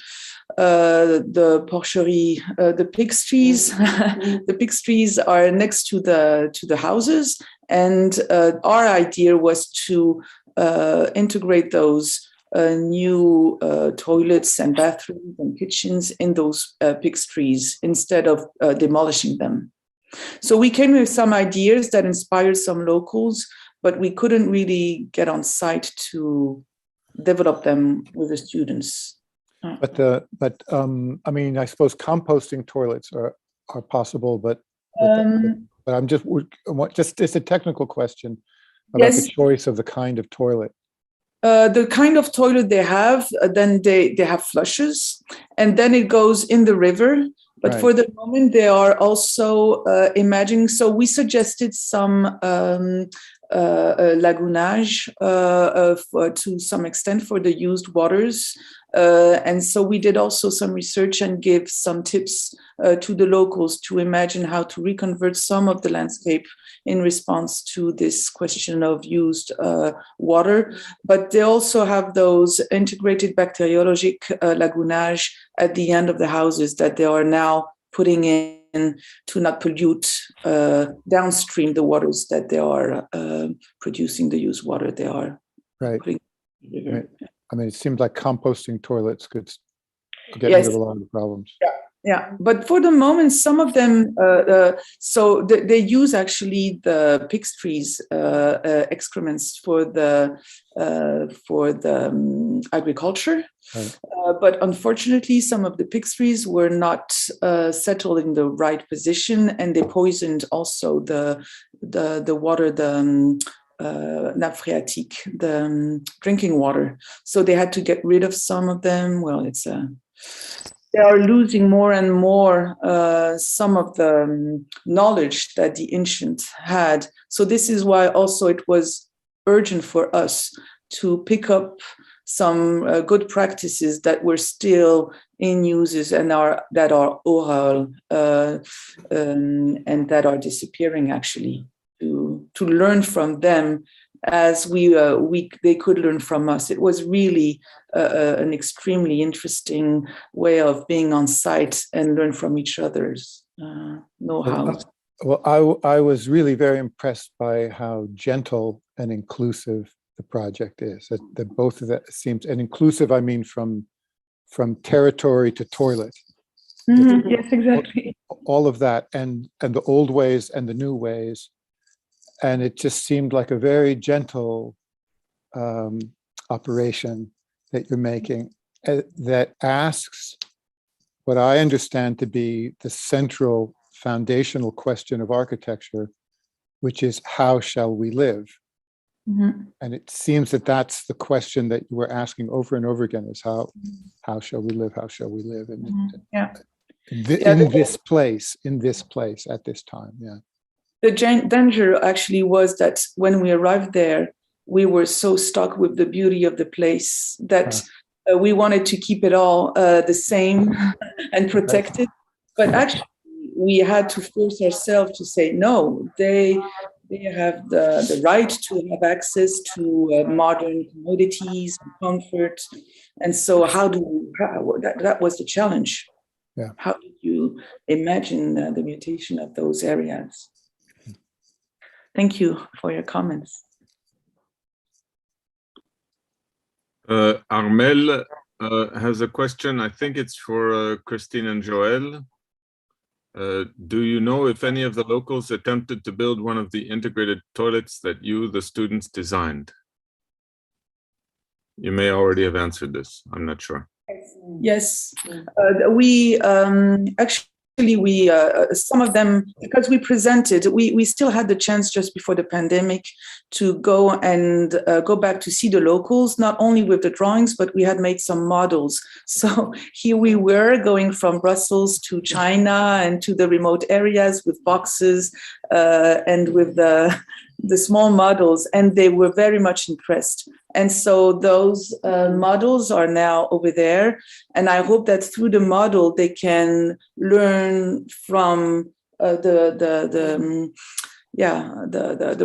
the porcherie, the pigsties, the pigsties are next to the houses, and our idea was to integrate those new toilets and bathrooms and kitchens in those pigsties instead of demolishing them. So we came with some ideas that inspired some locals, but we couldn't really get on site to develop them with the students. But I mean, I suppose composting toilets are possible, but I'm just it's a technical question about the choice of the kind of toilet. The kind of toilet they have, then they have flushes, and then it goes in the river. But for the moment, they are also imagining. So we suggested some lagoonage to some extent for the used waters, And so we did also some research and give some tips to the locals to imagine how to reconvert some of the landscape in response to this question of used water. But they also have those integrated bacteriologic lagoonage at the end of the houses that they are now putting in to not pollute downstream the waters that they are producing, the used water they are putting in the river. I mean, it seems like composting toilets could get rid of a lot of the problems. Yeah, but for the moment, some of them, so they use actually the pig's trees excrements for the agriculture. Right. But unfortunately, some of the pig's trees were not settled in the right position, and they poisoned also the water, nappe phréatique, the drinking water. So they had to get rid of some of them. Well, they are losing more and more some of the knowledge that the ancients had. So this is why also it was urgent for us to pick up some good practices that were still in uses and that are oral and that are disappearing actually. To learn from them as they could learn from us. It was really an extremely interesting way of being on site and learn from each other's know-how. Well, I was really very impressed by how gentle and inclusive the project is. That both of that seems, and inclusive, I mean from territory to toilet. Mm-hmm. Yes, exactly. All of that, and the old ways and the new ways. And it just seemed like a very gentle operation that you're making that asks what I understand to be the central foundational question of architecture, which is how shall we live? Mm-hmm. And it seems that that's the question that you were asking over and over again, is how shall we live? How shall we live? And in this place, at this time, yeah. The danger actually was that when we arrived there, we were so stuck with the beauty of the place that we wanted to keep it all the same and protected. But actually, we had to force ourselves to say, no, they have the right to have access to modern commodities and comfort. And so that was the challenge. Yeah. How did you imagine the mutation of those areas? Thank you for your comments. Armel has a question. I think it's for Christine and Joël. Do you know if any of the locals attempted to build one of the integrated toilets that you, the students, designed? You may already have answered this. I'm not sure. Yes, we actually. We some of them, because we presented, we still had the chance just before the pandemic to go and go back to see the locals, not only with the drawings, but we had made some models. So here we were going from Brussels to China and to the remote areas with boxes and with the small models, and they were very much impressed. And so those models are now over there. And I hope that through the model, they can learn from the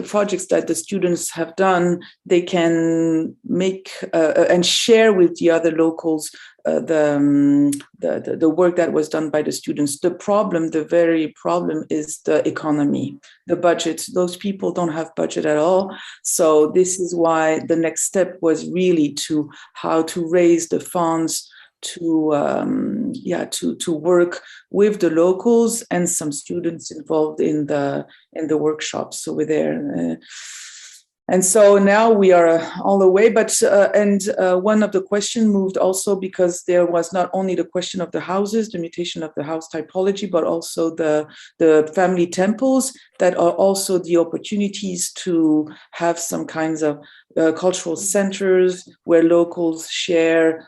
projects that the students have done. They can make and share with the other locals the work that was done by the students. The very problem is the economy, the budget. Those people don't have budget at all. So this is why the next step was really how to raise the funds to work with the locals and some students involved in the workshops over there. And so now we are all the way, but one of the questions moved also because there was not only the question of the houses, the mutation of the house typology, but also the family temples that are also the opportunities to have some kinds of cultural centers where locals share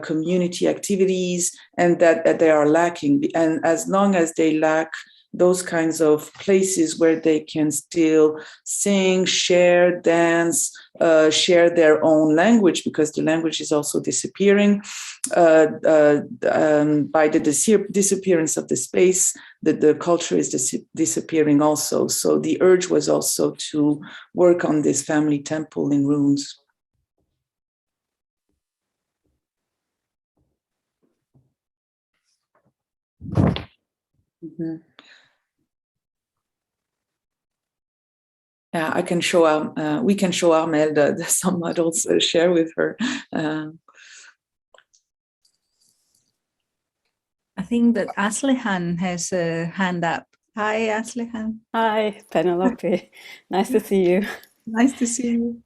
community activities, and that they are lacking. And as long as they lack those kinds of places where they can still sing, share, dance, share their own language, because the language is also disappearing by the disappearance of the space. The culture is disappearing also. So the urge was also to work on this family temple in ruins. Mm-hmm. Yeah, I can show we can show Armel some models, share with her. I think that Aslihan has a hand up. Hi, Aslihan. Hi, Penelope. Nice to see you. Nice to see you.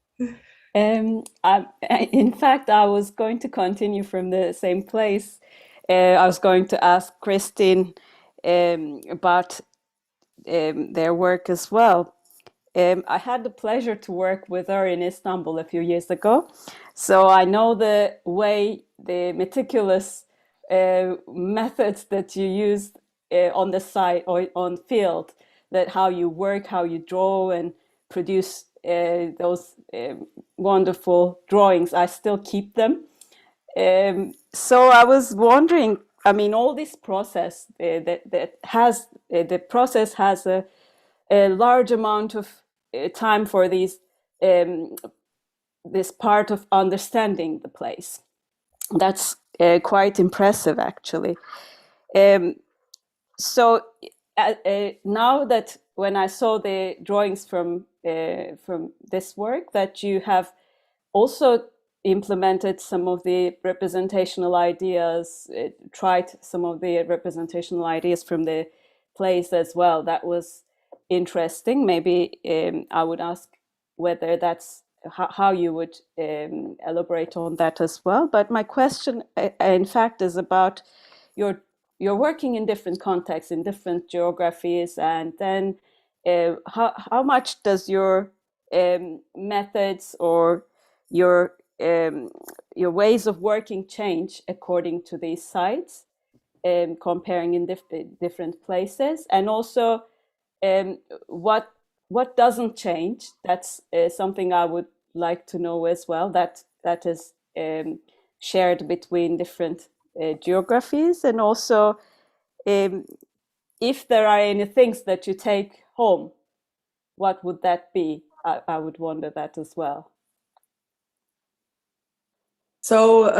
In fact, I was going to continue from the same place. I was going to ask Christine about their work as well. I had the pleasure to work with her in Istanbul a few years ago. So I know the meticulous methods that you use on the site or on field, that how you work, how you draw and produce those wonderful drawings. I still keep them. So I was wondering, I mean, all this process the process has a large amount of time for this part of understanding the place. That's quite impressive, actually. So now that when I saw the drawings from this work, that you have also implemented some of the representational ideas, tried some of the representational ideas from the plays as well. That was interesting. Maybe I would ask whether that's how you would elaborate on that as well. But my question, in fact, is about you're working in different contexts, in different geographies, and then how much does your methods or your ways of working change according to these sites, comparing in different places, and also what doesn't change? That's something I would like to know as well. That is shared between different geographies, and also if there are any things that you take home, what would that be? I would wonder that as well. So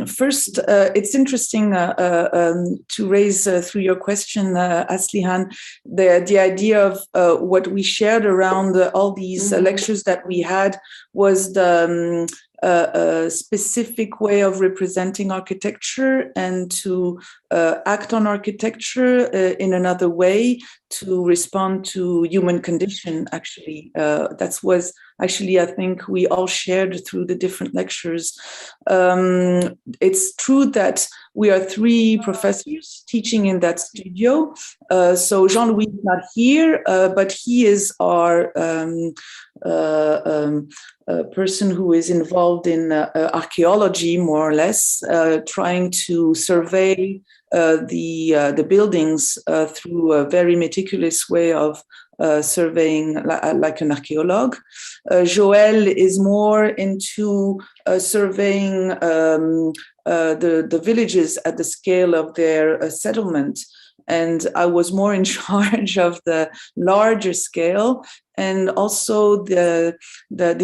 first, it's interesting to raise through your question, Aslihan, the idea of what we shared around all these lectures that we had was the a specific way of representing architecture and to act on architecture in another way to respond to human condition. Actually, that was actually, I think we all shared through the different lectures. It's true that we are 3 professors teaching in that studio. So Jean-Louis is not here, but he is our person who is involved in archaeology, more or less, trying to survey the buildings through a very meticulous way of surveying like an archaeologue. Joël is more into surveying the villages at the scale of their settlement. And I was more in charge of the larger scale and also the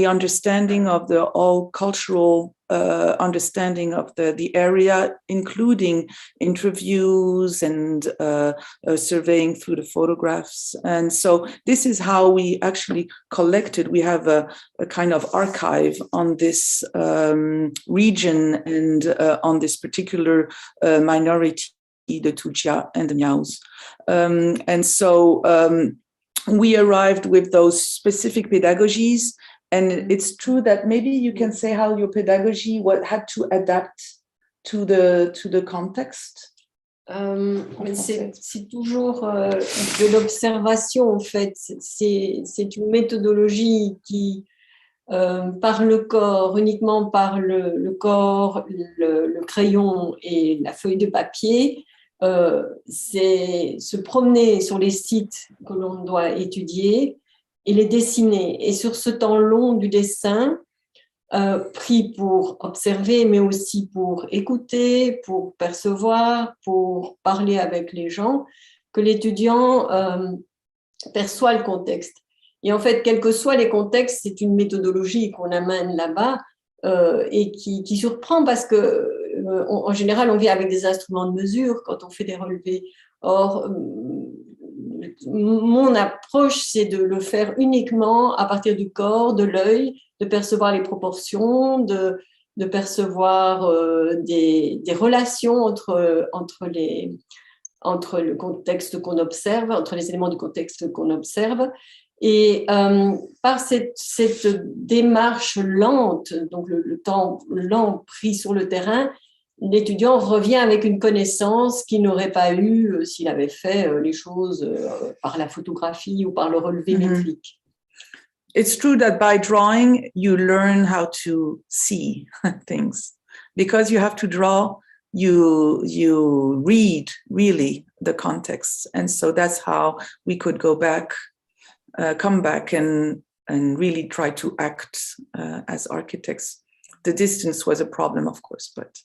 understanding of the all cultural understanding of the area, including interviews and surveying through the photographs. And so this is how we actually collected. We have a kind of archive on this region and on this particular minority, the Tujia and the Miaos. And so we arrived with those specific pedagogies. And it's true that maybe you can say how your pedagogy had to adapt to the context. Mais c'est toujours de l'observation, en fait. C'est une méthodologie qui, par le corps, uniquement par le corps, le crayon et la feuille de papier, c'est se promener sur les sites que l'on doit étudier et les dessiner. Et sur ce temps long du dessin, pris pour observer, mais aussi pour écouter, pour percevoir, pour parler avec les gens, que l'étudiant perçoit le contexte. Et en fait, quels que soient les contextes, c'est une méthodologie qu'on amène là-bas et qui surprend parce que en général, on vient avec des instruments de mesure quand on fait des relevés. Or, mon approche, c'est de le faire uniquement à partir du corps, de l'œil, de percevoir les proportions, de percevoir des relations entre le contexte qu'on observe, entre les éléments du contexte qu'on observe. Et par cette démarche lente, donc le temps lent pris sur le terrain, l'étudiant revient avec une connaissance qu'il n'aurait pas eue s'il avait fait les choses par la photographie ou par le relevé métrique. It's true that by drawing, you learn how to see things. Because you have to draw, you read really the context. And so that's how we could go back, come back and really try to act as architects. The distance was a problem, of course, but.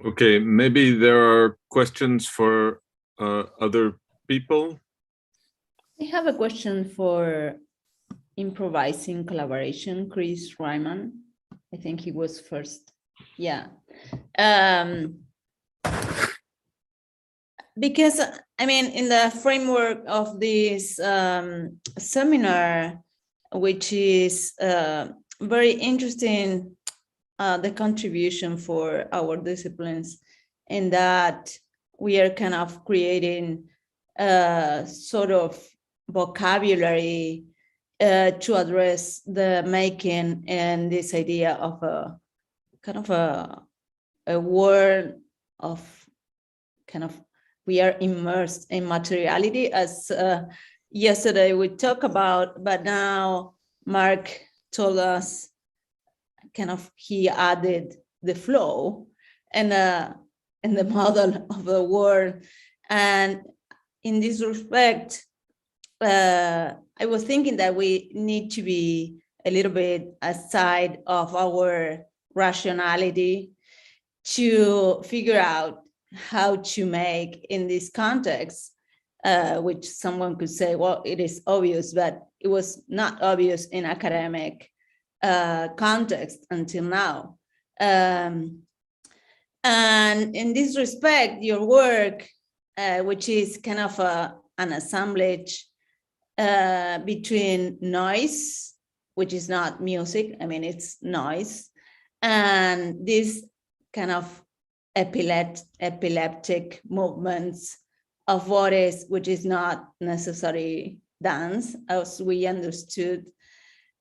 Okay, maybe there are questions for other people. I have a question for improvising collaboration, Chris Ryman. I think he was first. Yeah. Because, I mean, in the framework of this seminar, which is very interesting, the contribution for our disciplines, in that we are kind of creating a sort of vocabulary to address the making and this idea of a kind of a world of kind of, we are immersed in materiality, as yesterday we talked about, but now Mark told us kind of he added the flow and the model of the world. And in this respect, I was thinking that we need to be a little bit aside of our rationality to figure out how to make in this context, which someone could say, well, it is obvious, but it was not obvious in academic context until now. And in this respect, your work, which is kind of an assemblage between noise, which is not music, I mean, it's noise, and this kind of epileptic movements of bodies, which is not necessarily dance, as we understood.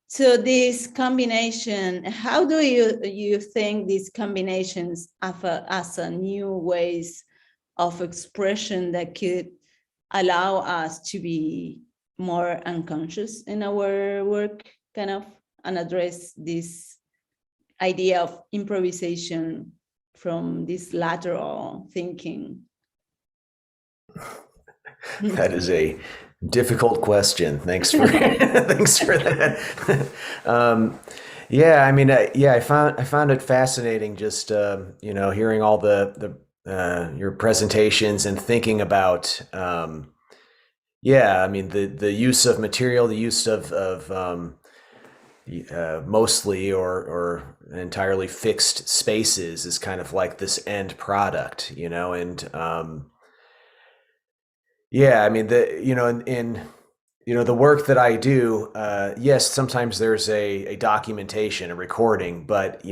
So this combination, how do you think these combinations as a new ways of expression that could allow us to be more unconscious in our work, kind of, and address this idea of improvisation from this lateral thinking? That is a difficult question. Thanks for thanks for that. Yeah, I mean, I found it fascinating just hearing all the your presentations and thinking about I mean the use of material, the use of mostly or entirely fixed spaces is kind of like this end product, and I mean in the work that I do, yes, sometimes there's a documentation, a recording, but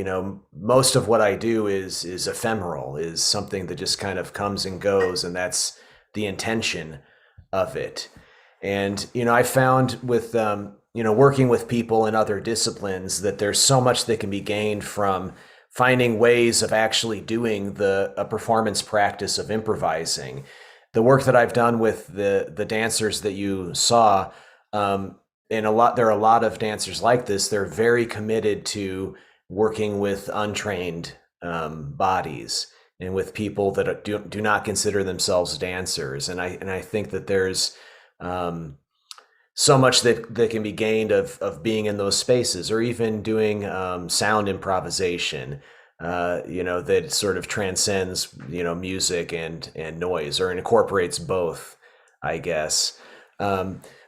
most of what I do is ephemeral, is something that just kind of comes and goes, and that's the intention of it. And I found with working with people in other disciplines that there's so much that can be gained from finding ways of actually doing a performance practice of improvising. The work that I've done with the dancers that you saw, and there are a lot of dancers like this. They're very committed to working with untrained bodies and with people that do not consider themselves dancers. And I think that there's so much that can be gained of being in those spaces, or even doing sound improvisation, that sort of transcends, music and noise, or incorporates both, I guess.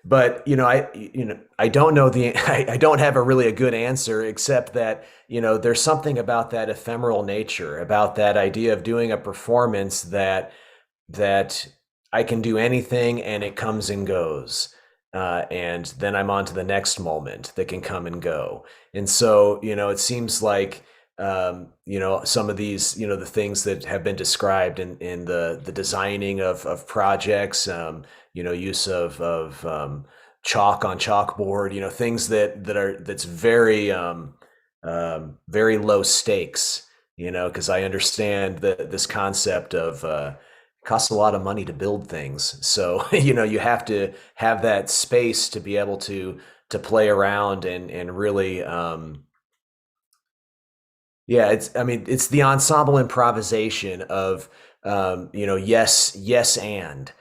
But I don't know I don't have a good answer, except that there's something about that ephemeral nature, about that idea of doing a performance that I can do anything and it comes and goes, and then I'm on to the next moment that can come and go. And so it seems like some of these the things that have been described in the designing of projects, use of chalk on chalkboard, things that's very very low stakes, because I understand this concept of it costs a lot of money to build things. So you have to have that space to be able to play around and really it's the ensemble improvisation of yes and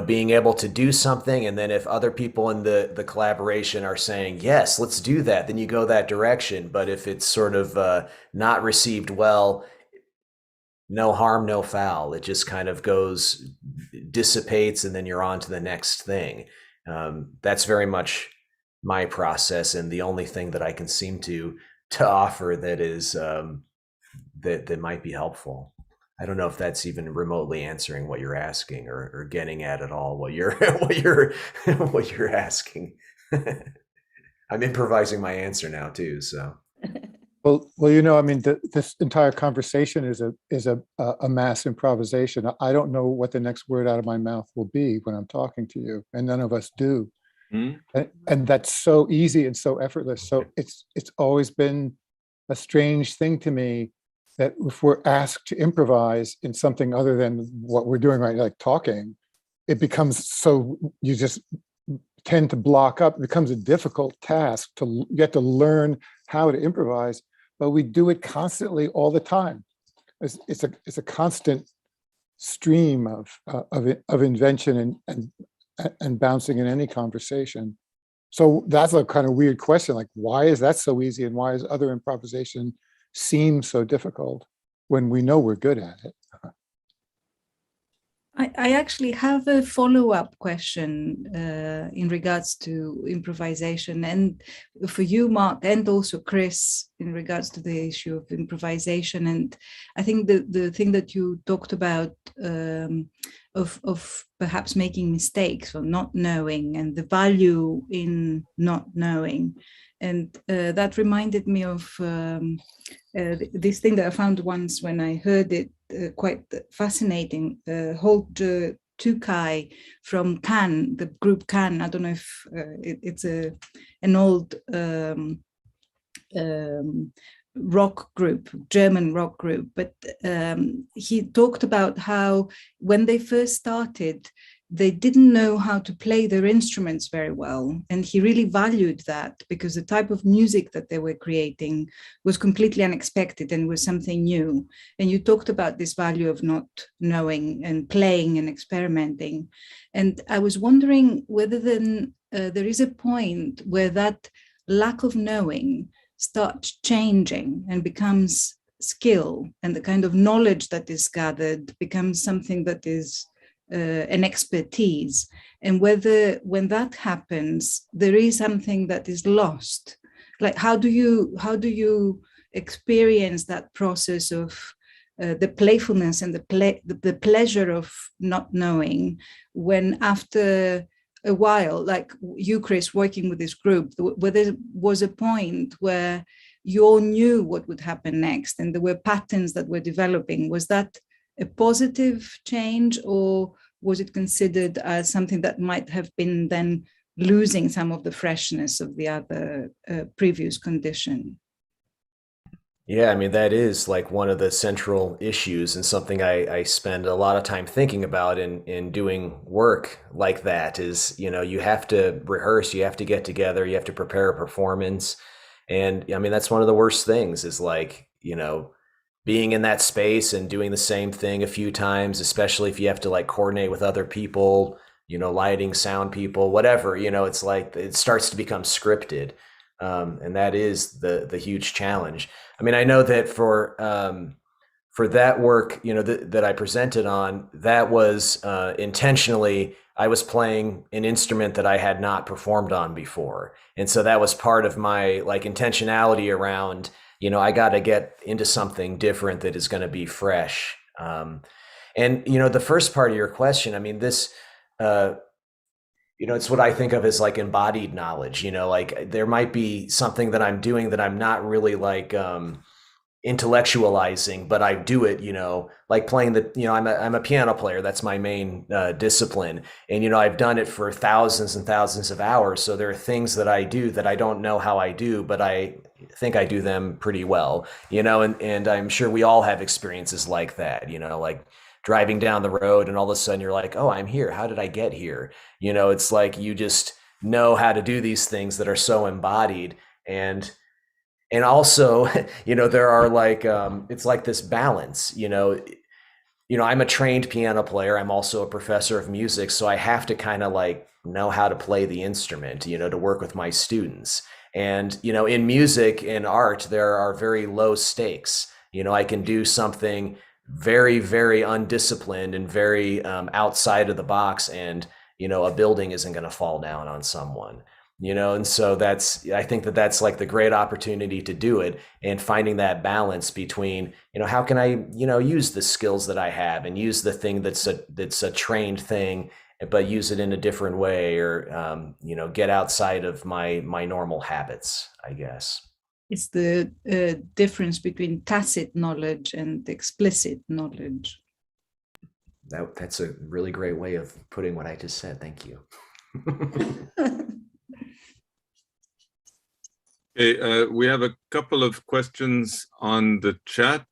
being able to do something, and then if other people in the collaboration are saying yes, let's do that, then you go that direction. But if it's sort of not received well, no harm, no foul. It just kind of dissipates, and then you're on to the next thing. That's very much my process, and the only thing that I can seem to offer that is that might be helpful. I don't know if that's even remotely answering what you're asking, or getting at all what you're what you're asking. I'm improvising my answer now too. So. Well, I mean, this entire conversation is a mass improvisation. I don't know what the next word out of my mouth will be when I'm talking to you, and none of us do. And that's so easy and so effortless. So it's always been a strange thing to me that if we're asked to improvise in something other than what we're doing right now, like talking, it becomes so, you just tend to block up. It becomes a difficult task you have to learn how to improvise, but we do it constantly all the time. It's a constant stream of invention and bouncing in any conversation. So that's a kind of weird question, like, why is that so easy, and why is other improvisation seem so difficult when we know we're good at it? I actually have a follow-up question in regards to improvisation, and for you, Mark, and also Chris, in regards to the issue of improvisation. And I think the thing that you talked about of perhaps making mistakes or not knowing, and the value in not knowing. And that reminded me of this thing that I found once when I heard it, quite fascinating. Holt Tukai from Cannes, the group Cannes. I don't know if it's an old rock group, German rock group, but he talked about how when they first started, they didn't know how to play their instruments very well. And he really valued that, because the type of music that they were creating was completely unexpected and was something new. And you talked about this value of not knowing and playing and experimenting. And I was wondering whether then there is a point where that lack of knowing starts changing and becomes skill, and the kind of knowledge that is gathered becomes something that is an expertise, and whether when that happens there is something that is lost. Like, how do you experience that process of the playfulness and the pleasure of not knowing, when after a while, like you, Chris, working with this group, where there was a point where you all knew what would happen next and there were patterns that were developing? Was that a positive change, or was it considered as something that might have been then losing some of the freshness of the other previous condition? Yeah, I mean, that is like one of the central issues, and something I spend a lot of time thinking about in doing work like that is, you have to rehearse, you have to get together, you have to prepare a performance. And I mean, that's one of the worst things, is like, being in that space and doing the same thing a few times, especially if you have to like coordinate with other people, you know, lighting, sound people, whatever, you know, it's like it starts to become scripted. And that is the huge challenge. I mean, I know that for that work, you know, that I presented on, that was intentionally, I was playing an instrument that I had not performed on before. And so that was part of my like intentionality around, you know, I got to get into something different that is going to be fresh. And, you know, the first part of your question, I mean, this, you know, it's what I think of as like embodied knowledge, you know, like there might be something that I'm doing that I'm not really like intellectualizing, but I do it, you know, like playing the, you know, I'm a piano player. That's my main discipline. And, you know, I've done it for thousands and thousands of hours. So there are things that I do that I don't know how I do, but I think I do them pretty well, you know, and I'm sure we all have experiences like that, you know, like driving down the road and all of a sudden you're like, oh, I'm here. How did I get here? You know, it's like you just know how to do these things that are so embodied. And also, you know, there are like, it's like this balance, you know, I'm a trained piano player. I'm also a professor of music. So I have to kind of like know how to play the instrument, you know, to work with my students. And, you know, in music and art, there are very low stakes. You know, I can do something very, very undisciplined and very outside of the box. And, you know, a building isn't going to fall down on someone. You know, and so I think that's like the great opportunity to do it, and finding that balance between, you know, how can I, you know, use the skills that I have and use the thing that's a trained thing, but use it in a different way, or, you know, get outside of my normal habits, I guess. It's the difference between tacit knowledge and explicit knowledge. That's a really great way of putting what I just said. Thank you. Okay, we have a couple of questions on the chat.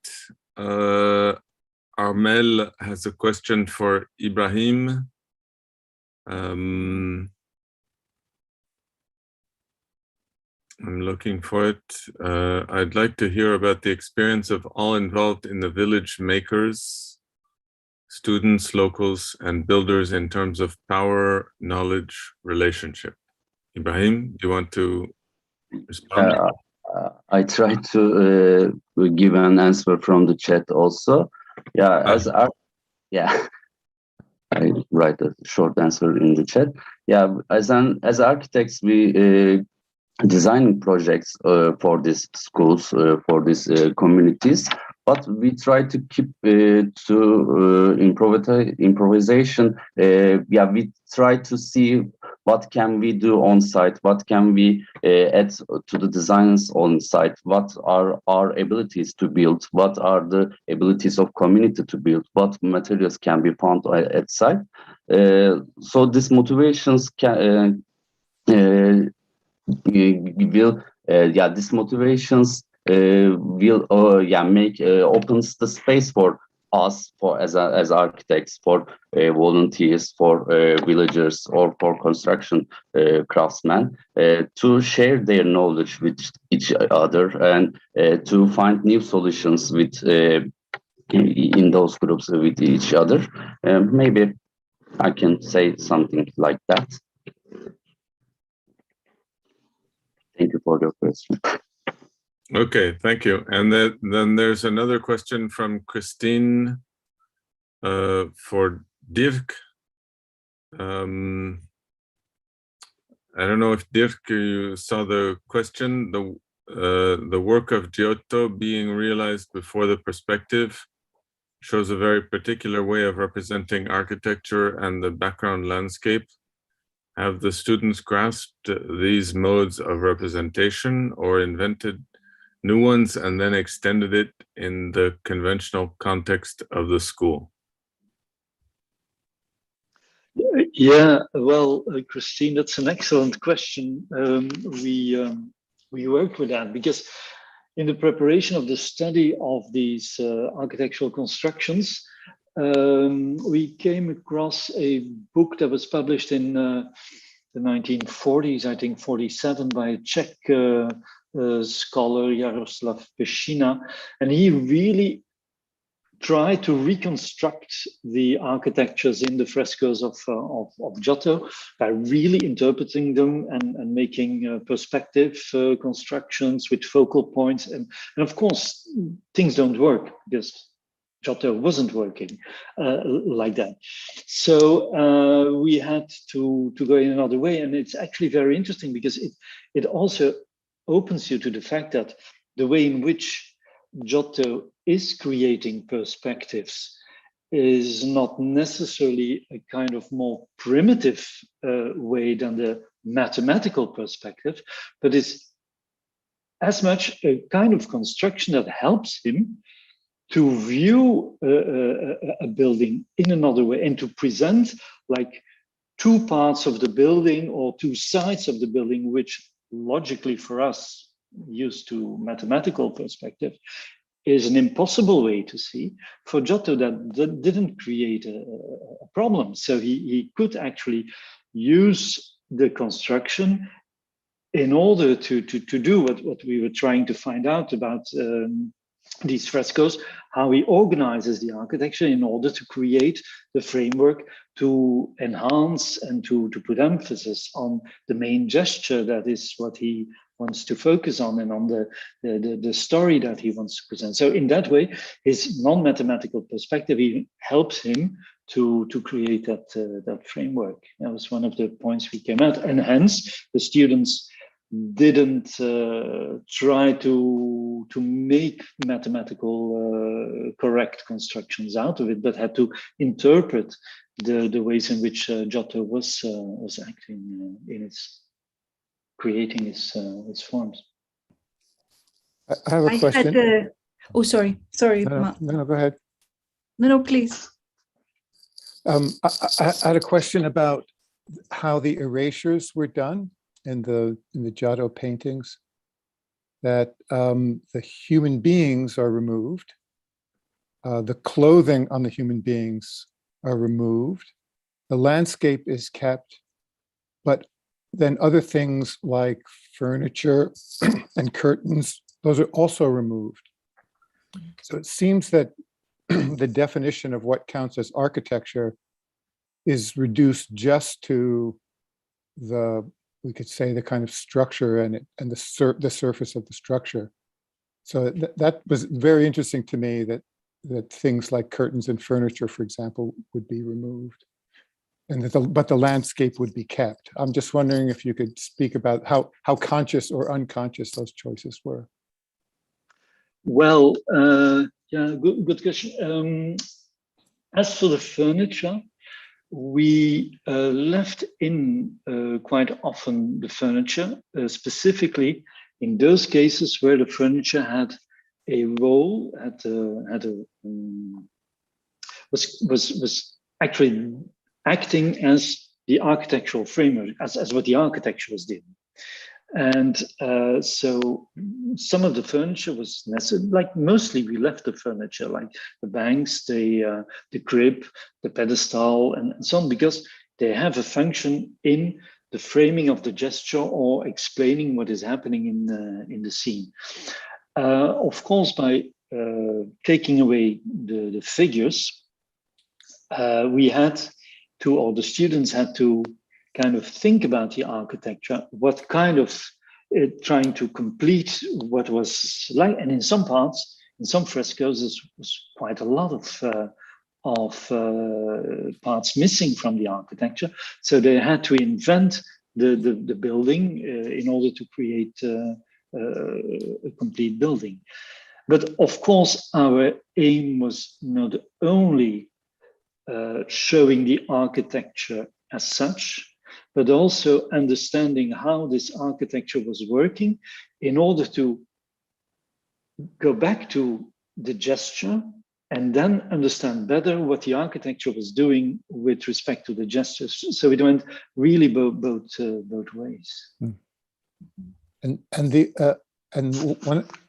Armel has a question for Ibrahim. I'm looking for it. I'd like to hear about the experience of all involved in the village makers, students, locals, and builders in terms of power, knowledge, relationship. Ibrahim, do you want to respond? I tried to give an answer from the chat also. Yeah, I write a short answer in the chat. Yeah, as architects, we designing projects for these schools, for these communities, but we try to keep to improvisation. We try to see what can we do on site, what can we add to the designs on site, what are our abilities to build, what are the abilities of community to build, what materials can be found at site. So these motivations can these motivations will make opens the space for us, for as architects, for volunteers, for villagers, or for construction craftsmen to share their knowledge with each other, and to find new solutions with in those groups with each other. Maybe I can say something like that. Thank you for your question. Okay, thank you. And then there's another question from Christine for Dirk. I don't know if Dirk, you saw the question. The work of Giotto being realized before the perspective shows a very particular way of representing architecture and the background landscape. Have the students grasped these modes of representation or invented new ones and then extended it in the conventional context of the school? Yeah, well, Christine, that's an excellent question. We worked with that because in the preparation of the study of these architectural constructions, we came across a book that was published in the 1940s, I think 47, by a Czech scholar, Jaroslav Pešina, and he really try to reconstruct the architectures in the frescoes of Giotto by really interpreting them and making perspective constructions with focal points. And of course, things don't work because Giotto wasn't working like that. So we had to go in another way. And it's actually very interesting because it also opens you to the fact that the way in which Giotto is creating perspectives is not necessarily a kind of more primitive way than the mathematical perspective, but is as much a kind of construction that helps him to view a building in another way and to present like two parts of the building or two sides of the building, which logically for us, used to mathematical perspective, is an impossible way to see. For Giotto, that didn't create a problem. So he could actually use the construction in order to do what we were trying to find out about these frescoes, how he organizes the architecture in order to create the framework to enhance and to put emphasis on the main gesture, that is what he wants to focus on, and on the story that he wants to present. So in that way, his non-mathematical perspective even helps him to create that framework. That was one of the points we came at, and hence the students didn't try to make mathematical correct constructions out of it, but had to interpret the ways in which Giotto was acting in its creating its forms. I have a question. Oh, sorry. No, go ahead. No, please. I had a question about how the erasures were done in the Giotto paintings. That the human beings are removed, the clothing on the human beings are removed, the landscape is kept, but then other things like furniture and curtains, those are also removed. So it seems that the definition of what counts as architecture is reduced just to we could say the kind of structure and the surface of the structure. So that was very interesting to me, that things like curtains and furniture, for example, would be removed, and but the landscape would be kept. I'm just wondering if you could speak about how conscious or unconscious those choices were. Well, yeah, good question. As for the furniture, we left in quite often the furniture, specifically in those cases where the furniture had a role, was actually acting as the architectural framework, as what the architecture was doing. And so some of the furniture was necessary, like mostly we left the furniture, like the banks, the crib, the pedestal, and so on, because they have a function in the framing of the gesture or explaining what is happening in the scene. Of course, by taking away the figures, we had to, or the students had to, kind of think about the architecture, what kind of trying to complete what was like, and in some parts, in some frescoes, there was quite a lot of parts missing from the architecture. So they had to invent the building in order to create a complete building. But of course, our aim was not only showing the architecture as such, but also understanding how this architecture was working in order to go back to the gesture and then understand better what the architecture was doing with respect to the gestures. So it went really both ways. And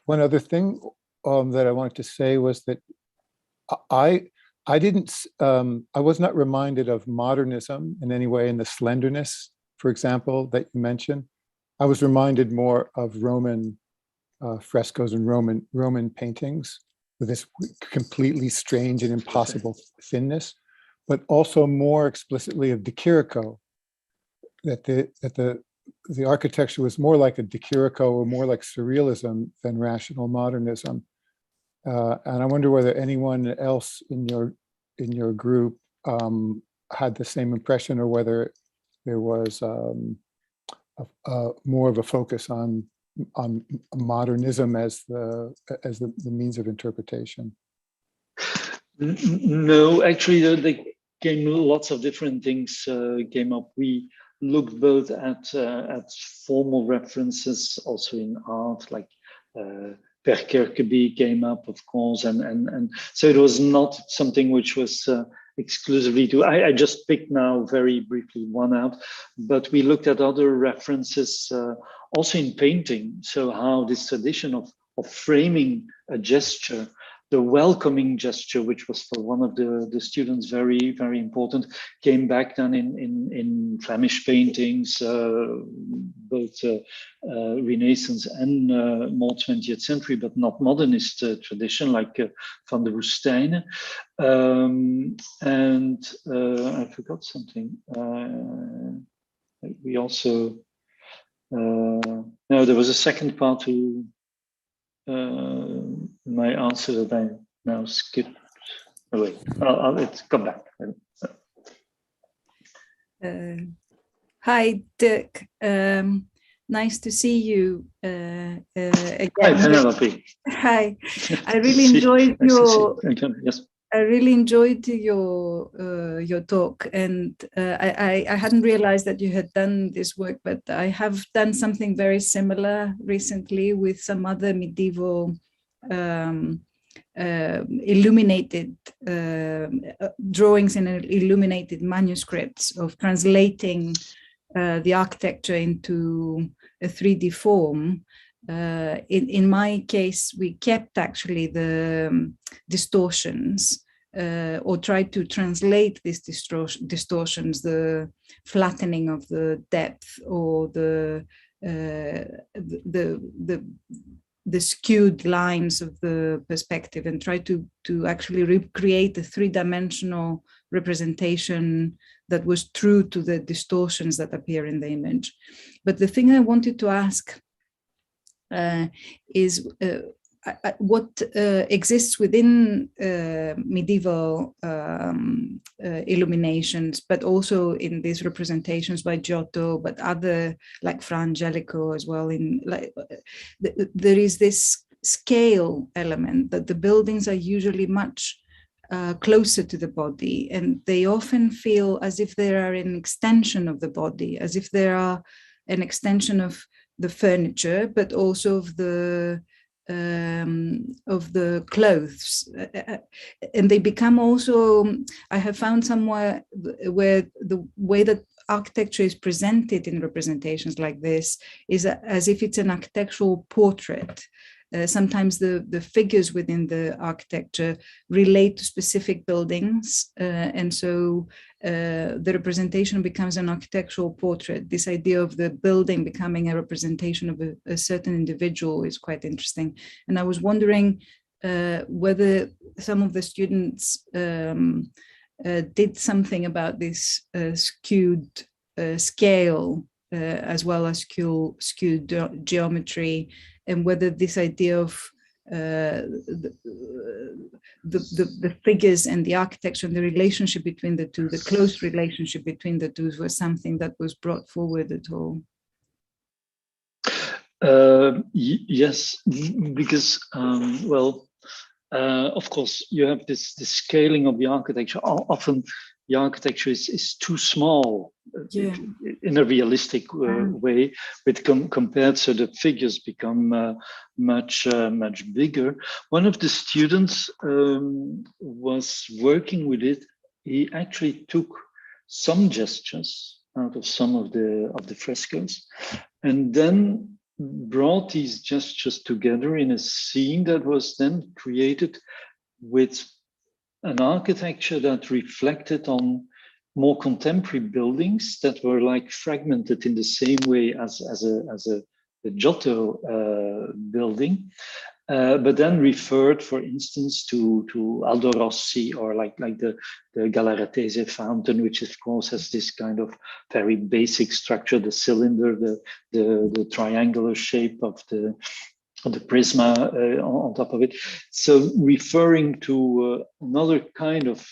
one other thing that I wanted to say was that I was not reminded of modernism in any way, in the slenderness, for example, that you mentioned. I was reminded more of Roman frescoes and Roman paintings. with this completely strange and impossible thinness, but also more explicitly of De Chirico, that the architecture was more like a De Chirico or more like surrealism than rational modernism. And I wonder whether anyone else in your group had the same impression, or whether there was more of a focus on modernism as the means of interpretation. No, actually, there came lots of different things came up. We looked both at formal references, also in art, like Per Kirkeby came up, of course, and so it was not something which was exclusively to. I just picked now very briefly one out, but we looked at other references also in painting. So how this tradition of framing a gesture, the welcoming gesture, which was for one of the students very, very important, came back then in Flemish paintings, both Renaissance and more 20th century, but not modernist tradition, like Van der Woestijnen. And I forgot something. We also, no, there was a second part to my answer that I now skipped. Oh, wait, let's come back. Hi, Dirk. Nice to see you again. Hi, Penelope. Hi. I really enjoyed your. Yes. I really enjoyed your talk, and I hadn't realized that you had done this work, but I have done something very similar recently with some other medieval illuminated drawings in illuminated manuscripts of translating the architecture into a 3D form. In my case, we kept actually the distortions or tried to translate these distortions, the flattening of the depth or the skewed lines of the perspective, and try to actually recreate a three-dimensional representation that was true to the distortions that appear in the image. But the thing I wanted to ask is what exists within medieval illuminations, but also in these representations by Giotto, but other like Fra Angelico as well. In like there is this scale element that the buildings are usually much closer to the body, and they often feel as if they are an extension of the body, as if they are an extension of the furniture, but also of the clothes, and they become also. I have found somewhere where the way that architecture is presented in representations like this is as if it's an architectural portrait. Sometimes the figures within the architecture relate to specific buildings, and so the representation becomes an architectural portrait. This idea of the building becoming a representation of a certain individual is quite interesting. And I was wondering whether some of the students did something about this skewed scale as well as skewed geometry, and whether this idea of the figures and the architecture and the relationship between the two, the close relationship between the two, was something that was brought forward at all. Yes, because of course you have this scaling of the architecture. Often the architecture is too small in a realistic way, with compared, so the figures become much bigger. One of the students was working with it. He actually took some gestures out of some of the frescoes, and then brought these gestures together in a scene that was then created with an architecture that reflected on more contemporary buildings that were like fragmented in the same way as a Giotto building. but then referred, for instance, to Aldo Rossi, or like the Galleratese fountain, which of course has this kind of very basic structure, the cylinder, the triangular shape of the prisma on top of it. So referring to another kind of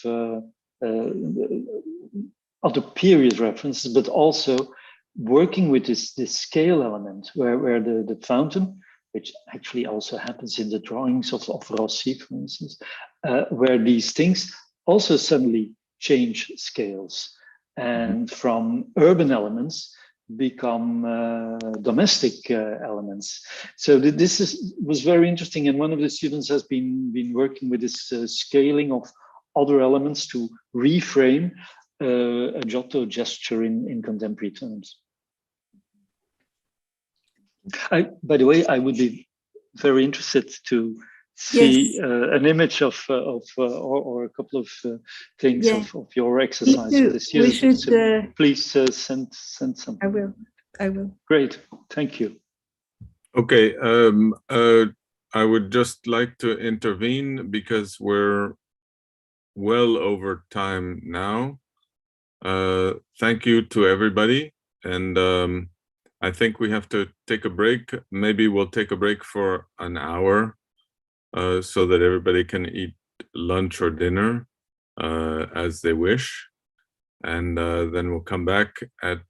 other period references, but also working with this scale element where the fountain, which actually also happens in the drawings of Rossi, for instance, where these things also suddenly change scales and from urban elements become domestic elements. So this was very interesting, and one of the students has been working with this scaling of other elements to reframe a Giotto gesture in contemporary terms. By the way, I would be very interested to see an image of or a couple of things of your exercise with the students. So please send some. I will. Great, thank you. Okay, I would just like to intervene because we're well over time now. Thank you to everybody, and I think we have to take a break. Maybe we'll take a break for an hour so that everybody can eat lunch or dinner as they wish. And then we'll come back at,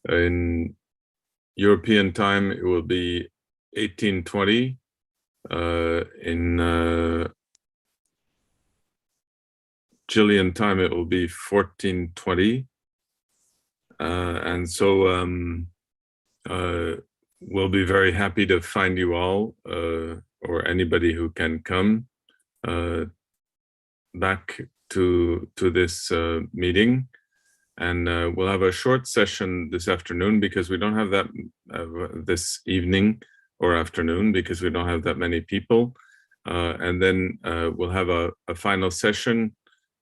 in European time, it will be 18:20. In Chilean time, it will be 14:20. And so we'll be very happy to find you all or anybody who can come back to this meeting. And we'll have a short session this afternoon because we don't have that this evening or afternoon because we don't have that many people. And then we'll have a final session,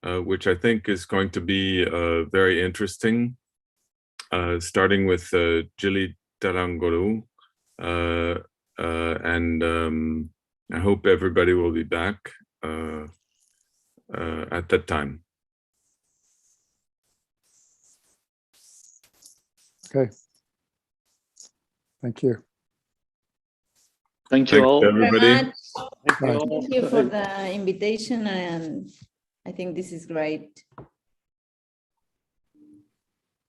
which I think is going to be very interesting. Starting with Jili Tarangolu, and I hope everybody will be back at that time. Okay. Thank you. Thank you all, everybody. Thank you for the invitation, and I think this is great.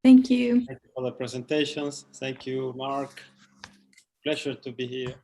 Thank you. Thank you for the presentations. Thank you, Mark. Pleasure to be here.